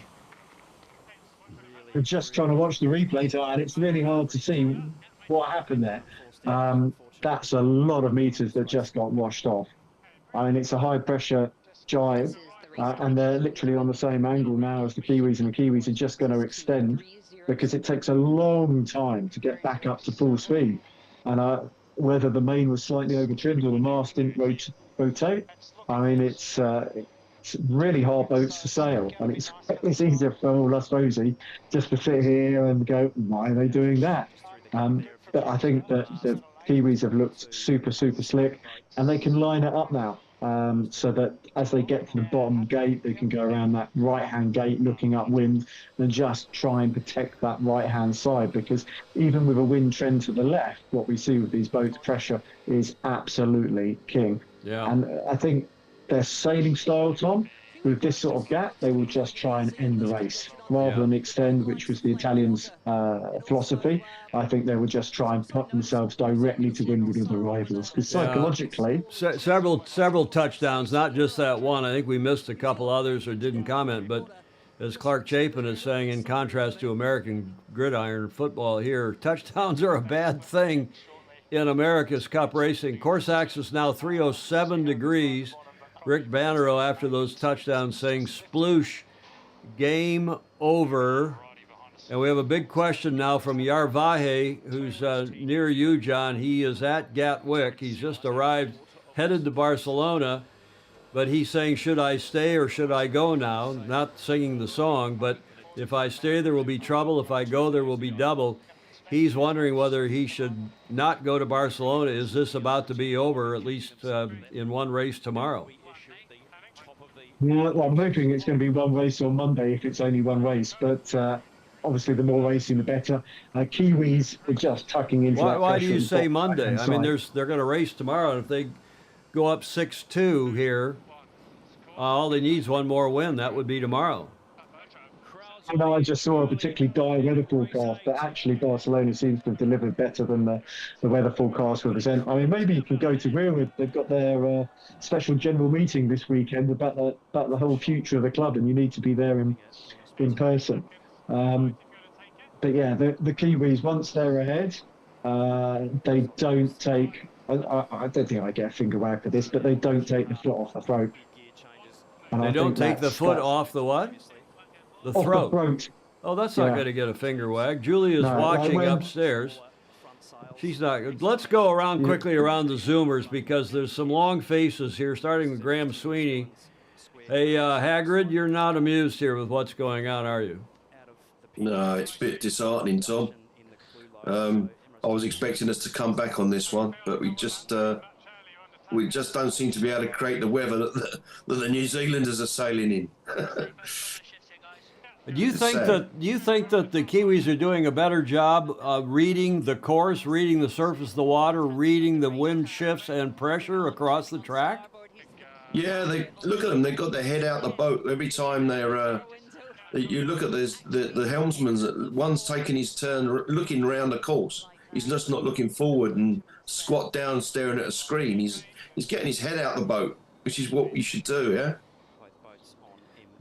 Speaker 6: We're just trying to watch the replay, and it's really hard to see what happened there. That's a lot of meters that just got washed off. I mean, it's a high-pressure jibe, and they're literally on the same angle now as the Kiwis, and the Kiwis are just going to extend because it takes a long time to get back up to full speed. And whether the main was slightly over-trimmed or the mast didn't rotate, I mean, it's really hard boats to sail, and it's easier for all us Rosie just to sit here and go, why are they doing that? But I think that the Kiwis have looked super, super slick, and they can line it up now, so that as they get to the bottom gate, they can go around that right-hand gate looking upwind and just try and protect that right-hand side, because even with a wind trend to the left, what we see with these boats, pressure is absolutely king.
Speaker 1: Yeah.
Speaker 6: And I think their sailing style, Tom, with this sort of gap, they will just try and end the race rather than extend, which was the Italians' philosophy. I think they would just try and put themselves directly to windward of the rivals, because psychologically,
Speaker 1: several touchdowns, not just that one. I think we missed a couple others or didn't comment, but as Clark Chapin is saying, in contrast to American gridiron football here, touchdowns are a bad thing in America's Cup racing. Course axis now 307 degrees. Rick Bannerow, after those touchdowns, saying sploosh, game over. And we have a big question now from Yarvahe, who's near you, John. He is at Gatwick. He's just arrived, headed to Barcelona. But he's saying, should I stay or should I go now? Not singing the song, but if I stay, there will be trouble. If I go, there will be double. He's wondering whether he should not go to Barcelona. Is this about to be over, at least in one race tomorrow?
Speaker 6: Well, I'm hoping it's going to be one race on Monday if it's only one race, but obviously the more racing, the better. Kiwis are just tucking into that.
Speaker 1: Why do you say Monday? I mean, they're going to race tomorrow, and if they go up 6-2 here, all they need is one more win. That would be tomorrow.
Speaker 6: I know I just saw a particularly dire weather forecast, but actually Barcelona seems to have delivered better than the weather forecast represent. I mean, maybe you can go to Rearwood. They've got their special general meeting this weekend about the whole future of the club, and you need to be there in person. But yeah, the Kiwis, once they're ahead, they don't take. I don't think I get a finger wag for this, but they don't take the foot off the throat. And
Speaker 1: they don't take the foot off the what? The throat.
Speaker 6: The throat.
Speaker 1: Oh, that's not going to get a finger wag. Julia's watching upstairs. She's not. Let's go around quickly around the Zoomers, because there's some long faces here, starting with Graham Sweeney. Hey, Hagrid, you're not amused here with what's going on, are you?
Speaker 2: No, it's a bit disheartening, Tom. I was expecting us to come back on this one, but we just don't seem to be able to create the weather that the New Zealanders are sailing in.
Speaker 1: Do you think that the Kiwis are doing a better job reading the course, reading the surface of the water, reading the wind shifts and pressure across the track?
Speaker 2: Yeah, they look at them. They've got their head out the boat every time they're. You look at this, the helmsman's. One's taking his turn, looking round the course. He's just not looking forward and squat down, staring at a screen. He's getting his head out the boat, which is what you should do. Yeah.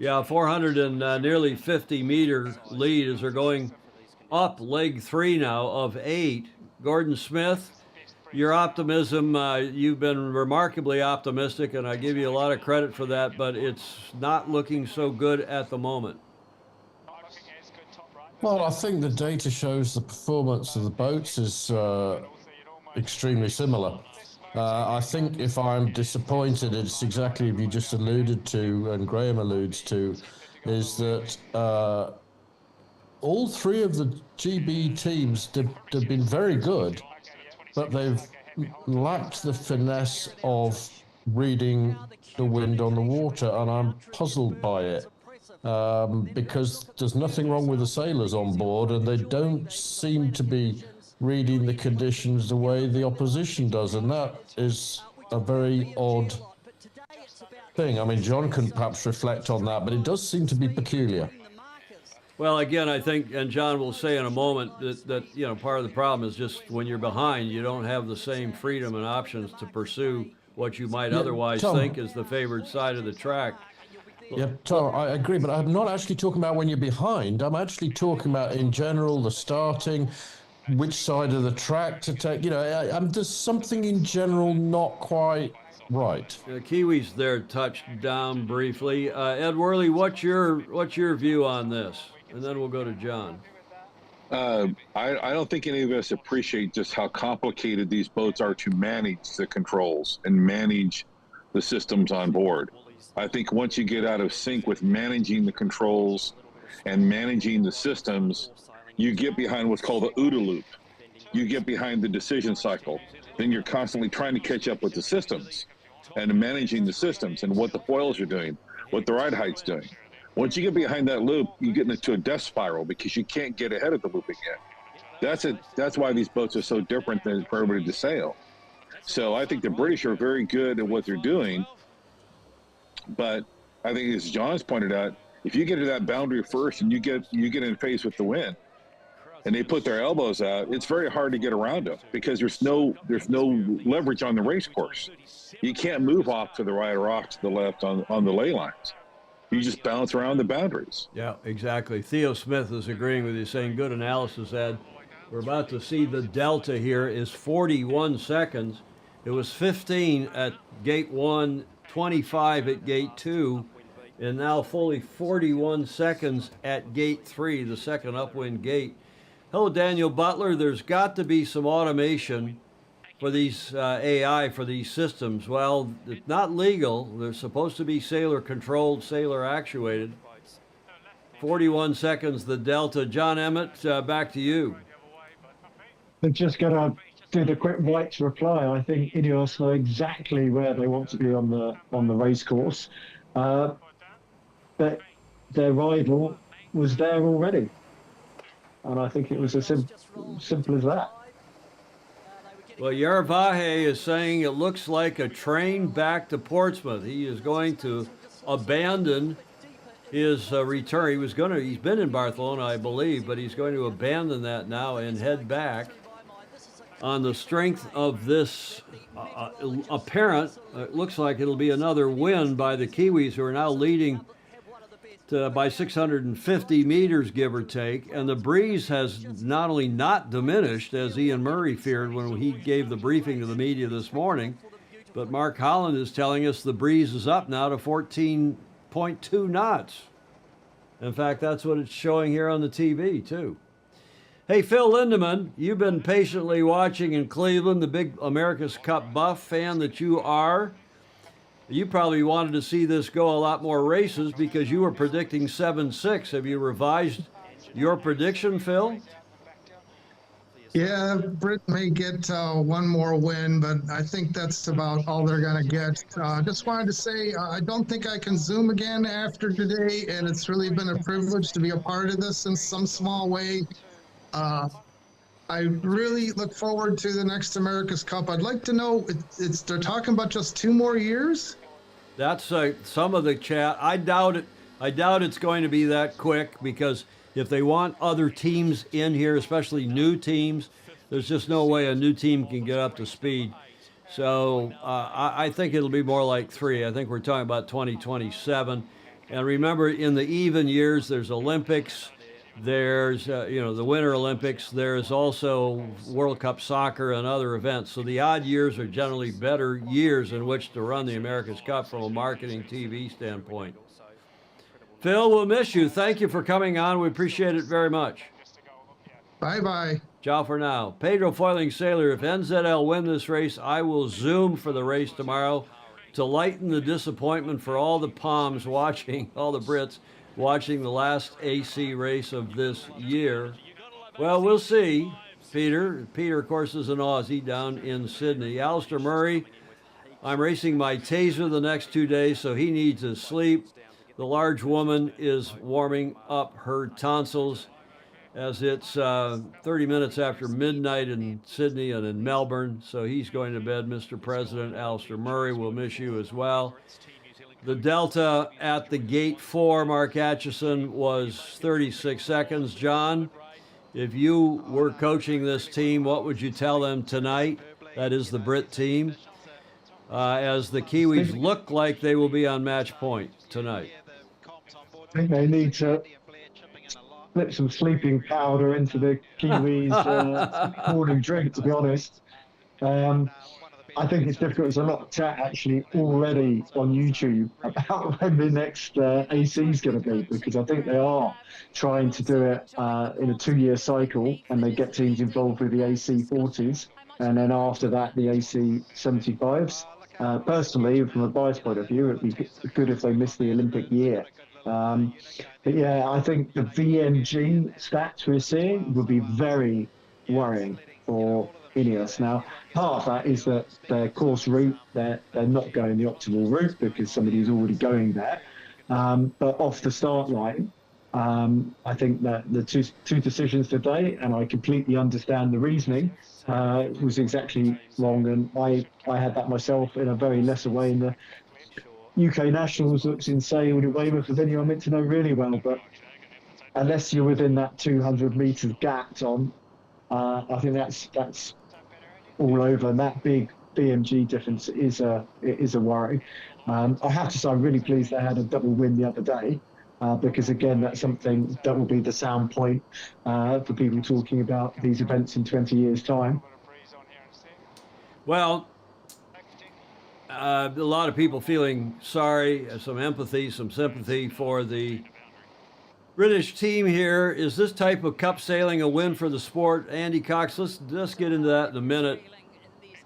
Speaker 1: Yeah, 400 and nearly 50-meter lead as they're going up leg 3 now of 8. Gordon Smith, your optimism, you've been remarkably optimistic, and I give you a lot of credit for that, but it's not looking so good at the moment.
Speaker 3: Well, I think the data shows the performance of the boats is extremely similar. I think if I'm disappointed, it's exactly what you just alluded to, and Graham alludes to, is that all 3 of the GB teams have been very good, but they've lacked the finesse of reading the wind on the water, and I'm puzzled by it. because there's nothing wrong with the sailors on board, and they don't seem to be reading the conditions the way the opposition does, and that is a very odd thing. I mean, John can perhaps reflect on that, but it does seem to be peculiar.
Speaker 1: Well, again, I think, and John will say in a moment that part of the problem is just when you're behind, you don't have the same freedom and options to pursue what you might otherwise
Speaker 3: Tom,
Speaker 1: think is the favored side of the track.
Speaker 3: Yeah, Tom, I agree, but I'm not actually talking about when you're behind. I'm actually talking about in general, the starting, which side of the track to take. There's something in general not quite right.
Speaker 1: The Kiwis there touched down briefly. Ed Worley, what's your view on this? And then we'll go to John.
Speaker 4: I don't think any of us appreciate just how complicated these boats are to manage the controls and manage the systems on board. I think once you get out of sync with managing the controls and managing the systems, you get behind what's called the OODA loop. You get behind the decision cycle. Then you're constantly trying to catch up with the systems and managing the systems and what the foils are doing, what the ride height's doing. Once you get behind that loop, you get into a death spiral because you can't get ahead of the loop again. That's why these boats are so different than for everybody to sail. So I think the British are very good at what they're doing. But I think, as John's pointed out, if you get to that boundary first and you get in phase with the wind, and they put their elbows out, it's very hard to get around them because there's no leverage on the race course. You can't move off to the right or off to the left on the ley lines. You just bounce around the boundaries.
Speaker 1: Yeah, exactly. Theo Smith is agreeing with you, saying good analysis, Ed. We're about to see the delta here is 41 seconds. It was 15 at gate 1, 25 at gate 2, and now fully 41 seconds at gate 3, the second upwind gate. Hello, Daniel Butler. There's got to be some automation for these AI, for these systems. Well, it's not legal. They're supposed to be sailor controlled, sailor actuated. 41 seconds, the delta. John Emmett, back to you.
Speaker 6: They're just going to do the quick right to reply. I think Ineos know exactly where they want to be on the race course. But their rival was there already. And I think it was as simple as that.
Speaker 1: Well, Yarvahe is saying it looks like a train back to Portsmouth. He is going to abandon his return. He's been in Barcelona, I believe, but he's going to abandon that now and head back on the strength of this apparent, it looks like it'll be another win by the Kiwis, who are now leading by 650 meters, give or take. And the breeze has not only not diminished, as Ian Murray feared when he gave the briefing to the media this morning, but Mark Holland is telling us the breeze is up now to 14.2 knots. In fact, that's what it's showing here on the TV, too. Hey, Phil Lindemann, you've been patiently watching in Cleveland, the big America's Cup buff fan that you are. You probably wanted to see this go a lot more races because you were predicting 7-6. Have you revised your prediction, Phil?
Speaker 5: Yeah, Britt may get one more win, but I think that's about all they're going to get. Just wanted to say I don't think I can Zoom again after today, and it's really been a privilege to be a part of this in some small way. I really look forward to the next America's Cup. I'd like to know, they're talking about just 2 more years?
Speaker 1: That's some of the chat. I doubt it. I doubt it's going to be that quick because if they want other teams in here, especially new teams, there's just no way a new team can get up to speed. So I think it'll be more like 3. I think we're talking about 2027. And remember, in the even years, there's Olympics. There's, the Winter Olympics. There's also World Cup soccer and other events. So the odd years are generally better years in which to run the America's Cup from a marketing TV standpoint. Phil, we'll miss you. Thank you for coming on. We appreciate it very much.
Speaker 5: Bye-bye.
Speaker 1: Ciao for now. Pedro Foiling Sailor, if NZL win this race, I will Zoom for the race tomorrow to lighten the disappointment for all the Poms watching, all the Brits, watching the last AC race of this year. Well, we'll see, Peter. Peter, of course, is an Aussie down in Sydney. Alistair Murray, I'm racing my Taser the next 2 days, so he needs his sleep. The large woman is warming up her tonsils as it's 30 minutes after midnight in Sydney and in Melbourne. So he's going to bed. Mr. President, Alistair Murray, will miss you as well. The delta at the gate 4, Mark Atchison, was 36 seconds. John, if you were coaching this team, what would you tell them tonight? That is the Brit team. As the Kiwis look like they will be on match point tonight.
Speaker 6: I think they need to slip some sleeping powder into the Kiwis' morning drink, to be honest. I think it's difficult. There's a lot of chat actually already on YouTube about when the next AC is going to be, because I think they are trying to do it in a 2-year cycle, and they get teams involved with the AC40s, and then after that the AC75s. Personally, from a bias point of view, it'd be good if they missed the Olympic year. But yeah, I think the VMG stats we're seeing would be very worrying for Ineos. Now, part of that is that their course route, they're not going the optimal route because somebody's already going there. But off the start line, I think that the two decisions today, and I completely understand the reasoning, was exactly wrong. And I had that myself in a very lesser way in the UK Nationals. Looks insane with Weymouth, a venue I meant to know really well. But unless you're within that 200 metres gap, Tom, I think that's all over, and that big BMG difference is a worry. I have to say I'm really pleased they had a double win the other day, because again that's something that will be the sound point for people talking about these events in 20 years' time.
Speaker 1: Well, a lot of people feeling sorry, some empathy, some sympathy for the British team here. Is this type of cup sailing a win for the sport? Andy Cox, let's get into that in a minute.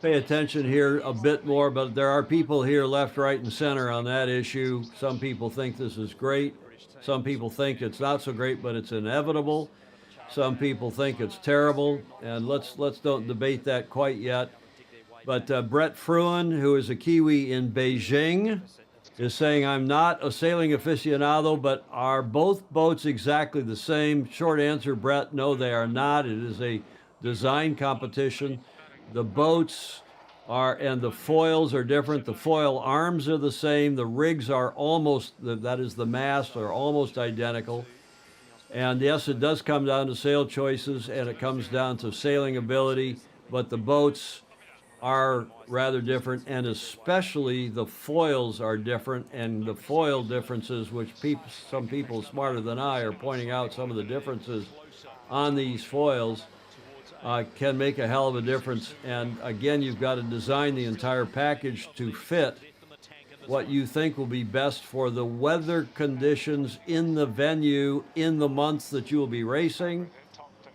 Speaker 1: Pay attention here a bit more, but there are people here left, right, and center on that issue. Some people think this is great. Some people think it's not so great, but it's inevitable. Some people think it's terrible, and let's don't debate that quite yet. But Brett Fruin, who is a Kiwi in Beijing, is saying, I'm not a sailing aficionado, but are both boats exactly the same? Short answer, Brett, no, they are not. It is a design competition. The boats are, and the foils are different. The foil arms are the same. The rigs are almost, that is the mast, are almost identical. And yes, it does come down to sail choices, and it comes down to sailing ability, but the boats are rather different, and especially the foils are different, and the foil differences, which some people smarter than I are pointing out some of the differences on these foils, can make a hell of a difference. And again, you've got to design the entire package to fit what you think will be best for the weather conditions in the venue in the months that you will be racing.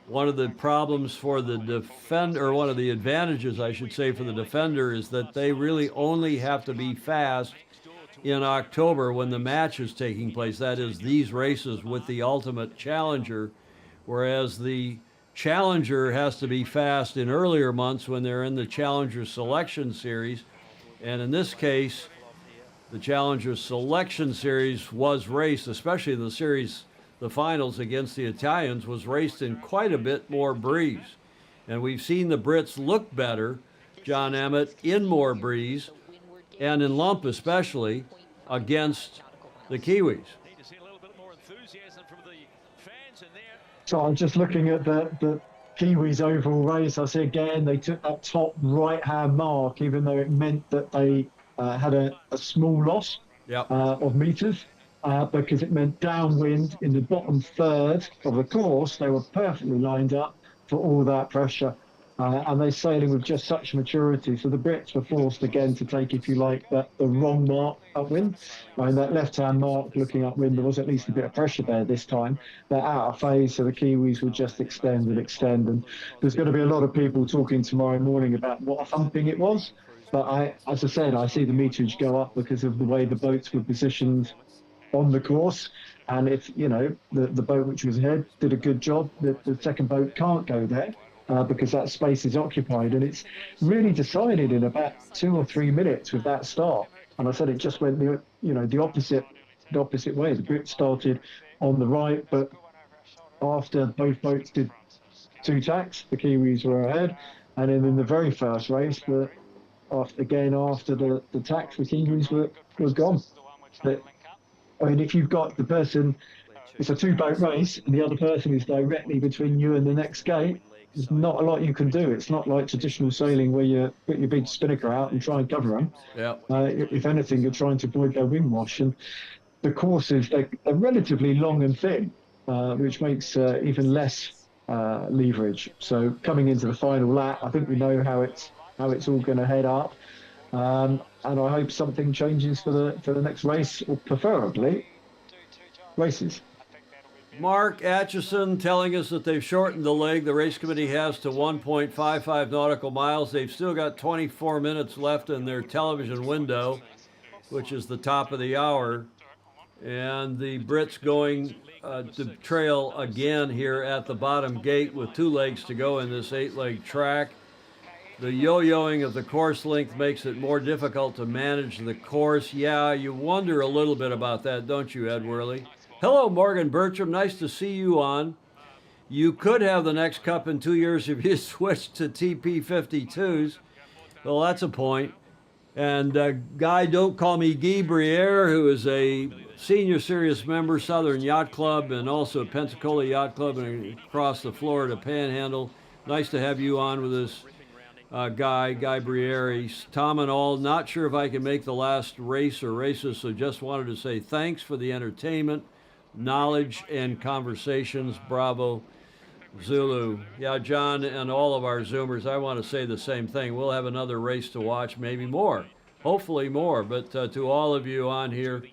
Speaker 1: One of the problems for the Defender, or one of the advantages, I should say, for the Defender is that they really only have to be fast in October when the match is taking place. That is, these races with the Ultimate Challenger, whereas the Challenger has to be fast in earlier months when they're in the Challenger Selection Series. And in this case, the Challenger Selection Series was raced, especially the series, the finals against the Italians, was raced in quite a bit more breeze. And we've seen the Brits look better, John Emmett, in more breeze, and in lump especially, against the Kiwis.
Speaker 6: So I'm just looking at the Kiwis' overall race. I see again they took that top right-hand mark, even though it meant that they had a small loss of metres. Because it meant downwind in the bottom third of the course. They were perfectly lined up for all that pressure. And they're sailing with just such maturity. So the Brits were forced again to take, if you like, the wrong mark upwind. And that left-hand mark looking upwind, there was at least a bit of pressure there this time. They're out of phase, so the Kiwis would just extend and extend. And there's going to be a lot of people talking tomorrow morning about what a thumping it was. But as I said, I see the meterage go up because of the way the boats were positioned on the course. And if, you know, the boat which was ahead did a good job, the second boat can't go there because that space is occupied. And it's really decided in about 2 or 3 minutes with that start. And I said it just went the opposite the opposite way. The Brits started on the right, but after both boats did 2 tacks, the Kiwis were ahead. And then in the very first race, after the tacks, the Kiwis were gone. But, I mean, if you've got the person, it's a 2-boat race, and the other person is directly between you and the next gate, there's not a lot you can do. It's not like traditional sailing where you put your big spinnaker out and try and cover them.
Speaker 1: Yeah.
Speaker 6: If anything, you're trying to avoid their wind wash. And the courses, they're relatively long and thin, which makes even less leverage. So coming into the final lap, I think we know how it's all going to head up. And I hope something changes for the next race, or preferably races.
Speaker 1: Mark Atchison telling us that they've shortened the leg. The race committee has to 1.55 nautical miles. They've still got 24 minutes left in their television window, which is the top of the hour. And the Brits going to trail again here at the bottom gate with 2 legs to go in this 8-leg track. The yo-yoing of the course length makes it more difficult to manage the course. Yeah, you wonder a little bit about that, don't you, Ed Worley? Hello, Morgan Bertram. Nice to see you on. You could have the next cup in 2 years if you switched to TP52s. Well, that's a point. And Guy, don't call me Guy Briere, who is a senior serious member, Southern Yacht Club, and also Pensacola Yacht Club, and across the Florida Panhandle. Nice to have you on with us, Guy Briere. Tom and all, not sure if I can make the last race or races, so just wanted to say thanks for the entertainment, knowledge, and conversations. Bravo, Zulu. Yeah, John and all of our Zoomers, I want to say the same thing. We'll have another race to watch, maybe more, hopefully more. But to all of you on here,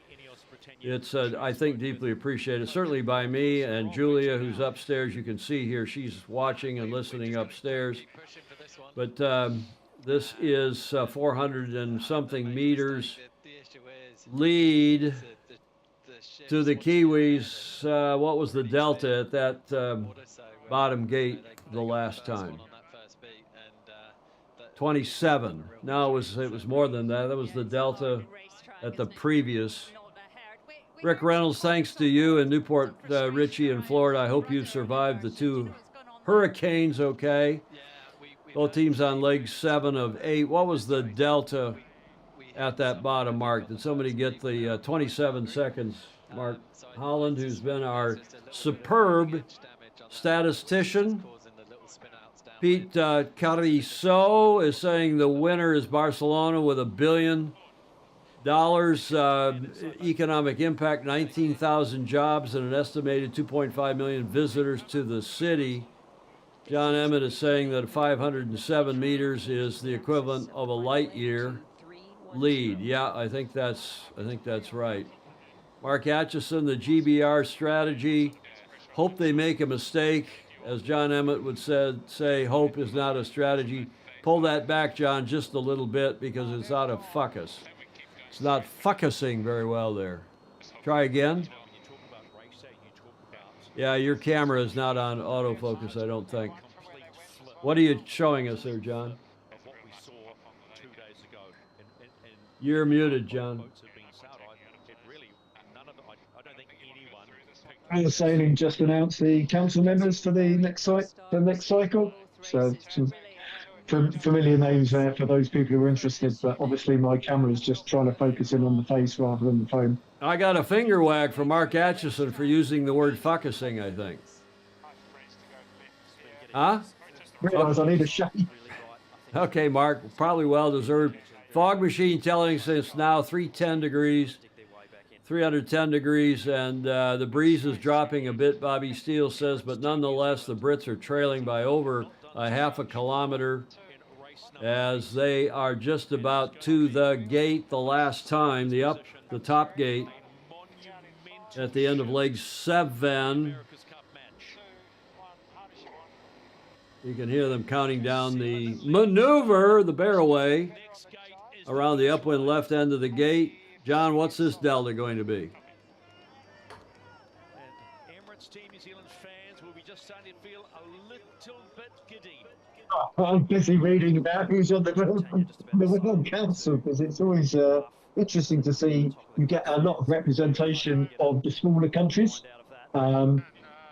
Speaker 1: it's, I think, deeply appreciated, certainly by me and Julia, who's upstairs. You can see here she's watching and listening upstairs. But this is 400 and something meters lead to the Kiwis. What was the delta at that bottom gate the last time? 27. No, it was more than that. That was the delta at the previous. Rick Reynolds, thanks to you in Newport Richey in Florida. I hope you've survived the 2 hurricanes okay. Both teams on leg 7 of 8. What was the delta at that bottom mark? Did somebody get the 27 seconds? Mark Holland, who's been our superb statistician. Pete Cariso is saying the winner is Barcelona with $1 billion. Economic impact, 19,000 jobs and an estimated 2.5 million visitors to the city. John Emmett is saying that 507 meters is the equivalent of a light year lead. Yeah, I think that's right. Mark Atchison, the GBR strategy. Hope they make a mistake. As John Emmett would say, hope is not a strategy. Pull that back, John, just a little bit because it's out of focus. It's not focusing very well there. Try again. Yeah, your camera is not on autofocus, I don't think. What are you showing us there, John? You're muted, John.
Speaker 6: Sailing just announced the council members for the next cycle. So some familiar names there for those people who are interested, but obviously my camera is just trying to focus in on the face rather than the phone.
Speaker 1: I got a finger wag from Mark Atchison for using the word focusing, I think. Huh?
Speaker 6: Realize I need a shake.
Speaker 1: Okay, Mark, probably well deserved. Fog machine telling us it's now 310 degrees, 310 degrees, and the breeze is dropping a bit, Bobby Steele says, but nonetheless, the Brits are trailing by over a half a kilometer as they are just about to the gate the last time, the top gate at the end of leg 7. You can hear them counting down the maneuver, the barrelway, around the upwind left end of the gate. John, what's this delta going to be?
Speaker 10: Emirates Team New Zealand fans will be just starting to feel
Speaker 6: I'm busy reading about who's on the World Council, because it's always interesting to see you get a lot of representation of the smaller countries,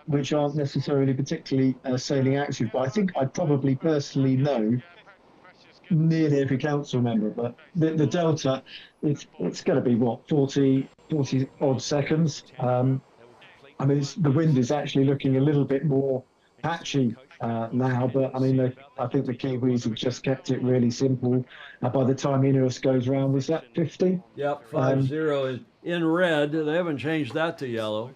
Speaker 6: which aren't necessarily particularly sailing active. But I think I probably personally know nearly every council member. But the delta, it's going to be what, 40 odd seconds. I mean, the wind is actually looking a little bit more patchy now, but I mean, I think the Kiwis have just kept it really simple. By the time Ineos goes round, was that 50?
Speaker 1: Yep, 5-0 in red. They haven't changed that to yellow.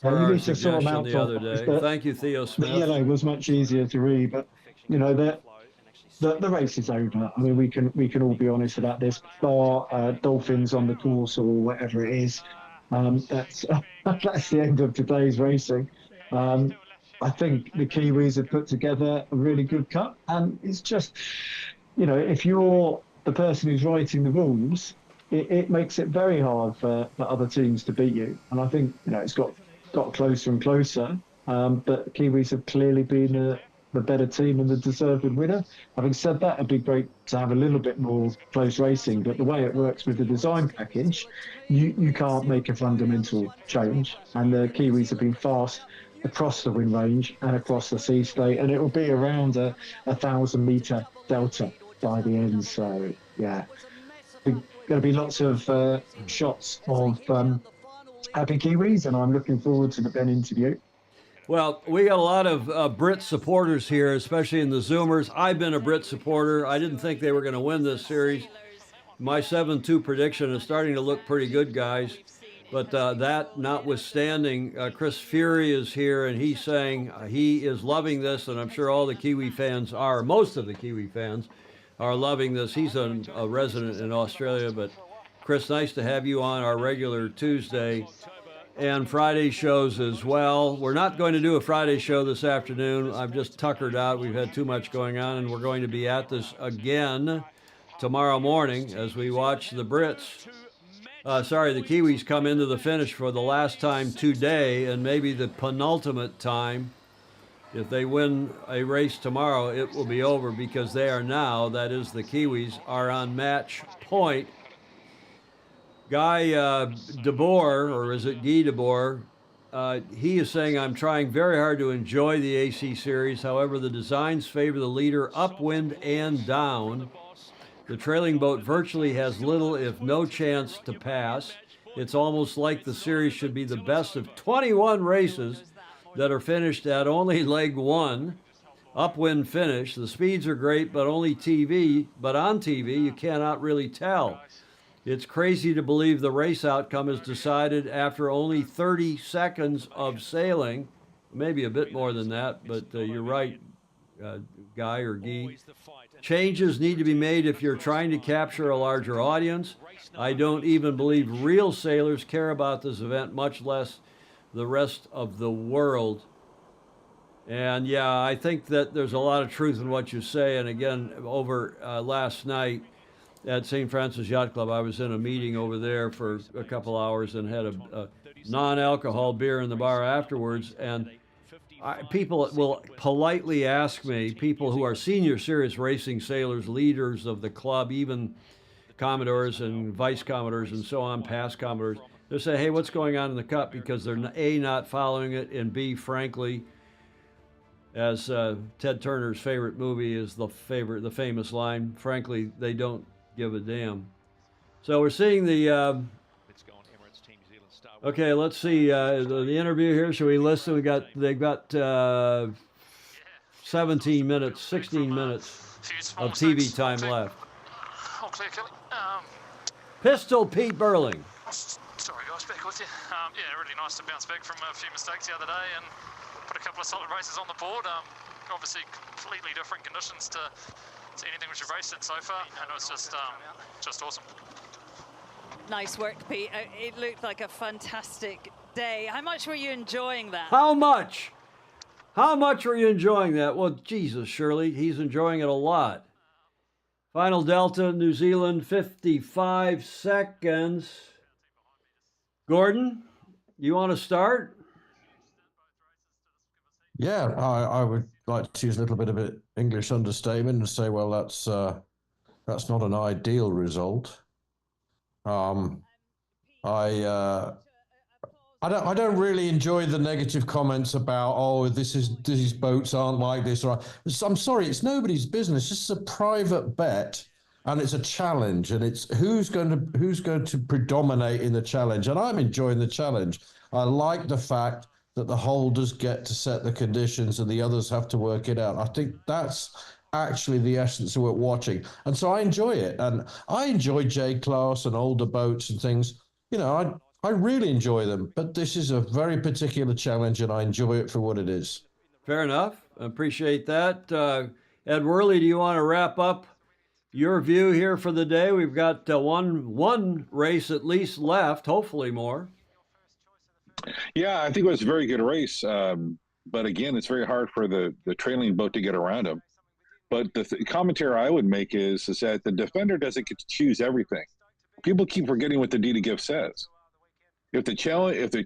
Speaker 6: You need to sort them out
Speaker 1: the other day. Thank you, Theo Smith.
Speaker 6: The yellow was much easier to read, but you know the race is over. I mean, we can all be honest about this. Bar dolphins on the course or whatever it is. That's that's the end of today's racing. I think the Kiwis have put together a really good cup, and it's just, you know, if you're the person who's writing the rules, it makes it very hard for other teams to beat you. And I think, you know, it's got closer and closer. But the Kiwis have clearly been the better team and the deserved winner. Having said that, it'd be great to have a little bit more close racing, but the way it works with the design package, you can't make a fundamental change. And the Kiwis have been fast across the wind range and across the sea state, and it will be around a 1,000-metre delta by the end. So, yeah, going to be lots of shots of happy Kiwis, and I'm looking forward to the Ben interview.
Speaker 1: Well, we got a lot of Brit supporters here, especially in the Zoomers. I've been a Brit supporter. I didn't think they were going to win this series. My 7-2 prediction is starting to look pretty good, guys. But that notwithstanding, Chris Fury is here, and he's saying he is loving this, and I'm sure all the Kiwi fans are. Most of the Kiwi fans are loving this. He's a resident in Australia. But, Chris, nice to have you on our regular Tuesday and Friday shows as well. We're not going to do a Friday show this afternoon. I'm just tuckered out. We've had too much going on, and we're going to be at this again tomorrow morning as we watch the Brits. The Kiwis come into the finish for the last time today, and maybe the penultimate time. If they win a race tomorrow, it will be over, because they are now, that is the Kiwis, are on match point. Guy DeBoer, or is it Guy DeBoer, he is saying, I'm trying very hard to enjoy the AC series. However, the designs favor the leader upwind and down. The trailing boat virtually has little, if no, chance to pass. It's almost like the series should be the best of 21 races that are finished at only leg one, upwind finish. The speeds are great, but on TV you cannot really tell. It's crazy to believe the race outcome is decided after only 30 seconds of sailing. Maybe a bit more than that, but you're right, Guy or Guy. Changes need to be made if you're trying to capture a larger audience. I don't even believe real sailors care about this event, much less the rest of the world. And yeah, I think that there's a lot of truth in what you say. And again, over last night, at St. Francis Yacht Club, I was in a meeting over there for a couple hours and had a non-alcohol beer in the bar afterwards. And people will politely ask me, people who are senior serious racing sailors, leaders of the club, even commodores and vice commodores and so on, past commodores, they'll say, hey, what's going on in the cup? Because they're A, not following it, and B, frankly, as Ted Turner's favorite movie is the famous line, frankly, they don't give a damn. So we're seeing the okay, let's see the interview here. Should we listen? They've got 17 minutes, 16 minutes of TV time left.
Speaker 17: All clear, Kelly.
Speaker 1: Pistol Pete Burling.
Speaker 17: Sorry guys, back with you. Yeah, really nice to bounce back from a few mistakes the other day and put a couple of solid races on the board. Obviously completely different conditions to anything which we've raced in so far, and it was just awesome.
Speaker 8: Nice work, Pete. It looked like a fantastic day. How much were you enjoying that?
Speaker 1: How much? How much were you enjoying that? Well, Jesus, Shirley, he's enjoying it a lot. Final delta, New Zealand, 55 seconds. Gordon, you want to start?
Speaker 3: Yeah, I would like to use a little bit of an English understatement and say, well, that's not an ideal result. Um, I I don't really enjoy the negative comments about, oh, these boats aren't like this. Or I'm sorry, it's nobody's business. This is a private bet, and it's a challenge, and it's who's going to predominate in the challenge. And I'm enjoying the challenge. I like the fact that the holders get to set the conditions and the others have to work it out. I think that's actually the essence of what we're watching, and so I enjoy it. And I enjoy J class and older boats and things. You know, I really enjoy them, but this is a very particular challenge, and I enjoy it for what it is.
Speaker 1: Fair enough. Appreciate that. Ed Worley, do you want to wrap up your view here for the day? We've got one race at least left, hopefully more.
Speaker 4: Yeah, I think it was a very good race. But again, it's very hard for the trailing boat to get around him. But the commentary I would make is that the defender doesn't get to choose everything. People keep forgetting what the deed of gift says. If the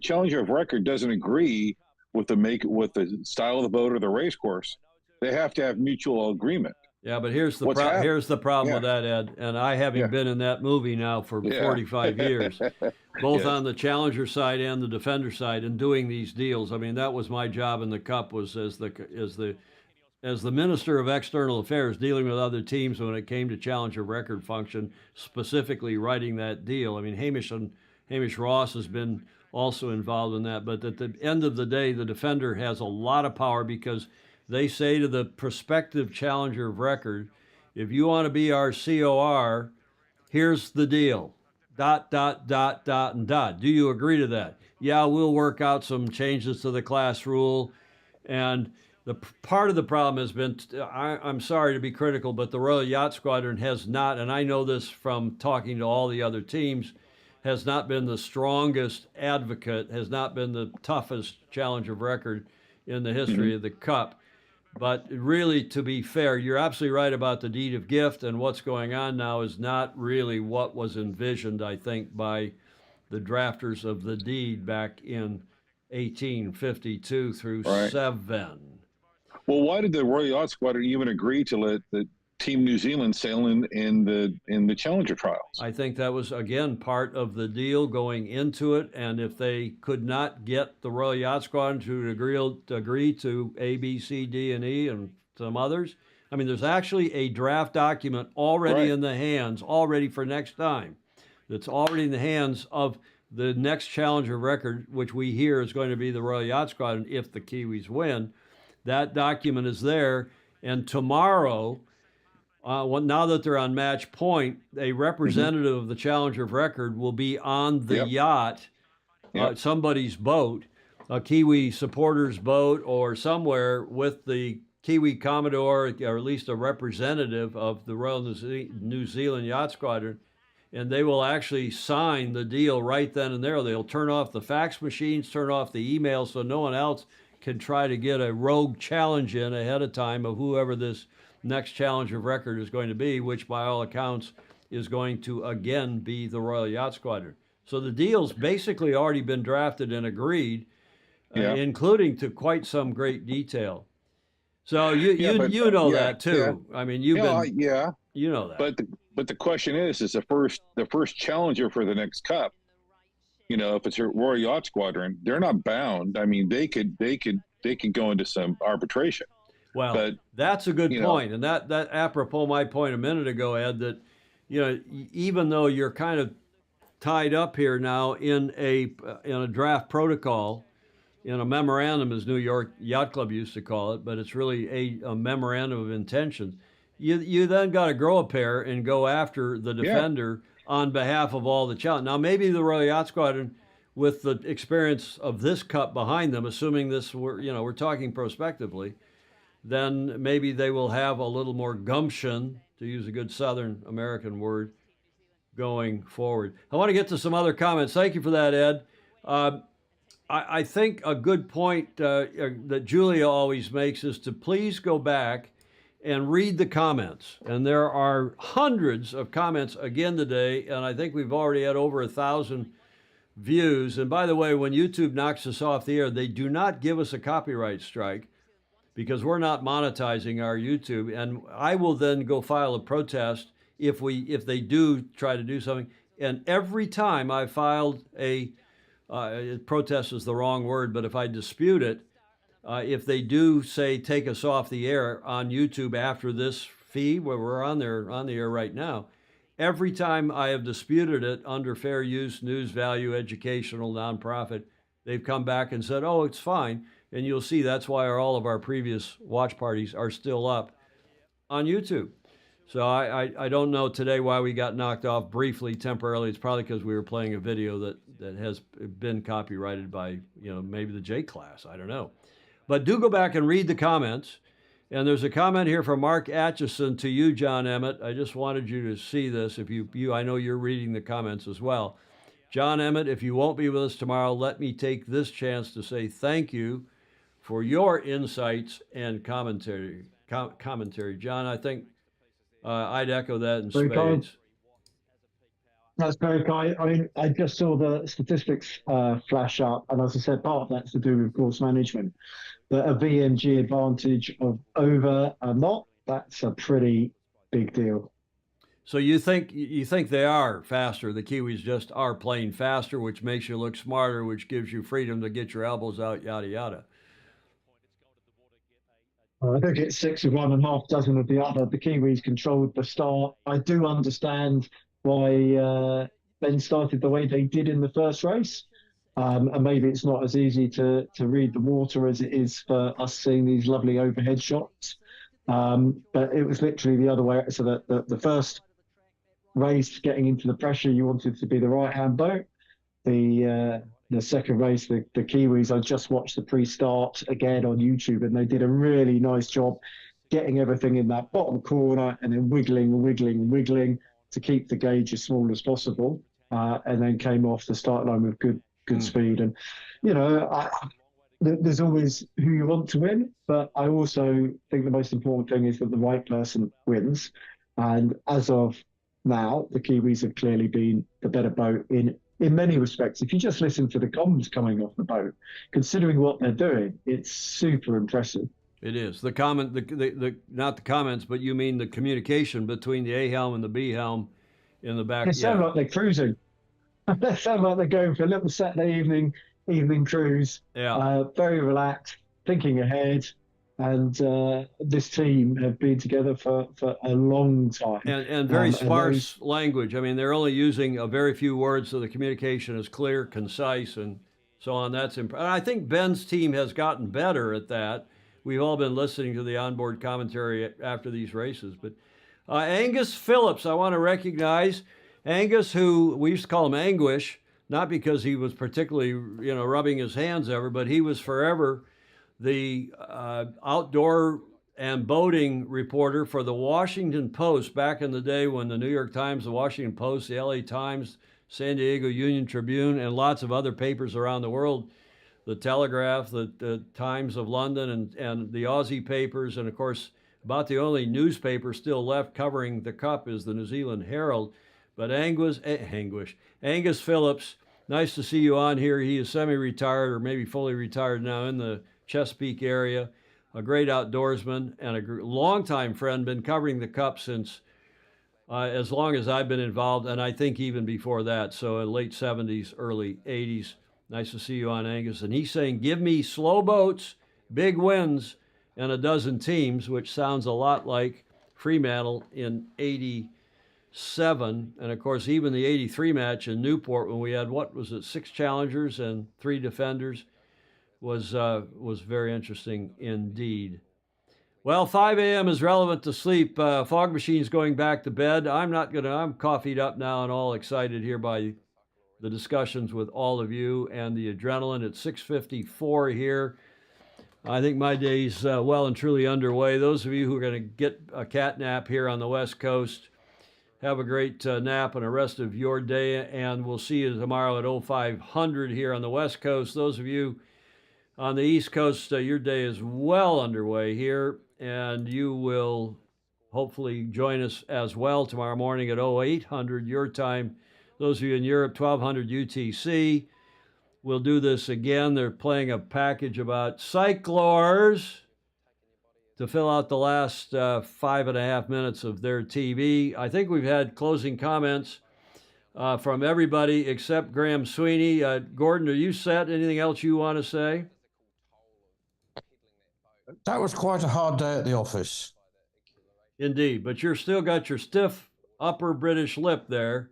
Speaker 4: challenger of record doesn't agree with the style of the boat or the race course, they have to have mutual agreement.
Speaker 1: Yeah, but here's the problem with that, Ed. And I having been in that movie now for 45 years, both on the challenger side and the defender side, and doing these deals. I mean, that was my job in the Cup, was as the Minister of External Affairs, dealing with other teams when it came to challenger record function, specifically writing that deal. I mean, Hamish Ross has been also involved in that. But at the end of the day, the defender has a lot of power, because they say to the prospective challenger of record, if you want to be our COR, here's the deal. ... and ... Do you agree to that? Yeah, we'll work out some changes to the class rule. And the part of the problem has been, I'm sorry to be critical, but the Royal Yacht Squadron has not, and I know this from talking to all the other teams, has not been the strongest advocate, has not been the toughest challenger of record in the history of the Cup. But really, to be fair, you're absolutely right about the deed of gift, and what's going on now is not really what was envisioned, I think, by the drafters of the deed back in 1852 through 7.
Speaker 4: Well, why did the Royal Yacht Squadron even agree to let the Team New Zealand sail in the Challenger trials?
Speaker 1: I think that was, again, part of the deal going into it. And if they could not get the Royal Yacht Squadron to agree to A, B, C, D, and E, and some others, I mean, there's actually a draft document already in the hands, already for next time, that's already in the hands of the next challenger record, which we hear is going to be the Royal Yacht Squadron if the Kiwis win. That document is there, and tomorrow, now that they're on match point, a representative of the challenger of record will be on the yacht, somebody's boat, a Kiwi supporter's boat, or somewhere with the Kiwi Commodore, or at least a representative of the Royal New Zealand Yacht Squadron, and they will actually sign the deal right then and there. They'll turn off the fax machines, turn off the email, so no one else can try to get a rogue challenge in ahead of time of whoever this next challenger of record is going to be, which by all accounts is going to again be the Royal Yacht Squadron. So the deal's basically already been drafted and agreed, including to quite some great detail. So you know that too. I mean, you know that.
Speaker 4: But the question is the first challenger for the next Cup. You know, if it's a Royal Yacht Squadron, they're not bound. I mean, they could go into some arbitration.
Speaker 1: Well, but, that's a good point, and that apropos my point a minute ago, Ed, that even though you're kind of tied up here now in a draft protocol, in a memorandum, as New York Yacht Club used to call it, but it's really a memorandum of intentions. You then got to grow a pair and go after the defender on behalf of all the challenge. Now, maybe the Royal Yacht Squadron, with the experience of this Cup behind them, assuming we're talking prospectively, then maybe they will have a little more gumption, to use a good Southern American word, going forward. I want to get to some other comments. Thank you for that, Ed. I think a good point that Julia always makes is to please go back and read the comments. And there are hundreds of comments again today, and I think we've already had over 1,000 views. And by the way, when YouTube knocks us off the air, they do not give us a copyright strike. because we're not monetizing our YouTube. And I will then go file a protest if they do try to do something. And every time I filed a protest is the wrong word, but if I dispute it, if they do say take us off the air on YouTube after this feed, where we're on the air right now, every time I have disputed it under fair use, news value, educational, nonprofit, they've come back and said, oh, it's fine. And you'll see that's why all of our previous watch parties are still up on YouTube. So I don't know today why we got knocked off briefly, temporarily. It's probably because we were playing a video that has been copyrighted by, maybe the J class. I don't know. But do go back and read the comments. And there's a comment here from Mark Atchison to you, John Emmett. I just wanted you to see this. If I know you're reading the comments as well. John Emmett, if you won't be with us tomorrow, let me take this chance to say thank you for your insights and commentary. John, I think I'd echo that in
Speaker 6: Very
Speaker 1: spades.
Speaker 6: kind. That's very kind. I mean, I just saw the statistics flash up, and as I said, part of that's to do with course management. But a VMG advantage of over a knot, that's a pretty big deal.
Speaker 1: So you think they are faster? The Kiwis just are playing faster, which makes you look smarter, which gives you freedom to get your elbows out, yada yada.
Speaker 6: I think it's 6 of one and half dozen of the other. The Kiwis controlled the start. I do understand why Ben started the way they did in the first race. And maybe it's not as easy to read the water as it is for us seeing these lovely overhead shots. But it was literally the other way. So that the first race, getting into the pressure, you wanted to be the right-hand boat. The second race, the Kiwis, I just watched the pre-start again on YouTube, and they did a really nice job getting everything in that bottom corner and then wiggling to keep the gauge as small as possible, and then came off the start line with good speed. And there's always who you want to win, but I also think the most important thing is that the right person wins. And as of now, the Kiwis have clearly been the better boat in many respects. If you just listen to the comms coming off the boat, considering what they're doing, it's super impressive.
Speaker 1: It is. The comment, not the comments, but you mean the communication between the A helm and the B helm in the back.
Speaker 6: They sound like they're cruising. They sound like they're going for a little Saturday evening cruise.
Speaker 1: Yeah.
Speaker 6: Very relaxed, thinking ahead. And this team have been together for a long time.
Speaker 1: And very sparse language. I mean, they're only using a very few words, so the communication is clear, concise, and so on. That's and I think Ben's team has gotten better at that. We've all been listening to the onboard commentary after these races. But Angus Phillips, I want to recognize. Angus, who we used to call him Anguish, not because he was particularly, rubbing his hands ever, but he was forever the outdoor and boating reporter for the Washington Post back in the day when the New York Times, the Washington Post, the LA Times, San Diego Union Tribune, and lots of other papers around the world, the Telegraph, the Times of London, and the Aussie papers, and of course, about the only newspaper still left covering the Cup is the New Zealand Herald. But Angus Phillips, nice to see you on here. He is semi-retired or maybe fully retired now in the Chesapeake area, a great outdoorsman and a longtime friend, been covering the Cup since as long as I've been involved, and I think even before that, so in late 70s, early 80s. Nice to see you on, Angus. And he's saying, give me slow boats, big wins, and a dozen teams, which sounds a lot like Fremantle in 87. And, of course, even the 83 match in Newport when we had, 6 challengers and 3 defenders, was very interesting indeed. Well, 5 a.m. is relevant to sleep. Fog Machine's going back to bed. I'm coffeeed up now and all excited here by the discussions with all of you and the adrenaline. It's 6:54 here. I think my day's well and truly underway. Those of you who are going to get a cat nap here on the West Coast, have a great nap and the rest of your day, and we'll see you tomorrow at 0500 here on the West Coast. Those of you on the East Coast, your day is well underway here, and you will hopefully join us as well tomorrow morning at 0800 your time. Those of you in Europe, 1200 UTC. We'll do this again. They're playing a package about cyclors. to fill out the last 5.5 minutes of their TV. I think we've had closing comments from everybody except Graham Sweeney. Gordon, are you set? Anything else you want to say?
Speaker 3: That was quite a hard day at the office.
Speaker 1: Indeed, but you're still got your stiff upper British lip there.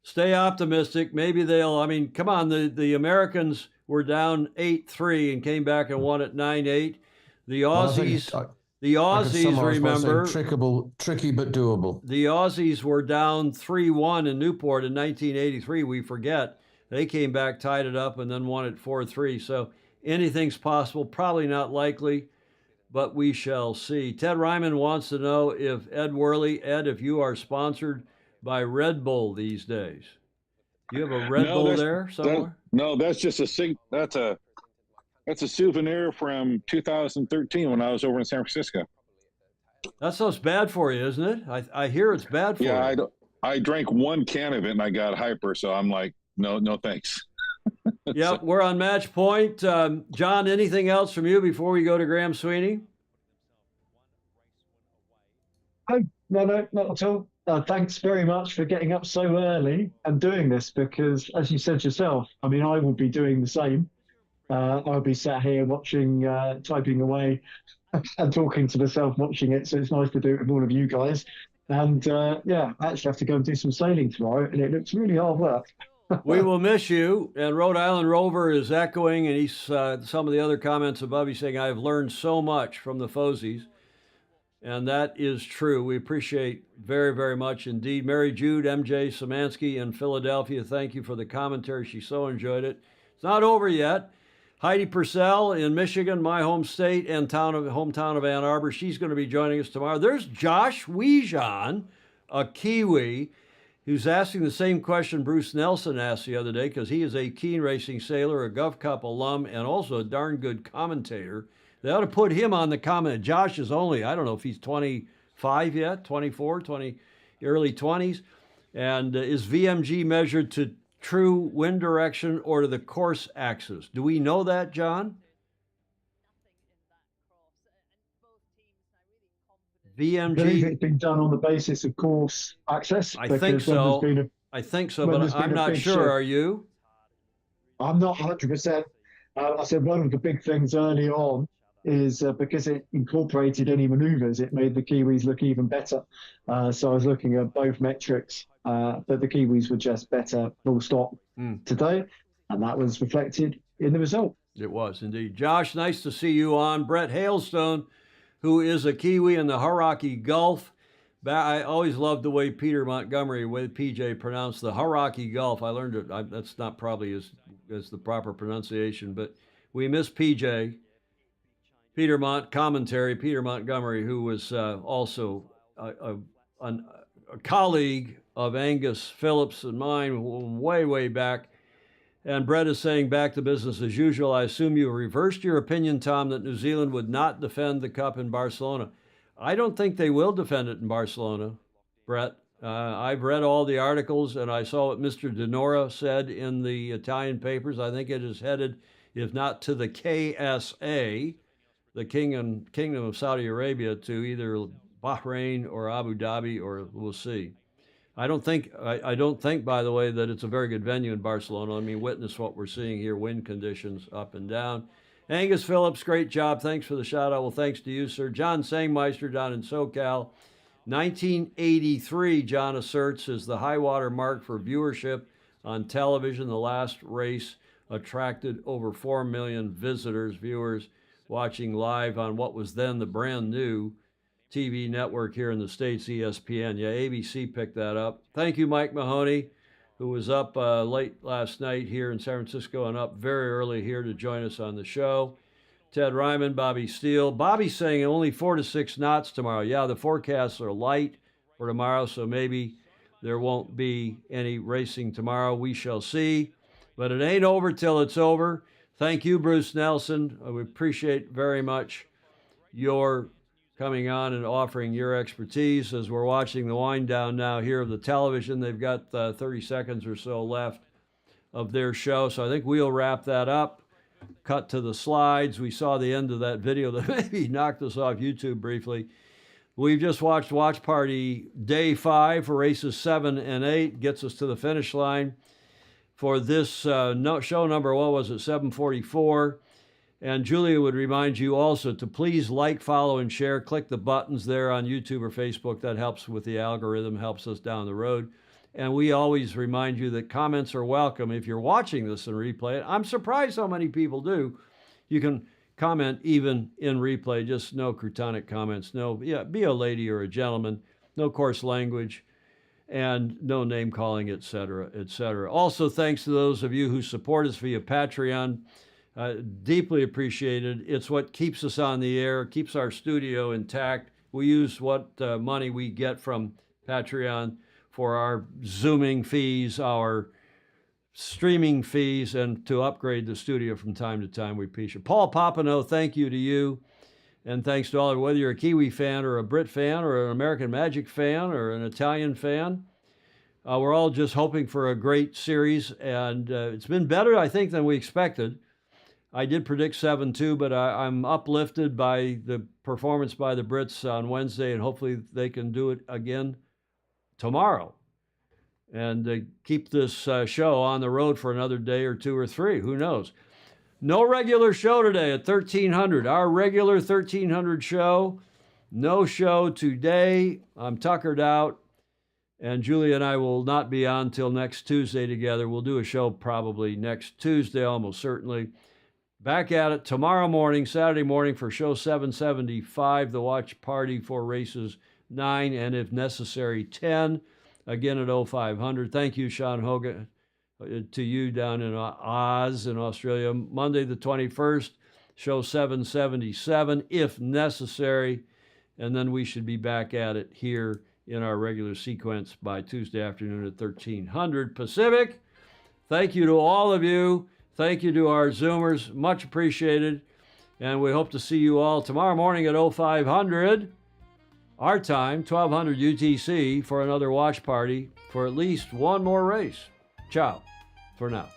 Speaker 1: Stay optimistic. Maybe they'll, I mean, come on, the Americans were down 8-3 and came back and won at 9-8. The Aussies, remember,
Speaker 3: tricky but doable.
Speaker 1: The Aussies were down 3-1 in Newport in 1983. We forget. They came back, tied it up, and then won it 4-3. So anything's possible. Probably not likely, but we shall see. Ted Ryman wants to know if Ed Worley, if you are sponsored by Red Bull these days. Do you have a Red Bull there somewhere?
Speaker 4: That's just that's a souvenir from 2013 when I was over in San Francisco.
Speaker 1: That's so bad for you, isn't it? I hear it's bad for you.
Speaker 4: Yeah, I drank one can of it and I got hyper, so I'm like, no thanks.
Speaker 1: Yep, we're on match point. John, anything else from you before we go to Graham Sweeney?
Speaker 6: Oh, no, not at all. Thanks very much for getting up so early and doing this because, as you said yourself, I mean, I will be doing the same. I'll be sat here watching, typing away and talking to myself watching it. So it's nice to do it with all of you guys. And I actually have to go and do some sailing tomorrow, and it looks really hard work.
Speaker 1: We will miss you. And Rhode Island Rover is echoing, and he's some of the other comments above. He's saying, I've learned so much from the Fosies. And that is true. We appreciate very, very much indeed. Mary Jude, MJ Szymanski in Philadelphia, thank you for the commentary. She so enjoyed it. It's not over yet. Heidi Purcell in Michigan, my home state and hometown of Ann Arbor. She's going to be joining us tomorrow. There's Josh Wijan, a Kiwi, who's asking the same question Bruce Nelson asked the other day because he is a keen racing sailor, a Gulf Cup alum, and also a darn good commentator. They ought to put him on the comment. Josh is only, I don't know if he's 25 yet, 24, 20, early 20s. And is VMG measured to true wind direction or to the course axis? Do we know that, John? VMG.
Speaker 6: I believe it's been done on the basis of course access.
Speaker 1: I think so. But I'm not sure. Are you?
Speaker 6: I'm not 100%. I said one of the big things early on is because it incorporated any manoeuvres, it made the Kiwis look even better. So I was looking at both metrics, but the Kiwis were just better full stop today, and that was reflected in the result.
Speaker 1: It was indeed. Josh, nice to see you on. Brett Hailstone, who is a Kiwi in the Hauraki Gulf. I always loved the way Peter Montgomery, with PJ, pronounced the Hauraki Gulf. I learned it. That's not probably as the proper pronunciation, but we miss PJ. Peter Montgomery, who was also a colleague of Angus Phillips and mine way back. And Brett is saying, back to business as usual. I assume you reversed your opinion, Tom, that New Zealand would not defend the Cup in Barcelona. I don't think they will defend it in Barcelona, Brett. I've read all the articles, and I saw what Mr. Denora said in the Italian papers. I think it is headed, if not to the KSA, the Kingdom of Saudi Arabia, to either Bahrain or Abu Dhabi, or we'll see. I don't think, by the way, that it's a very good venue in Barcelona. I mean, witness what we're seeing here, wind conditions up and down. Angus Phillips, great job. Thanks for the shout-out. Well, thanks to you, sir. John Sangmeister down in SoCal. 1983, John asserts, is the high water mark for viewership on television. The last race attracted over 4 million viewers, watching live on what was then the brand new TV network here in the States, ESPN. Yeah, ABC picked that up. Thank you, Mike Mahoney, who was up late last night here in San Francisco and up very early here to join us on the show. Ted Ryman, Bobby Steele. Bobby's saying only 4 to 6 knots tomorrow. Yeah, the forecasts are light for tomorrow, so maybe there won't be any racing tomorrow. We shall see. But it ain't over till it's over. Thank you, Bruce Nelson. We appreciate very much your coming on and offering your expertise as we're watching the wind down now here of the television. They've got 30 seconds or so left of their show, so I think we'll wrap that up. cut to the slides. We saw the end of that video that maybe knocked us off YouTube briefly. We've just watched Watch Party Day 5 for races 7 and 8. Gets us to the finish line for this show number, what was it, 744. And Julia would remind you also to please like, follow, and share. Click the buttons there on YouTube or Facebook. That helps with the algorithm, helps us down the road. And we always remind you that comments are welcome. If you're watching this in replay, I'm surprised how many people do. You can comment even in replay, just no crotonic comments. Be a lady or a gentleman, no coarse language, and no name calling, etc., etc. Also, thanks to those of you who support us via Patreon. Deeply appreciated. It's what keeps us on the air, keeps our studio intact. We use what money we get from Patreon for our Zooming fees, our streaming fees, and to upgrade the studio from time to time. We appreciate it. Paul Popino, thank you to you. And thanks to all of you, whether you're a Kiwi fan or a Brit fan or an American Magic fan or an Italian fan. We're all just hoping for a great series. And it's been better, I think, than we expected. I did predict 7-2, but I'm uplifted by the performance by the Brits on Wednesday, and hopefully they can do it again tomorrow and keep this show on the road for another day or 2 or 3. Who knows? No regular show today at 1300. Our regular 1300 show. No show today. I'm tuckered out, and Julia and I will not be on till next Tuesday together. We'll do a show probably next Tuesday, almost certainly. Back at it tomorrow morning, Saturday morning, for show 775, the watch party for races 9 and, if necessary, 10, again at 0500. Thank you, Sean Hogan, to you down in Oz in Australia. Monday the 21st, show 777, if necessary, and then we should be back at it here in our regular sequence by Tuesday afternoon at 1300 Pacific. Thank you to all of you. Thank you to our Zoomers. Much appreciated. And we hope to see you all tomorrow morning at 0500, our time, 1200 UTC, for another watch party for at least one more race. Ciao for now.